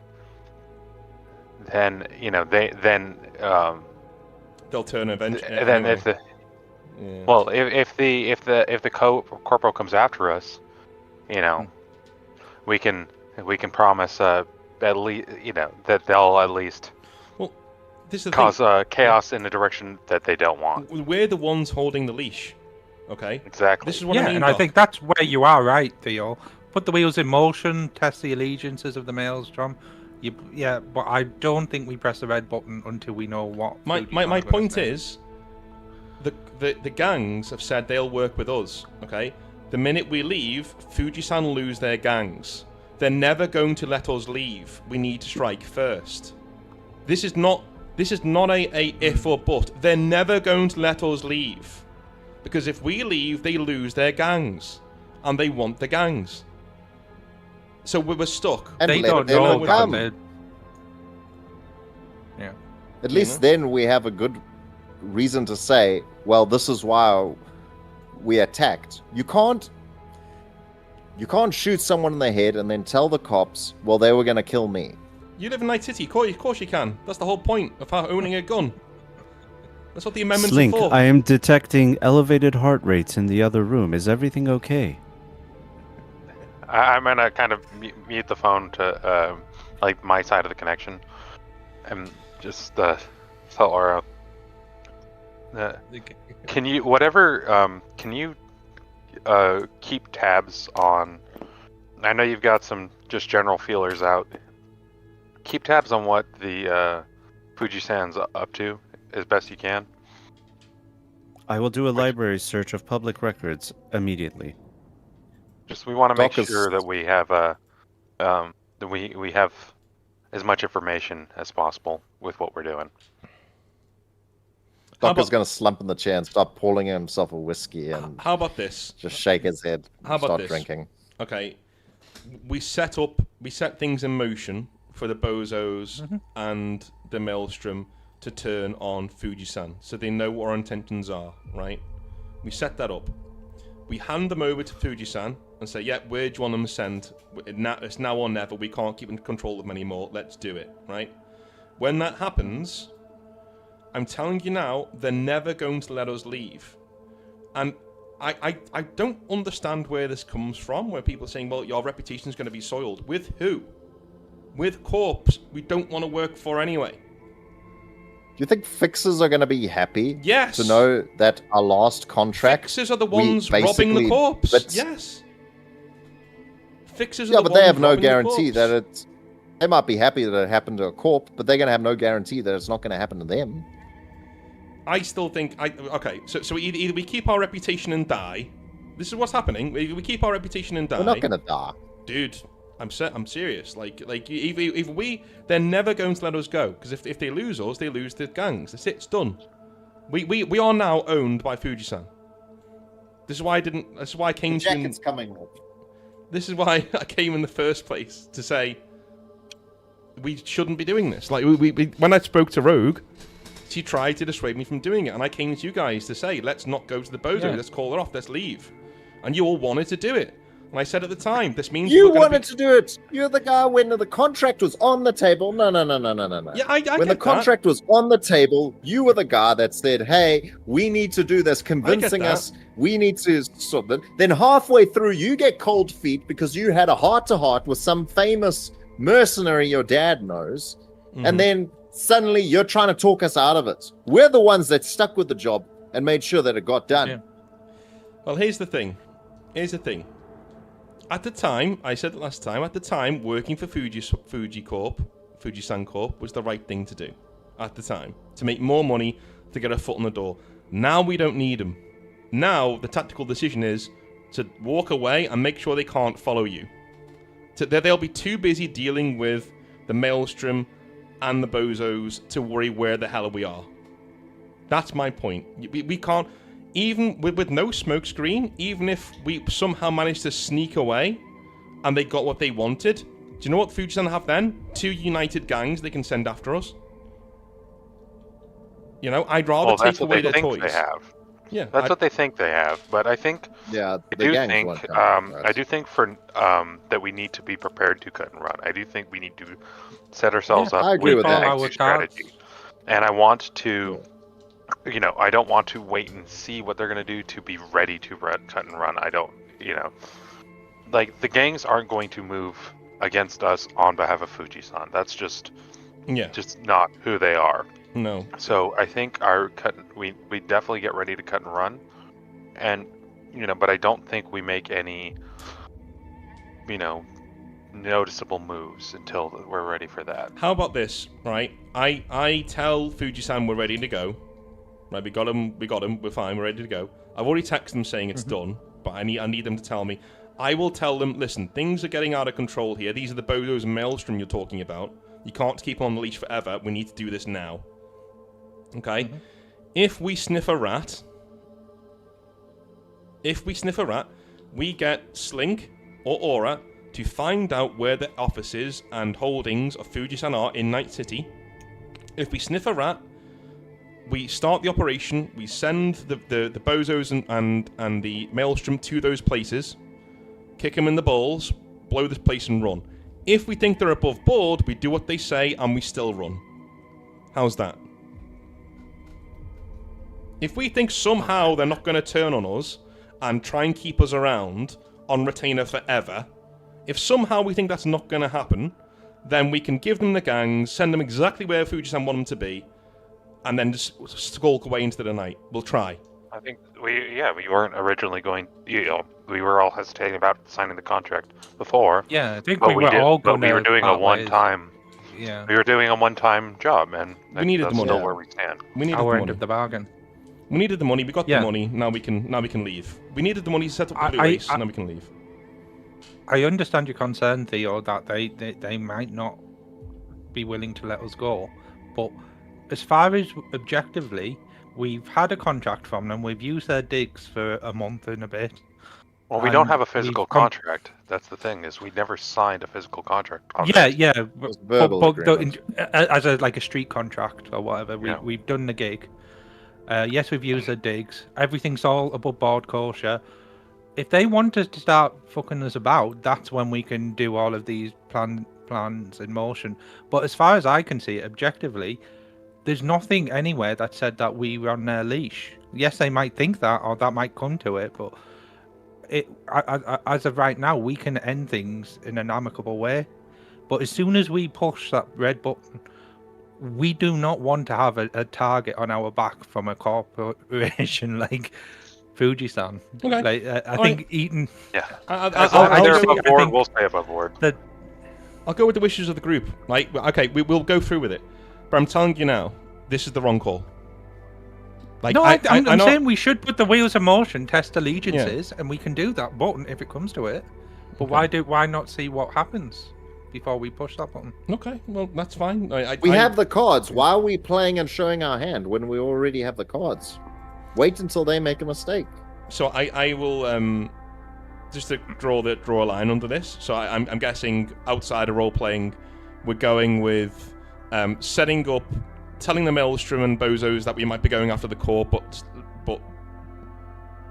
then They'll turn eventually. then if the well, if the corporal comes after us, we can promise at least that they'll at least this is the cause thing. chaos in the direction that they don't want. We're the ones holding the leash. Okay. Exactly. This is what I mean. and Doc. I think that's where you are right, Theo. Put the wheels in motion, test the allegiances of the Maelstrom. But I don't think we press the red button until we know what. My point is, the gangs have said they'll work with us. Okay. The minute we leave, Fujisan lose their gangs. They're never going to let us leave. We need to strike first. This is not a if or but. They're never going to let us leave. Because if we leave, they lose their gangs. And they want the gangs. So we were stuck. And They let don't them know come. that. Yeah. At least then we have a good reason to say, well, this is why we attacked. You can't shoot someone in the head and then tell the cops, well, they were going to kill me. You live in Night City. Of course you can. That's the whole point of owning a gun. That's what the amendments Slink, are for. I am detecting elevated heart rates in the other room. Is everything okay? I'm gonna kind of mute the phone to like my side of the connection, and just tell Aura. Can you keep tabs on? I know you've got some just general feelers out. Keep tabs on what the Fujisan's up to as best you can. I will do a library search of public records immediately. Just we want to make Doc is- sure that we have that we have as much information as possible with what we're doing. Doc is going to slump in the chair and start pouring himself a whiskey and How about this? just shake his head and How about start this? drinking. Okay, we set things in motion for the bozos and the Maelstrom to turn on Fujisan, so they know what our intentions are, right? We set that up. We hand them over to Fujisan and say, yeah, where do you want them to send? It's now or never. We can't keep in control of them anymore. Let's do it, right? When that happens, I'm telling you now, they're never going to let us leave. And I don't understand where this comes from, where people are saying, well, your reputation is going to be soiled. With who? With Corpse, we don't want to work for anyway. Do you think fixers are going to be happy Yes. to know that our last contract... Fixers are the we ones robbing the basically- corpse. but- Yes. Fixers are Yeah, the but ones they have no robbing the guarantee corpse. that it's... They might be happy that it happened to a corp, but they're going to have no guarantee that it's not going to happen to them. I still think... Okay, so either we keep our reputation and die. This is what's happening. Either we keep our reputation and die. We're not going to die. Dude, I'm serious. Like if we... They're never going to let us go. Because if they lose us, they lose the gangs. That's it. It's done. We are now owned by Fujisan. This is why I didn't... This is why I came The to... jacket's coming off. This is why I came in the first place, to say, we shouldn't be doing this. Like, we when I spoke to Rogue, she tried to dissuade me from doing it, and I came to you guys to say, let's not go to the Bozo, let's call her off, let's leave. And you all wanted to do it. And I said at the time, this means you wanted to do it. You're the guy when the contract was on the table. No. Yeah, I when the contract was on the table, you were the guy that said, hey, we need to do this, convincing us we need to sort it. Then halfway through, you get cold feet because you had a heart-to-heart with some famous mercenary your dad knows. And then suddenly you're trying to talk us out of it. We're the ones that stuck with the job and made sure that it got done. Yeah. Well, here's the thing. At the time, I said it last time, at the time, working for Fuji-san Corp was the right thing to do. At the time. To make more money, to get a foot in the door. Now we don't need them. Now, the tactical decision is to walk away and make sure they can't follow you. They'll be too busy dealing with the Maelstrom and the Bozos to worry where the hell we are. That's my point. We can't... Even with no smoke screen, even if we somehow managed to sneak away and they got what they wanted, do you know what Fuji-san have then? 2 united gangs they can send after us. You know, I'd rather take away their toys. They have. Yeah, that's what they think they have. But I think I do think for that we need to be prepared to cut and run. I do think we need to set ourselves up with an exit strategy, and I want to. You know, I don't want to wait and see what they're going to do to be ready to cut and run. I don't, like, the gangs aren't going to move against us on behalf of Fuji-san. That's just not who they are. No. So I think we definitely get ready to cut and run, and but I don't think we make any, noticeable moves until we're ready for that. How about this, right? I tell Fuji-san we're ready to go. Right, we got him, we're fine, we're ready to go. I've already texted them saying it's done, but I need them to tell me. I will tell them, listen, things are getting out of control here. These are the Bozos and Maelstrom you're talking about. You can't keep on the leash forever. We need to do this now. Okay? If we sniff a rat, we get Slink or Aura to find out where the offices and holdings of Fuji-san are in Night City. If we sniff a rat, we start the operation, we send the Bozos and the Maelstrom to those places, kick them in the balls, blow this place and run. If we think they're above board, we do what they say and we still run. How's that? If we think somehow they're not going to turn on us and try and keep us around on retainer forever, if somehow we think that's not going to happen, then we can give them the gangs, send them exactly where Fuji-san want them to be, and then just skulk away into the night. We'll try. I think we weren't originally going. We were all hesitating about signing the contract before. Yeah, I think we were all going. But we were doing a one-time. Yeah. We were doing a one-time job, and we needed the money. Still where we stand. We needed our end of the bargain. We needed the money. We got the money. Now we can leave. We needed the money to set up the blue race. Now we can leave. I understand your concern, Theo, that they might not be willing to let us go, but as far as objectively, we've had a contract from them. We've used their digs for a month and a bit. Well, we don't have a physical contract. That's the thing, is we never signed a physical contract. Yeah. But as a street contract or whatever. We've done the gig. Yes, we've used their digs. Everything's all above board kosher. If they want us to start fucking us about, that's when we can do all of these plans in motion. But as far as I can see it, objectively, there's nothing anywhere that said that we were on their leash. Yes, they might think that, or that might come to it, but as of right now, we can end things in an amicable way. But as soon as we push that red button, we do not want to have a target on our back from a corporation like Fuji-san. Okay. I think Eaton... Yeah. As long as they're above board, we'll stay above board. I'll go with the wishes of the group. Okay, we'll go through with it. But I'm telling you now, this is the wrong call. I'm saying we should put the wheels in motion, test allegiances, and we can do that button if it comes to it. But why not see what happens before we push that button? Okay, well, that's fine. We have the cards. Why are we playing and showing our hand when we already have the cards? Wait until they make a mistake. So I will just to draw a line under this. So I'm guessing outside of role playing, we're going with setting up, telling the Maelstrom and Bozos that we might be going after the core, but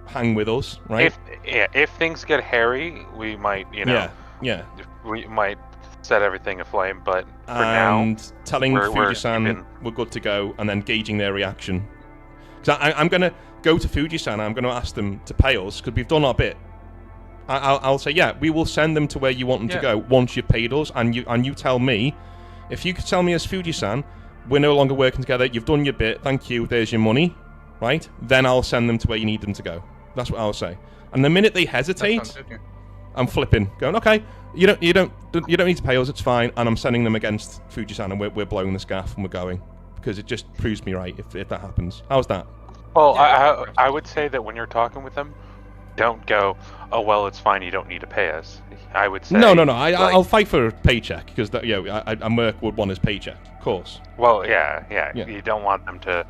hang with us, right? If things get hairy, we might, yeah, we might set everything aflame. But for and now, telling Fujisan we're good to go, and then gauging their reaction. So I'm going to go to Fujisan. I'm going to ask them to pay us because we've done our bit. I'll say, yeah, we will send them to where you want them to go once you've paid us, and you tell me. If you could tell me as Fujisan, we're no longer working together. You've done your bit. Thank you. There's your money, right? Then I'll send them to where you need them to go. That's what I'll say. And the minute they hesitate, I'm flipping, going, okay, you don't need to pay us. It's fine. And I'm sending them against Fujisan, and we're blowing the scaff and we're going because it just proves me right if that happens. How's that? Well, I would say that when you're talking with them, don't go, oh well, it's fine. You don't need to pay us. I would say no. I'll fight for a paycheck because a merc would want his paycheck, of course. Well, yeah. You don't want them to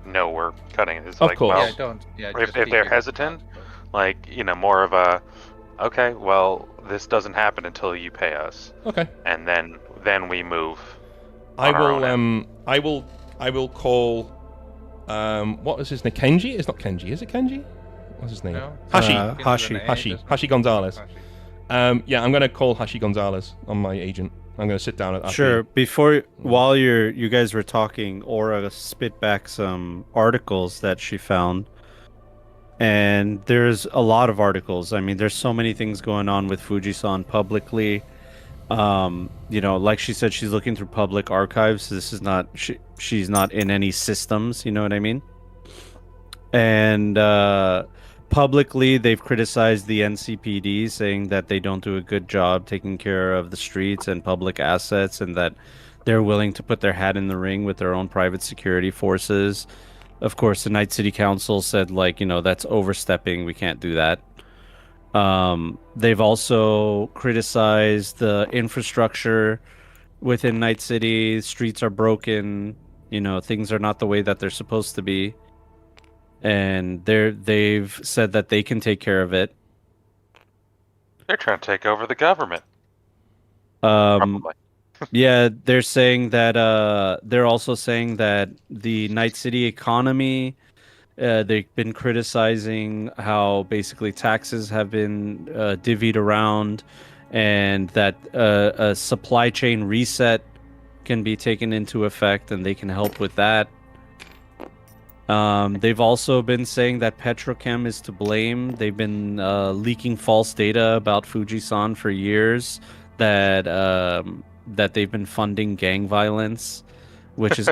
know we're cutting it. It's of like, course. Well, if they're hesitant, like more of a, okay, well, this doesn't happen until you pay us. Okay. And then we move. I will call. What is his name? Kenji? It's not Kenji. Is it Kenji? What's his name? No. Hashi Gonzalez. I'm going to call Hashi Gonzalez on my agent. I'm going to sit down at that. Sure. While you guys were talking, Aura spit back some articles that she found. And there's a lot of articles. I mean, there's so many things going on with Fujisan publicly. Like she said, she's looking through public archives. This is not she's not in any systems, you know what I mean? And publicly, they've criticized the NCPD, saying that they don't do a good job taking care of the streets and public assets, and that they're willing to put their hat in the ring with their own private security forces. Of course, the Night City Council said, that's overstepping. We can't do that. They've also criticized the infrastructure within Night City. Streets are broken. Things are not the way that they're supposed to be. And they've said that they can take care of it. They're trying to take over the government. Probably. Yeah, they're saying that. They're also saying that the Night City economy. They've been criticizing how basically taxes have been divvied around, and that a supply chain reset can be taken into effect, and they can help with that. They've also been saying that Petrochem is to blame. They've been leaking false data about Fujisan for years, that they've been funding gang violence, which is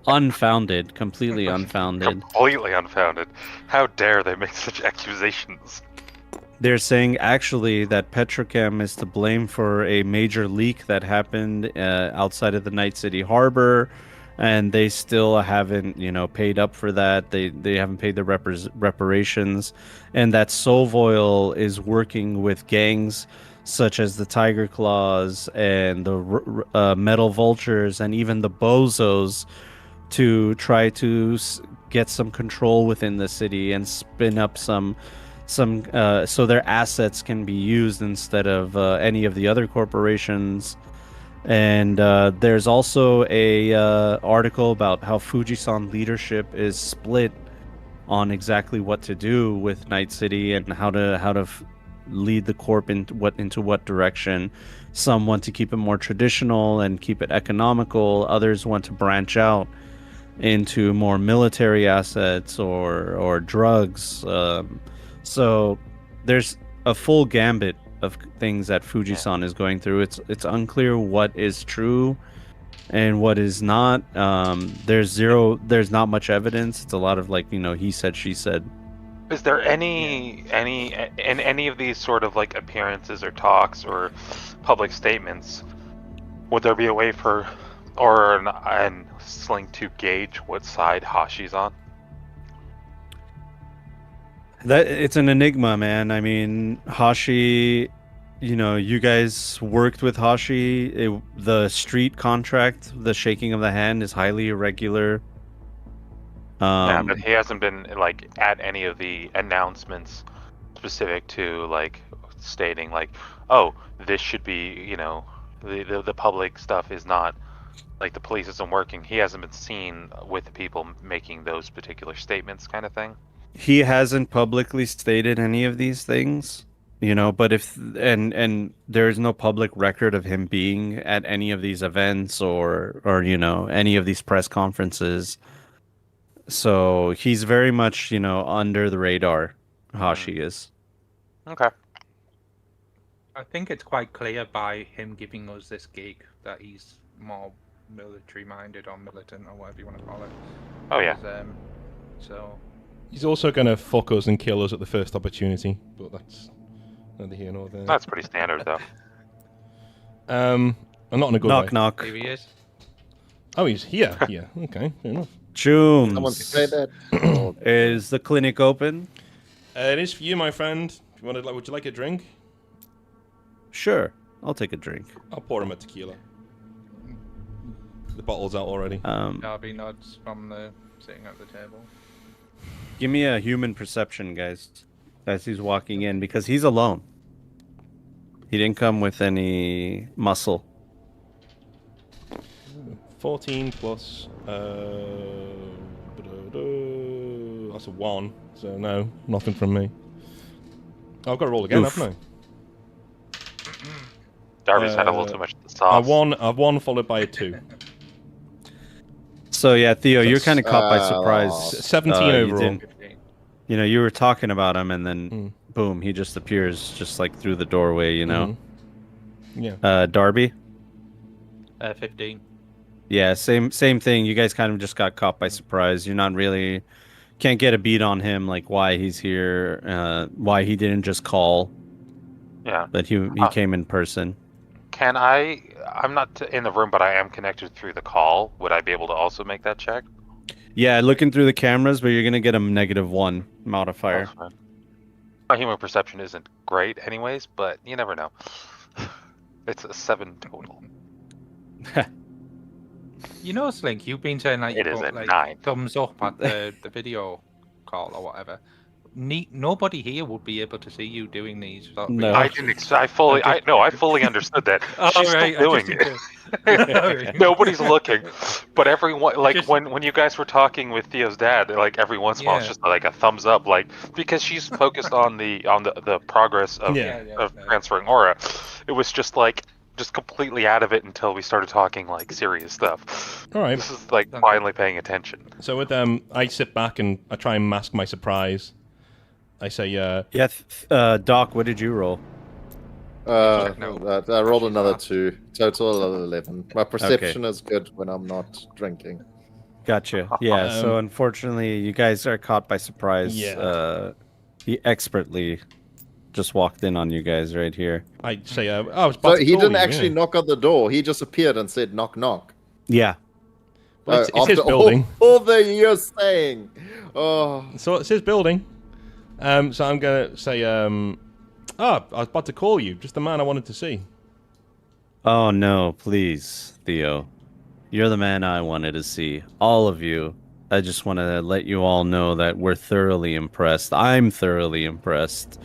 unfounded, completely unfounded. Completely unfounded. How dare they make such accusations? They're saying actually that Petrochem is to blame for a major leak that happened outside of the Night City harbor, and they still haven't, paid up for that. They haven't paid the reparations, and that Sovoil is working with gangs such as the Tiger Claws and the Metal Vultures and even the Bozos to try to get some control within the city and spin up some so their assets can be used instead of any of the other corporations. And there's also a article about how Fujisan leadership is split on exactly what to do with Night City and how to lead the corp into what direction. Some want to keep it more traditional and keep it economical. Others want to branch out into more military assets or drugs. So there's a full gambit of things that Fujisan is going through. It's unclear what is true and what is not. There's not much evidence. It's a lot of he said, she said. Is there any of these sort of appearances or talks or public statements? Would there be a way for an Sling to gauge what side Hashi's on? That it's an enigma, man. I mean, Hashi, you guys worked with Hashi. The street contract, the shaking of the hand, is highly irregular. Yeah, but he hasn't been at any of the announcements specific to stating oh, this should be the public stuff is not like the police isn't working. He hasn't been seen with the people making those particular statements, kind of thing. He hasn't publicly stated any of these things, but if and there's no public record of him being at any of these events or any of these press conferences. So he's very much, under the radar, Hashi is. Okay. I think it's quite clear by him giving us this gig that he's more military-minded or militant or whatever you want to call it. Oh yeah. So He's also going to fuck us and kill us at the first opportunity, but that's neither here nor there. That's pretty standard though. I'm not in a good Knock way. knock. here he is. Oh, he's here. Yeah. Okay. Fair enough. Someone Chooms. say that. Oh, Is the clinic open? It is for you, my friend. If you would you like a drink? Sure. I'll take a drink. I'll pour him a tequila. The bottle's out already. Darby nods from the sitting at the table. Give me a human perception, guys, as he's walking in, because he's alone. He didn't come with any muscle. 14 plus. That's a 1. So no, nothing from me. I've got to roll again, Oof. haven't Darby's had a little too much of the I? sauce. I've won followed by a 2. So yeah, Theo, you're kind of caught by surprise. 17 You overall. didn't- you were talking about him, and then Mm. boom, he just appears, just like through the doorway. Yeah. Darby. 15. Yeah, same thing. You guys kind of just got caught by surprise. You're not really can't get a beat on him, like why he's here, why he didn't just call, Yeah. but he came in person. Can I? I'm not in the room, but I am connected through the call. Would I be able to also make that check? Yeah, looking through the cameras, but you're gonna get a -1 modifier. That's fine. My human perception isn't great, anyways, but you never know. It's a 7 total. You know, Slink, you've been saying like It you is put, a like 9. thumbs up at the video call or whatever. Nobody here would be able to see you doing these. Sort of No. I didn't. I fully understood that. Oh, She's right, still I doing just it. Nobody's looking, but everyone, like Just- when you guys were talking with Theo's dad, like every once in a while, it's Yeah. just like a thumbs up, like because she's focused on the progress of Yeah. of transferring aura. It was just completely out of it until we started talking like serious stuff. All right. This is like finally paying attention. So with I sit back and I try and mask my surprise. I say, Yeah, Doc, what did you roll? I rolled She's another off. 2. Total 11. My perception is good when I'm not drinking. Gotcha. Yeah, so unfortunately, you guys are caught by surprise. Yeah. He expertly just walked in on you guys right here. I say, I was So about to he call didn't you, actually yeah. knock on the door. He just appeared and said, knock, knock. Yeah. Well, it's his After building. all the years saying. Oh. So it's his building. So I'm gonna say, I was about to call you. Just the man I wanted to see. Oh no, please, Theo. You're the man I wanted to see. All of you. I just want to let you all know that we're thoroughly impressed. I'm thoroughly impressed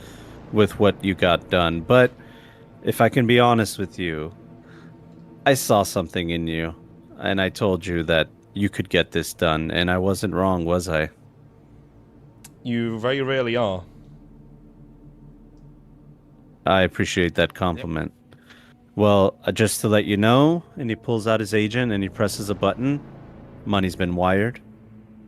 with what you got done. But if I can be honest with you, I saw something in you, and I told you that you could get this done, and I wasn't wrong, was I? You very rarely are. I appreciate that compliment. Well, just to let you know, and he pulls out his agent and he presses a button. Money's been wired.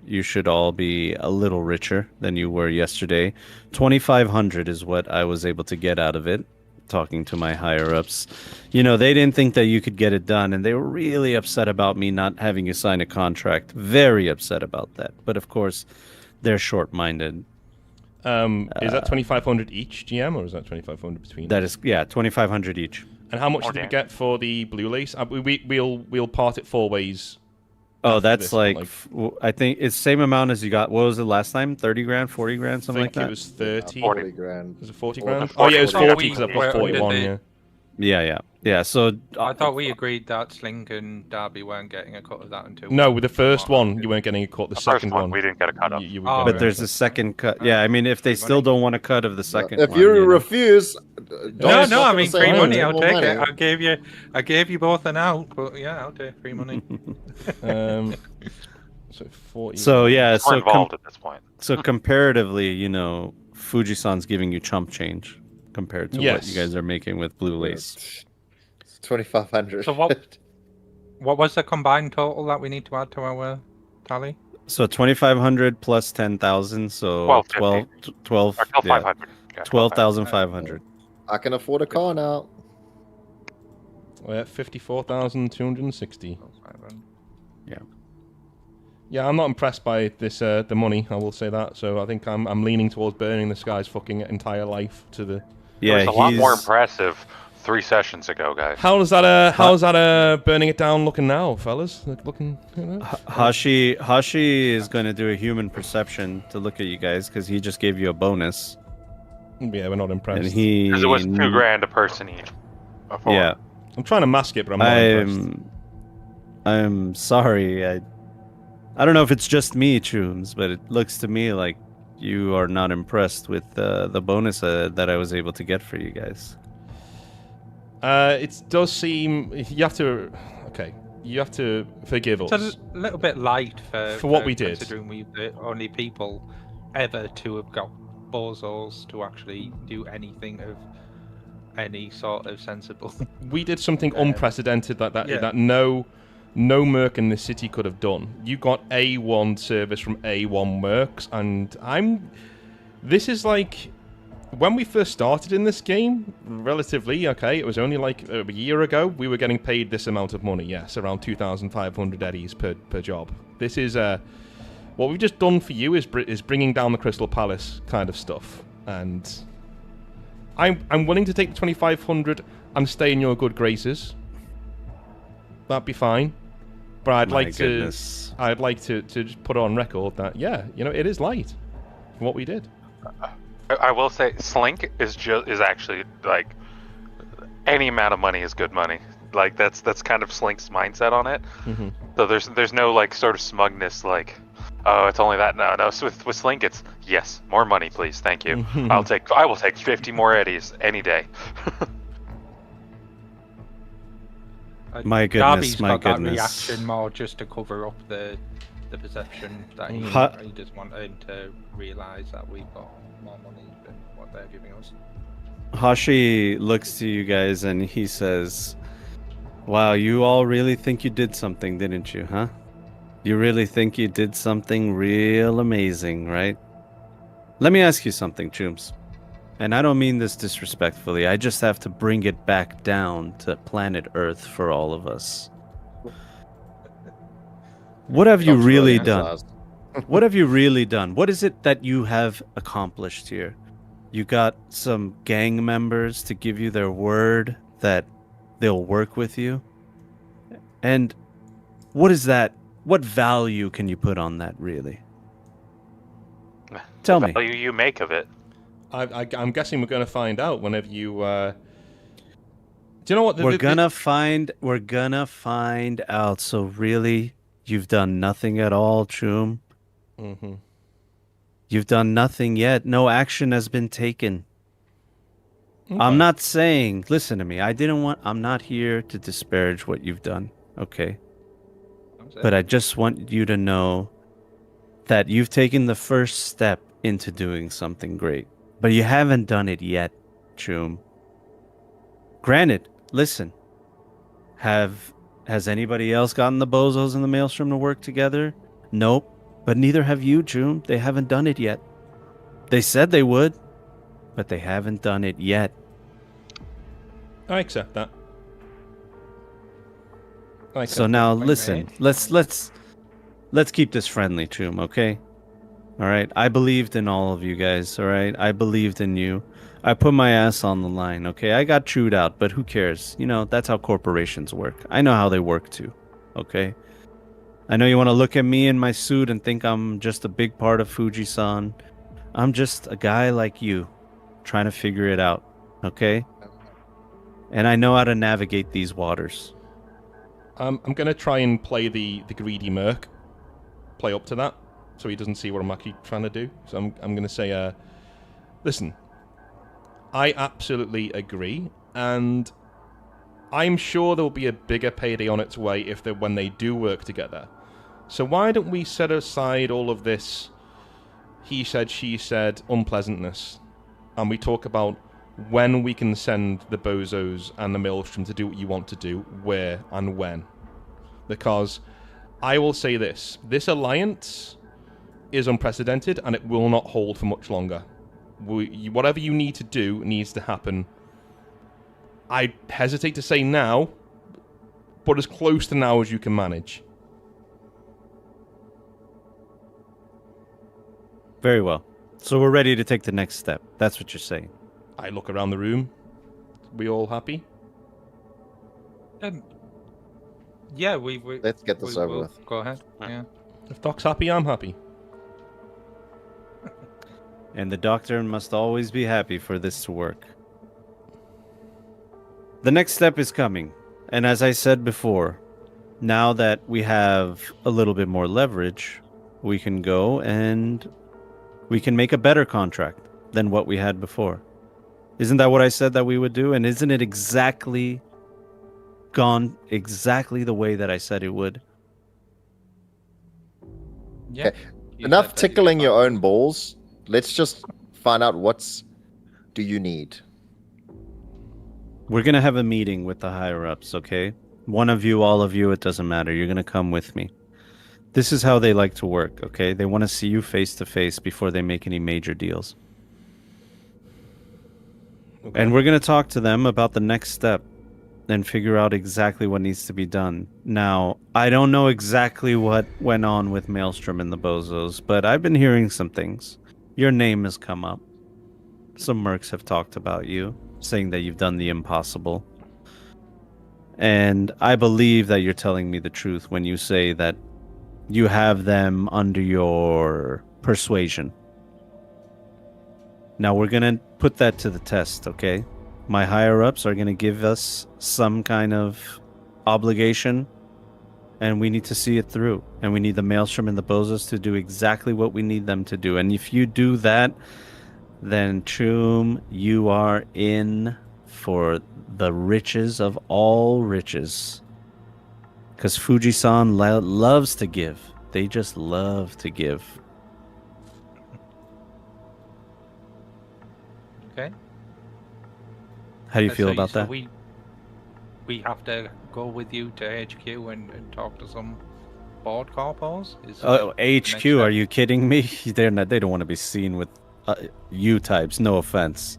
You should all be a little richer than you were yesterday. 2,500 is what I was able to get out of it, talking to my higher-ups. They didn't think that you could get it done, and they were really upset about me not having you sign a contract. Very upset about that. But of course, they're short-minded. Is that 2,500 each, GM, or is that 2,500 between? That is, 2,500 each. And how much Oh, did we damn. get for the blue lace? We'll part it 4 ways. Oh, after that's this, like, but, I think it's same amount as you got. What was it last time? 30 grand, 40 grand, I something think like that? it was 30. 40 grand. Was it 40 Or grand? 40. Oh yeah, it was 40 40 because I've were got under 41. the- Yeah. Yeah, yeah. Yeah, so I thought we agreed that Slink and Darby weren't getting a cut of that until. No, with the first one, you weren't getting a cut. The The second first one, we didn't get a cut of. you were Oh, going but there's to. a second cut. Yeah, I mean, if they still don't want a cut of the second If one, you know. refuse, No, Dom's no, not I gonna mean say free no, money. no I'll more take it. money. I gave you both an out, but yeah, I'll take free money. So 40. So yeah, We're so involved at this point. so comparatively, Fujisan's giving you chump change compared to what Yes. you guys are making with Blue Lace. It's 2,500. So what was the combined total that we need to add to our tally? So 2,500 plus 10,000, so 1250. 12, Or 12,500. Yeah, 12,500. I can afford a car now. We're at 54,260. Yeah. Yeah, I'm not impressed by this the money. I will say that. So I think I'm leaning towards burning this guy's fucking entire life to the. It Yeah, was a lot more he's impressive 3 sessions ago, guys. How's that burning it down looking now, fellas? Looking. Hashi is going to do a human perception to look at you guys because he just gave you a bonus, Yeah, we're not impressed. and he Because it was $2,000 a person each. Before. Yeah, I'm trying to mask it, but I'm not impressed. I'm sorry. I don't know if it's just me, Chooms, but it looks to me like you are not impressed with the bonus that I was able to get for you guys. It does seem you have to. Okay, you have to forgive us. It's a little bit light For what we did. considering we're the only people ever to have got bozos to actually do anything of any sort of sensible. We did something unprecedented that yeah. that no merc in this city could have done. You got A1 service from A1 mercs, and this is like when we first started in this game, relatively, okay, it was only like a year ago, we were getting paid this amount of money, yes, around 2,500 eddies per job. This is what we've just done for you is bringing down the Crystal Palace kind of stuff, and I'm willing to take the 2,500 and stay in your good graces. That'd be fine. But I'd like to just put on record that it is light for what we did. I will say, Slink is actually like any amount of money is good money. Like that's kind of Slink's mindset on it. Mm-hmm. So there's no like sort of smugness like, oh, it's only that. No. So with Slink, it's yes, more money, please, thank you. I will take 50 more eddies any day. My Darby's goodness, my got that goodness. reaction more just to cover up the perception that he just wanted to realise that we've got more money than what they're giving us. Hashi looks to you guys and he says, "Wow, you all really think you did something, didn't you, huh? You really think you did something real amazing, right? Let me ask you something, Chooms. And I don't mean this disrespectfully. I just have to bring it back down to planet Earth for all of us. What have you really done? What have you really done? What is it that you have accomplished here? You got some gang members to give you their word that they'll work with you? And what is that? What value can you put on that, really? Tell me. The value you make of it. I'm guessing we're going to find out whenever you. Do you know what? We're gonna find out. So really, you've done nothing at all, Choom. Mm-hmm. You've done nothing yet. No action has been taken. Okay. I'm not saying. Listen to me. I'm not here to disparage what you've done. Okay. But I just want you to know that you've taken the first step into doing something great. But you haven't done it yet, Choom. Granted, listen. Has anybody else gotten the bozos and the maelstrom to work together? Nope. But neither have you, Choom. They haven't done it yet. They said they would, but they haven't done it yet. I accept that. So now listen. Let's keep this friendly, Choom, okay? All right, I believed in all of you guys, all right? I believed in you. I put my ass on the line, okay? I got chewed out, but who cares? That's how corporations work. I know how they work too, okay? I know you want to look at me in my suit and think I'm just a big part of Fuji-san. I'm just a guy like you, trying to figure it out, okay? and I know how to navigate these waters. I'm going to try and play the greedy merc. Play up to that, so he doesn't see what I'm actually trying to do. So I'm going to say, listen, I absolutely agree, and I'm sure there'll be a bigger payday on its way when they do work together. So why don't we set aside all of this he said, she said unpleasantness, and we talk about when we can send the bozos and the maelstrom to do what you want to do, where and when. Because I will say this alliance is unprecedented and it will not hold for much longer. Whatever you need to do needs to happen. I hesitate to say now, but as close to now as you can manage. Very well. So we're ready to take the next step. That's what you're saying. I look around the room. We all happy? Yeah, we Let's get this over with. Go ahead. Yeah. If Doc's happy, I'm happy. And the doctor must always be happy for this to work. The next step is coming. And as I said before, now that we have a little bit more leverage, we can go and we can make a better contract than what we had before. Isn't that what I said that we would do? And isn't it exactly gone exactly the way that I said it would? Yeah. Okay. Enough tickling your own balls. Let's just find out do you need. We're going to have a meeting with the higher-ups, okay? One of you, all of you, it doesn't matter. You're going to come with me. This is how they like to work, okay? They want to see you face to face before they make any major deals. Okay. And we're going to talk to them about the next step and figure out exactly what needs to be done. Now, I don't know exactly what went on with Maelstrom and the Bozos, but I've been hearing some things. Your name has come up. Some mercs have talked about you, saying that you've done the impossible. And I believe that you're telling me the truth when you say that you have them under your persuasion. Now we're going to put that to the test, okay? My higher-ups are going to give us some kind of obligation, and we need to see it through. And we need the Maelstrom and the Bozos to do exactly what we need them to do. And if you do that, then Choom, you are in for the riches of all riches. Because Fuji-san loves to give. They just love to give. Okay. How do you feel about that? We have to go with you to HQ and talk to some board corpos? HQ, are you kidding me? They don't want to be seen with you types, no offense.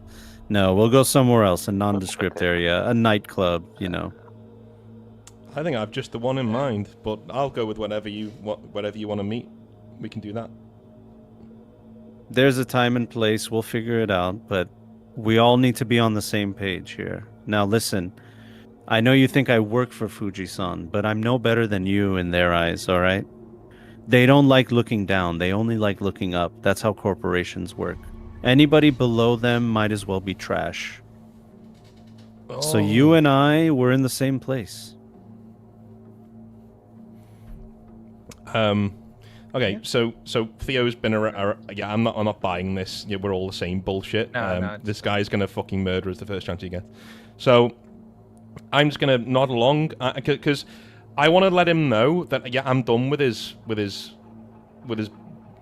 No, we'll go somewhere else, a nondescript area, a nightclub, you know. I think I've just the one in mind, but I'll go with whatever you want to meet. We can do that. There's a time and place, we'll figure it out, but we all need to be on the same page here. Now listen, I know you think I work for Fuji-san, but I'm no better than you in their eyes, alright? They don't like looking down, they only like looking up. That's how corporations work. Anybody below them might as well be trash. Oh. So you and I, we're in the same place. Okay, yeah. So Theo's been around. Yeah, I'm not buying this. Yeah, we're all the same bullshit. No, this guy's gonna fucking murder us the first chance he gets. So I'm just gonna nod along because I want to let him know that I'm done with his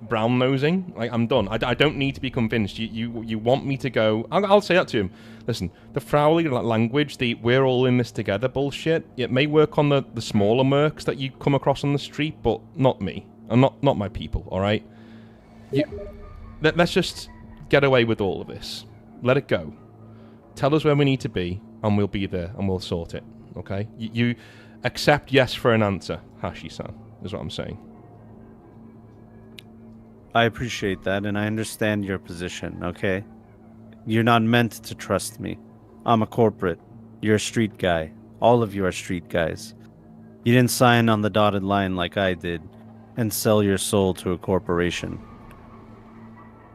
brown nosing. Like, I'm done. I don't need to be convinced. You want me to go? I'll say that to him. Listen, the Frowley language, the we're all in this together bullshit. It may work on the smaller mercs that you come across on the street, but not me. And not my people. All right. Let's just get away with all of this. Let it go. Tell us where we need to be, and we'll be there, and we'll sort it. Okay? You accept yes for an answer, Hashi-san. Is what I'm saying. I appreciate that, and I understand your position, okay? You're not meant to trust me. I'm a corporate. You're a street guy. All of you are street guys. You didn't sign on the dotted line like I did and sell your soul to a corporation.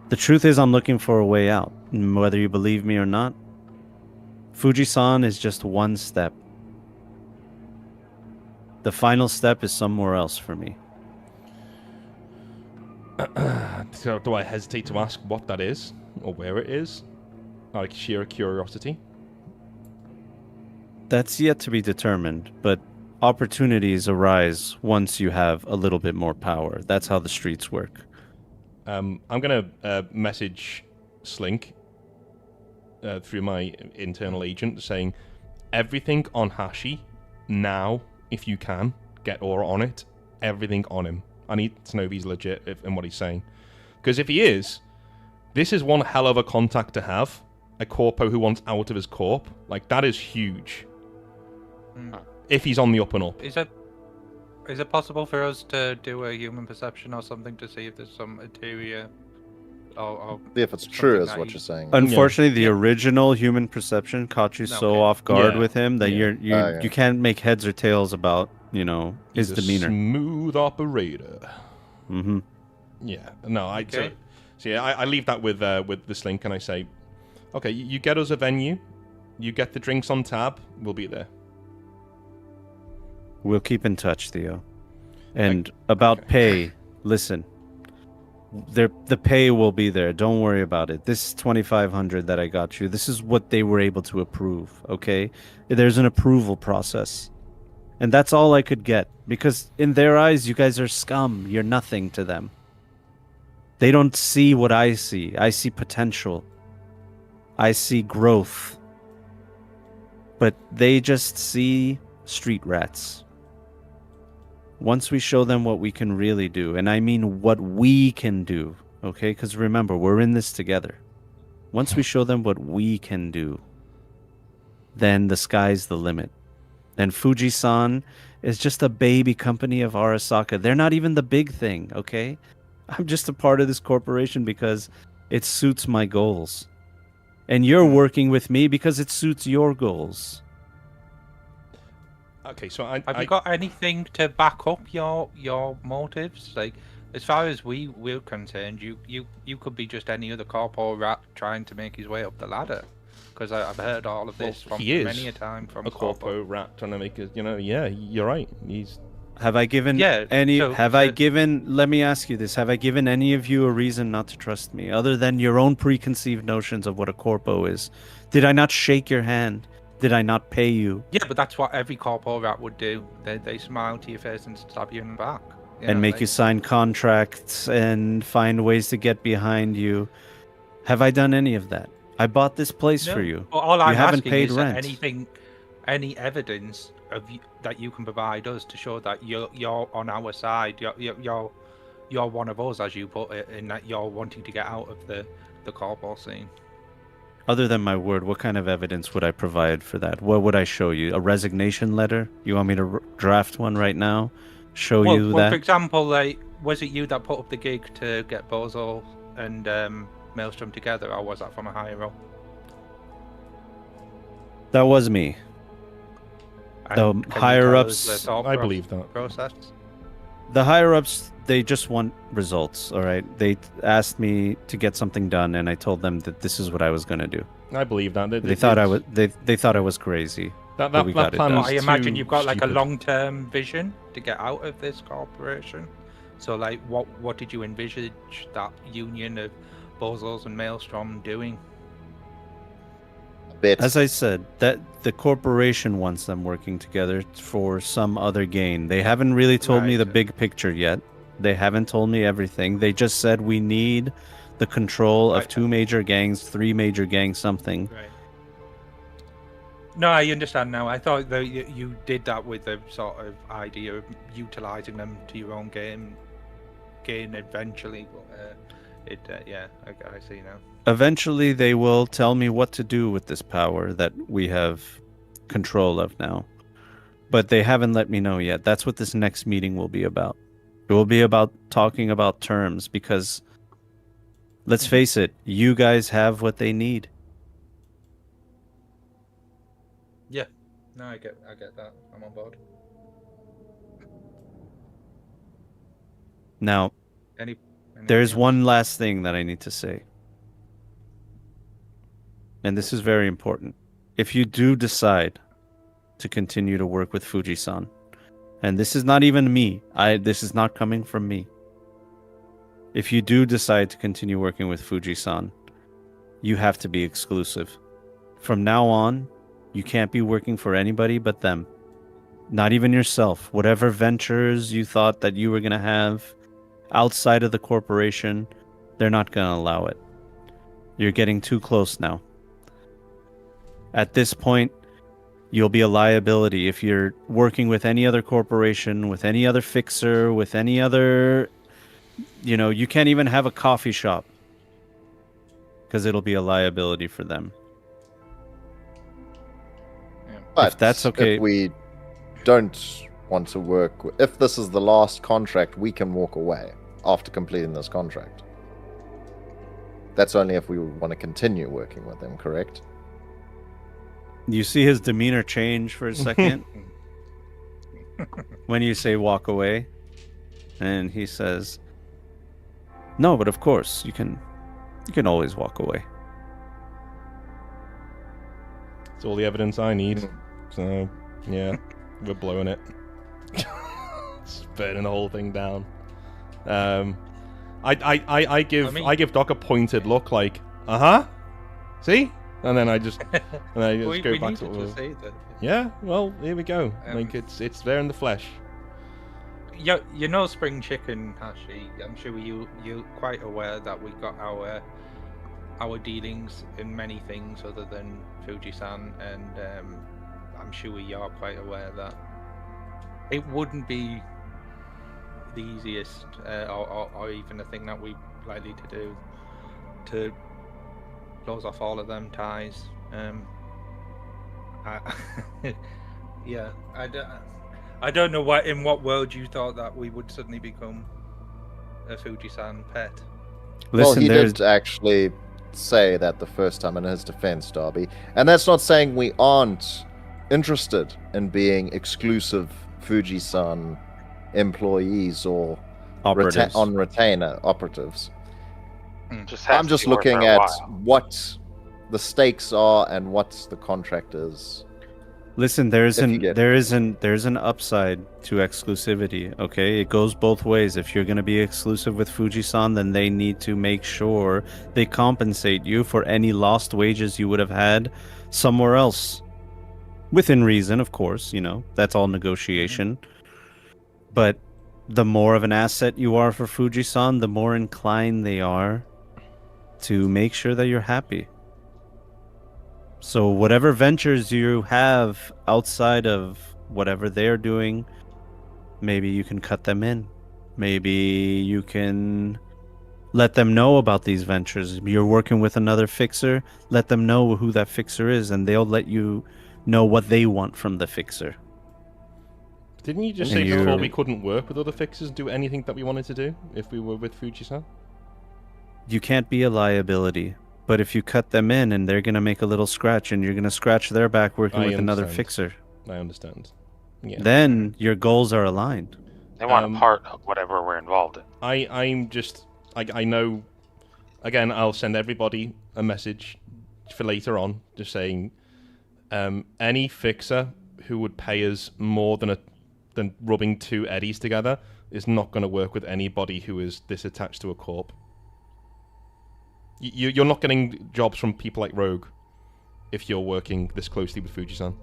The truth is I'm looking for a way out, whether you believe me or not. Fujisan is just one step. The final step is somewhere else for me. So do I hesitate to ask what that is or where it is? Like sheer curiosity. That's yet to be determined, but opportunities arise once you have a little bit more power. That's how the streets work. I'm gonna message Slink through my internal agent saying everything on Hashi now, if you can, get Aura on it. Everything on him. I need to know if he's legit in what he's saying. Because if he is, this is one hell of a contact to have. A corpo who wants out of his corp. Like, that is huge. If he's on the up and up. Is it possible for us to do a human perception or something to see if there's some interior or If it's true, something is that what he- you're saying. Unfortunately, the original human perception caught you so Okay. off guard Yeah. with him that Yeah. you can't make heads or tails about, his He's a demeanor. smooth operator. Mm-hmm. Yeah. No, Okay. So yeah, I leave that with the Slink and I say, okay, you get us a venue, you get the drinks on tab, we'll be there. We'll keep in touch, Theo. And about pay, listen. The pay will be there. Don't worry about it. This 2,500 that I got you, this is what they were able to approve, okay? There's an approval process. And that's all I could get. Because in their eyes, you guys are scum. You're nothing to them. They don't see what I see. I see potential. I see growth. But they just see street rats. Once we show them what we can really do, and I mean what we can do, okay? Because remember, we're in this together. Once we show them what we can do, then the sky's the limit. And Fujisan is just a baby company of Arasaka. They're not even the big thing, okay? I'm just a part of this corporation because it suits my goals. And you're working with me because it suits your goals. Okay, so Have you got anything to back up your motives? Like, as far as we're concerned, you could be just any other corpo rat trying to make his way up the ladder. Because I've heard all of this from he is many a time from a corpo rat trying to make it, yeah, you're right. Have I given Yeah, any? so- Have I so- given? Let me ask you this: have I given any of you a reason not to trust me, other than your own preconceived notions of what a corpo is? Did I not shake your hand? Did I not pay you Yeah, but that's what every corpo rat would do. They smile to your face and stab you in the back. and make you sign contracts and find ways to get behind you? Have I done any of that? I bought this place for you. Well, all I'm haven't asking paid is rent. any evidence of that you can provide us to show that you're on our side. You're one of us, as you put it, in that you're wanting to get out of the corpo scene. Other than my word, what kind of evidence would I provide for that? What would I show you? A resignation letter? You want me to draft one right now? Show you Well, that? for example, like, was it you that put up the gig to get Bozo and Maelstrom together, or was that from a higher up? That was me. And The can you higher tell ups- us the thought I believe that. process. The higher ups, they just want results, all right? They asked me to get something done, and I told them that this is what I was going to do. I believe that. They thought I was they thought I was crazy. That we got it plan done. was I imagine too you've got like a stupid. long-term vision to get out of this corporation. So, like, what did you envisage that union of Bozos and Maelstrom doing? A bit. As I said, that the corporation wants them working together for some other gain. They haven't really told me the Right. big picture yet. They haven't told me everything. They just said we need the control of Right. 2 major gangs, 3 major gangs, something. Right. No, I understand now. I thought that you did that with the sort of idea of utilizing them to your own gain eventually. But yeah, I see now. Eventually, they will tell me what to do with this power that we have control of now. But they haven't let me know yet. That's what this next meeting will be about. It will be about talking about terms because, let's face it, you guys have what they need. Yeah. No, I get that. I'm on board. Now, Anything there's else? one last thing that I need to say. And this is very important. if you do decide to continue to work with Fuji-san, and this is not even me, this is not coming from me. If you do decide to continue working with Fuji-san, you have to be exclusive. From now on, you can't be working for anybody but them. Not even yourself. Whatever ventures you thought that you were going to have outside of the corporation, they're not going to allow it. You're getting too close now. At this point, you'll be a liability if you're working with any other corporation, with any other fixer, with any other... you can't even have a coffee shop because it'll be a liability for them. But if that's okay... If we don't want to work... If this is the last contract, we can walk away after completing this contract. That's only if we want to continue working with them, correct? You see his demeanor change for a second when you say walk away, and he says, "No, but of course you can always walk away." It's all the evidence I need. So yeah, we're blowing it. It's burning the whole thing down. I give Doc a pointed look, like, see, and then I just go back to to say that. Yeah, well, here we go. Like it's there in the flesh. You know, Spring Chicken, Hashi. I'm sure you're quite aware that we got our dealings in many things other than Fuji-san, and I'm sure you are quite aware that it wouldn't be the easiest or even the thing that we're likely to do to close off all of them ties. I don't know in what world you thought that we would suddenly become a Fuji-san pet. Listen, he did actually say that the first time in his defense, Darby. And that's not saying we aren't interested in being exclusive Fuji-san employees or operatives. on retainer operatives. Just I'm just looking at what the stakes are and what the contract is. Listen, there's an upside to exclusivity, okay? It goes both ways. If you're going to be exclusive with Fuji-san, then they need to make sure they compensate you for any lost wages you would have had somewhere else. Within reason, of course, that's all negotiation. But the more of an asset you are for Fuji-san, the more inclined they are to make sure that you're happy. So whatever ventures you have outside of whatever they're doing, maybe you can cut them in. Maybe you can let them know about these ventures. You're working with another fixer, let them know who that fixer is, and they'll let you know what they want from the fixer. Didn't you just say before we couldn't work with other fixers and do anything that we wanted to do if we were with Fuji-san? You can't be a liability. But if you cut them in and they're going to make a little scratch and you're going to scratch their back working with another fixer. I understand. Yeah. Then your goals are aligned. They want a part of whatever we're involved in. I know, again, I'll send everybody a message for later on just saying any fixer who would pay us more than rubbing two eddies together is not going to work with anybody who is this attached to a corp. You're not getting jobs from people like Rogue if you're working this closely with Fuji-san,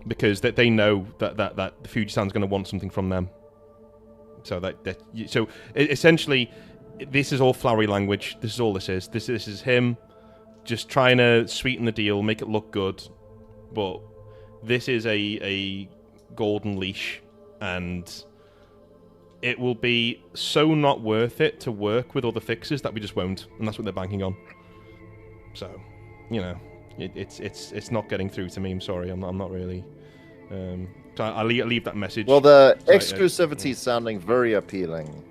because they know that Fuji-san's going to want something from them. So essentially, this is all flowery language. This is all this is. This is him just trying to sweeten the deal, make it look good, but this is a golden leash, and it will be so not worth it to work with other fixers that we just won't, and that's what they're banking on. So, it's not getting through to me. I'm sorry, I'm not really. So I'll leave that message. Well, the exclusivity is sounding very appealing.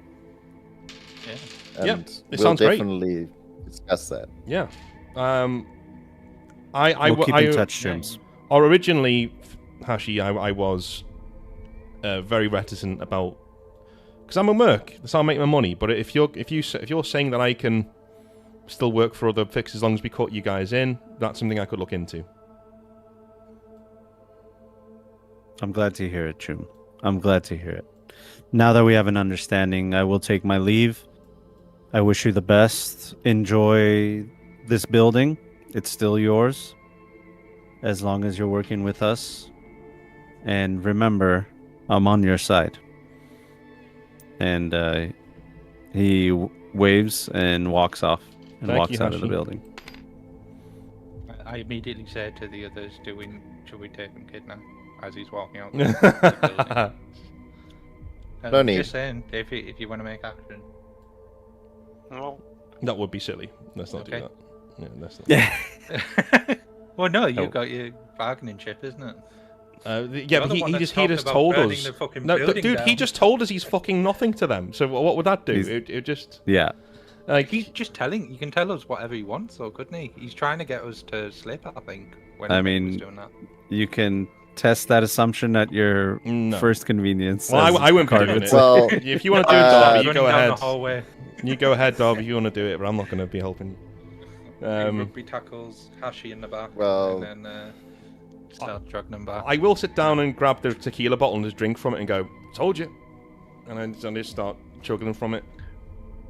Yeah, and it sounds great. We'll definitely discuss that. Yeah. We'll keep in touch, James. Or originally, Hashi, I was very reticent about. Because I'm a merc, that's how I make my money. But if you're saying that I can still work for other fixers as long as we cut you guys in, that's something I could look into. I'm glad to hear it, Chum. I'm glad to hear it. Now that we have an understanding, I will take my leave. I wish you the best. Enjoy this building. It's still yours, as long as you're working with us. And remember, I'm on your side. And he waves and walks off and Thank walks you, out of the Hashi. building. I immediately said to the others, should we take him, kid, now? As he's walking out the building. No need. Just saying, if you want to make action. Well, That would be silly. Let's not Okay. do that. Yeah, let's not. Yeah. Well, no, you Oh. got your bargaining chip, isn't it? Yeah, You're but the he, one he that's just talking about told burning us. the fucking No, building dude, he down. just told us he's fucking nothing to them. So what would that do? He's- It just Yeah. like He's just telling. You can tell us whatever he wants, though, couldn't he? He's trying to get us to slip, I think. When I he was mean, doing that. You can test that assumption at your No. first convenience. Well, as I wouldn't be Card doing would it. say. Well, if you want to do it, Uh, Darby, you Running go down ahead. the hallway, You go ahead, Darby, if you want to do it, but I'm not going to be helping. rugby tackles Hashi in the back, Well- and then start dragging him back. I will sit down and grab the tequila bottle and just drink from it and go, told you. And then I just start chugging from it.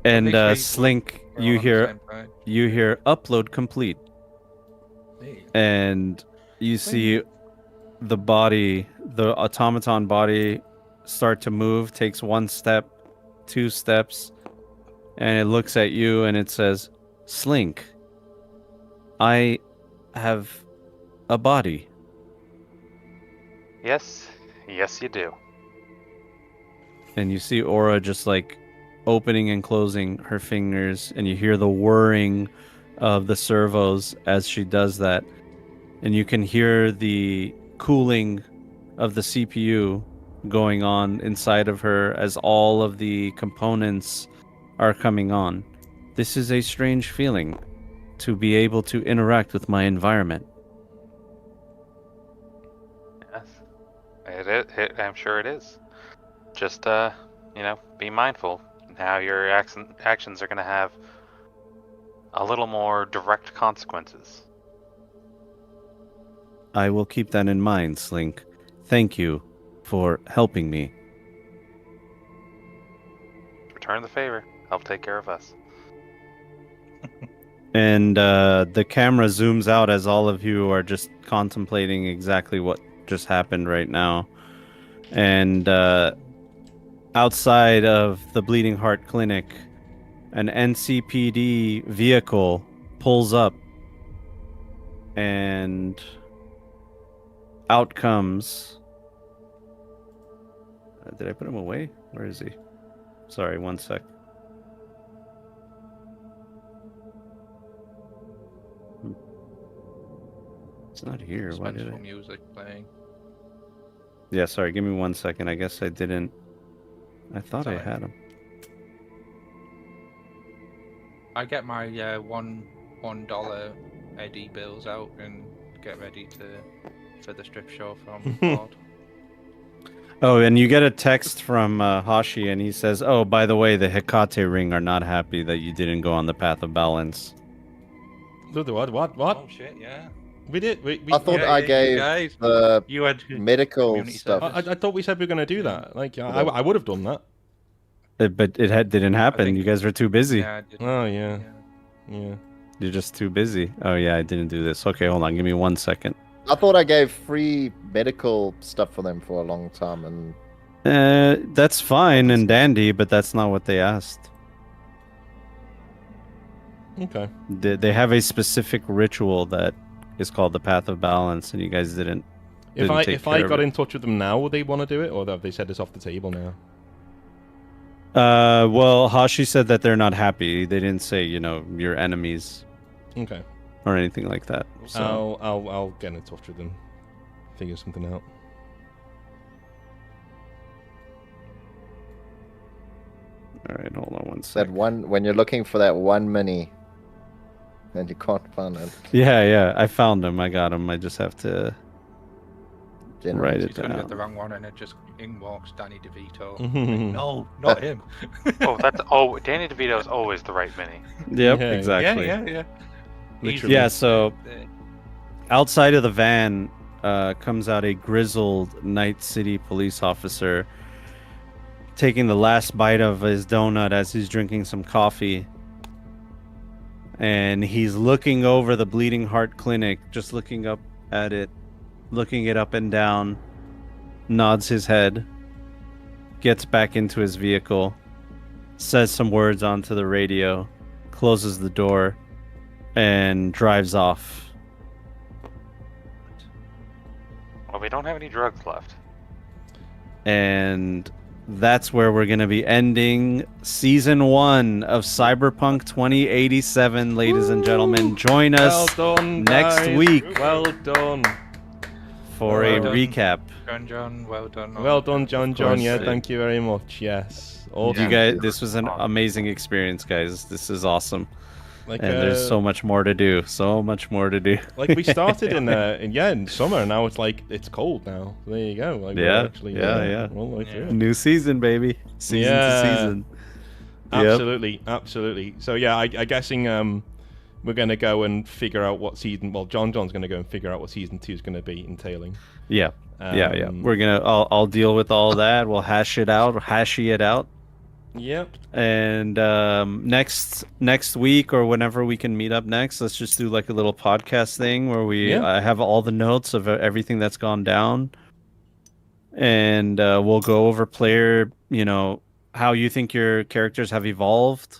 And Make sure Slink, we're all you on the hear same page. upload complete, Hey. and you see the body, the automaton body, start to move. Takes 1 step, 2 steps, and it looks at you and it says, "Slink, I have a body." yes, you do. And you see Aura just like opening and closing her fingers, and you hear the whirring of the servos as she does that. And you can hear the cooling of the CPU going on inside of her as all of the components are coming on. This is a strange feeling to be able to interact with my environment. Yes, I'm sure it is. Just be mindful. Now your actions are going to have a little more direct consequences. I will keep that in mind, Slink. Thank you for helping me. Return the favor. Help take care of us. And the camera zooms out as all of you are just contemplating exactly what just happened right now. And outside of the Bleeding Heart Clinic, an NCPD vehicle pulls up, and out comes... did I put him away? Where is he? Sorry, 1 sec. It's not here. Why did Suspense I? music playing. Yeah, sorry. Give me 1 second. I guess I didn't. I thought I Sorry. had him. I get my $1 Eddie bills out and get ready for the strip show from Ford. Oh, and you get a text from Hashi, and he says, "Oh, by the way, the Hecate ring are not happy that you didn't go on the path of balance." What? Oh shit! Yeah. We did. We I thought Yeah, I you gave guys, the you had medical community stuff. service. I thought we said we were going to do that. Like, I would have done that. But it didn't happen. think- You guys were too busy. Yeah, I did. Oh, yeah. Yeah. You're just too busy. Oh yeah, I didn't do this. Okay, hold on. Give me 1 second. I thought I gave free medical stuff for them for a long time, and That's fine and dandy, but that's not what they asked. Okay. They have a specific ritual that is called the Path of Balance, and you guys didn't. If didn't take if I care of got it. in touch with them now, would they want to do it, or have they said this off the table now? Well, Hashi said that they're not happy. They didn't say, your enemies Okay. or anything like that. So I'll get in touch with them, figure something out. all right, hold on 1 that second. one when you're looking for that one mini, and you can't find it. Yeah, I found him. I got him. I just have to Generate write He's it gonna get down. the wrong one, and it just in walks Danny DeVito. Mhm. No, not him. Danny DeVito is always the right mini. Yep, Yeah, exactly. Yeah. Literally. Yeah, so outside of the van, comes out a grizzled Night City police officer, taking the last bite of his donut as he's drinking some coffee. And he's looking over the Bleeding Heart Clinic, just looking up at it, looking it up and down, nods his head, gets back into his vehicle, says some words onto the radio, closes the door, and drives off. Well, we don't have any drugs left. And that's where we're going to be ending season 1 of Cyberpunk 2087, ladies and gentlemen. Join us done, next guys. week Well done. for a recap. John, well done. Well done, John. course. Yeah, thank you very much. Yes. Awesome. You guys, this was an amazing experience, guys. This is awesome. Like, And there's so much more to do. So much more to do. like we started in summer. Now it's like it's cold now. There you go. Like, we're Yeah, actually, yeah. all the way through it. New season, baby. Season Yeah. to season. Yep. Absolutely, absolutely. So yeah, I guessing we're gonna go and figure out what season. Well, John's gonna go and figure out what season 2 is gonna be entailing. Yeah. Yeah. Um, We're gonna. I'll deal with all that. We'll hashy it out. Yep. And next week or whenever we can meet up next, let's just do like a little podcast thing where we Yeah. have all the notes of everything that's gone down, and we'll go over player, how you think your characters have evolved,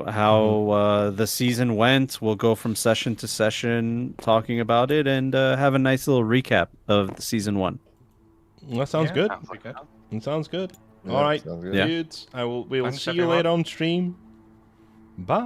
how the season went. We'll go from session to session talking about it, and have a nice little recap of the season 1. That sounds good. Sounds like good. fun. It sounds good. Yeah, All right, sounds good. Yeah. dudes. We will Thanks, see you everyone. later on stream. Bye.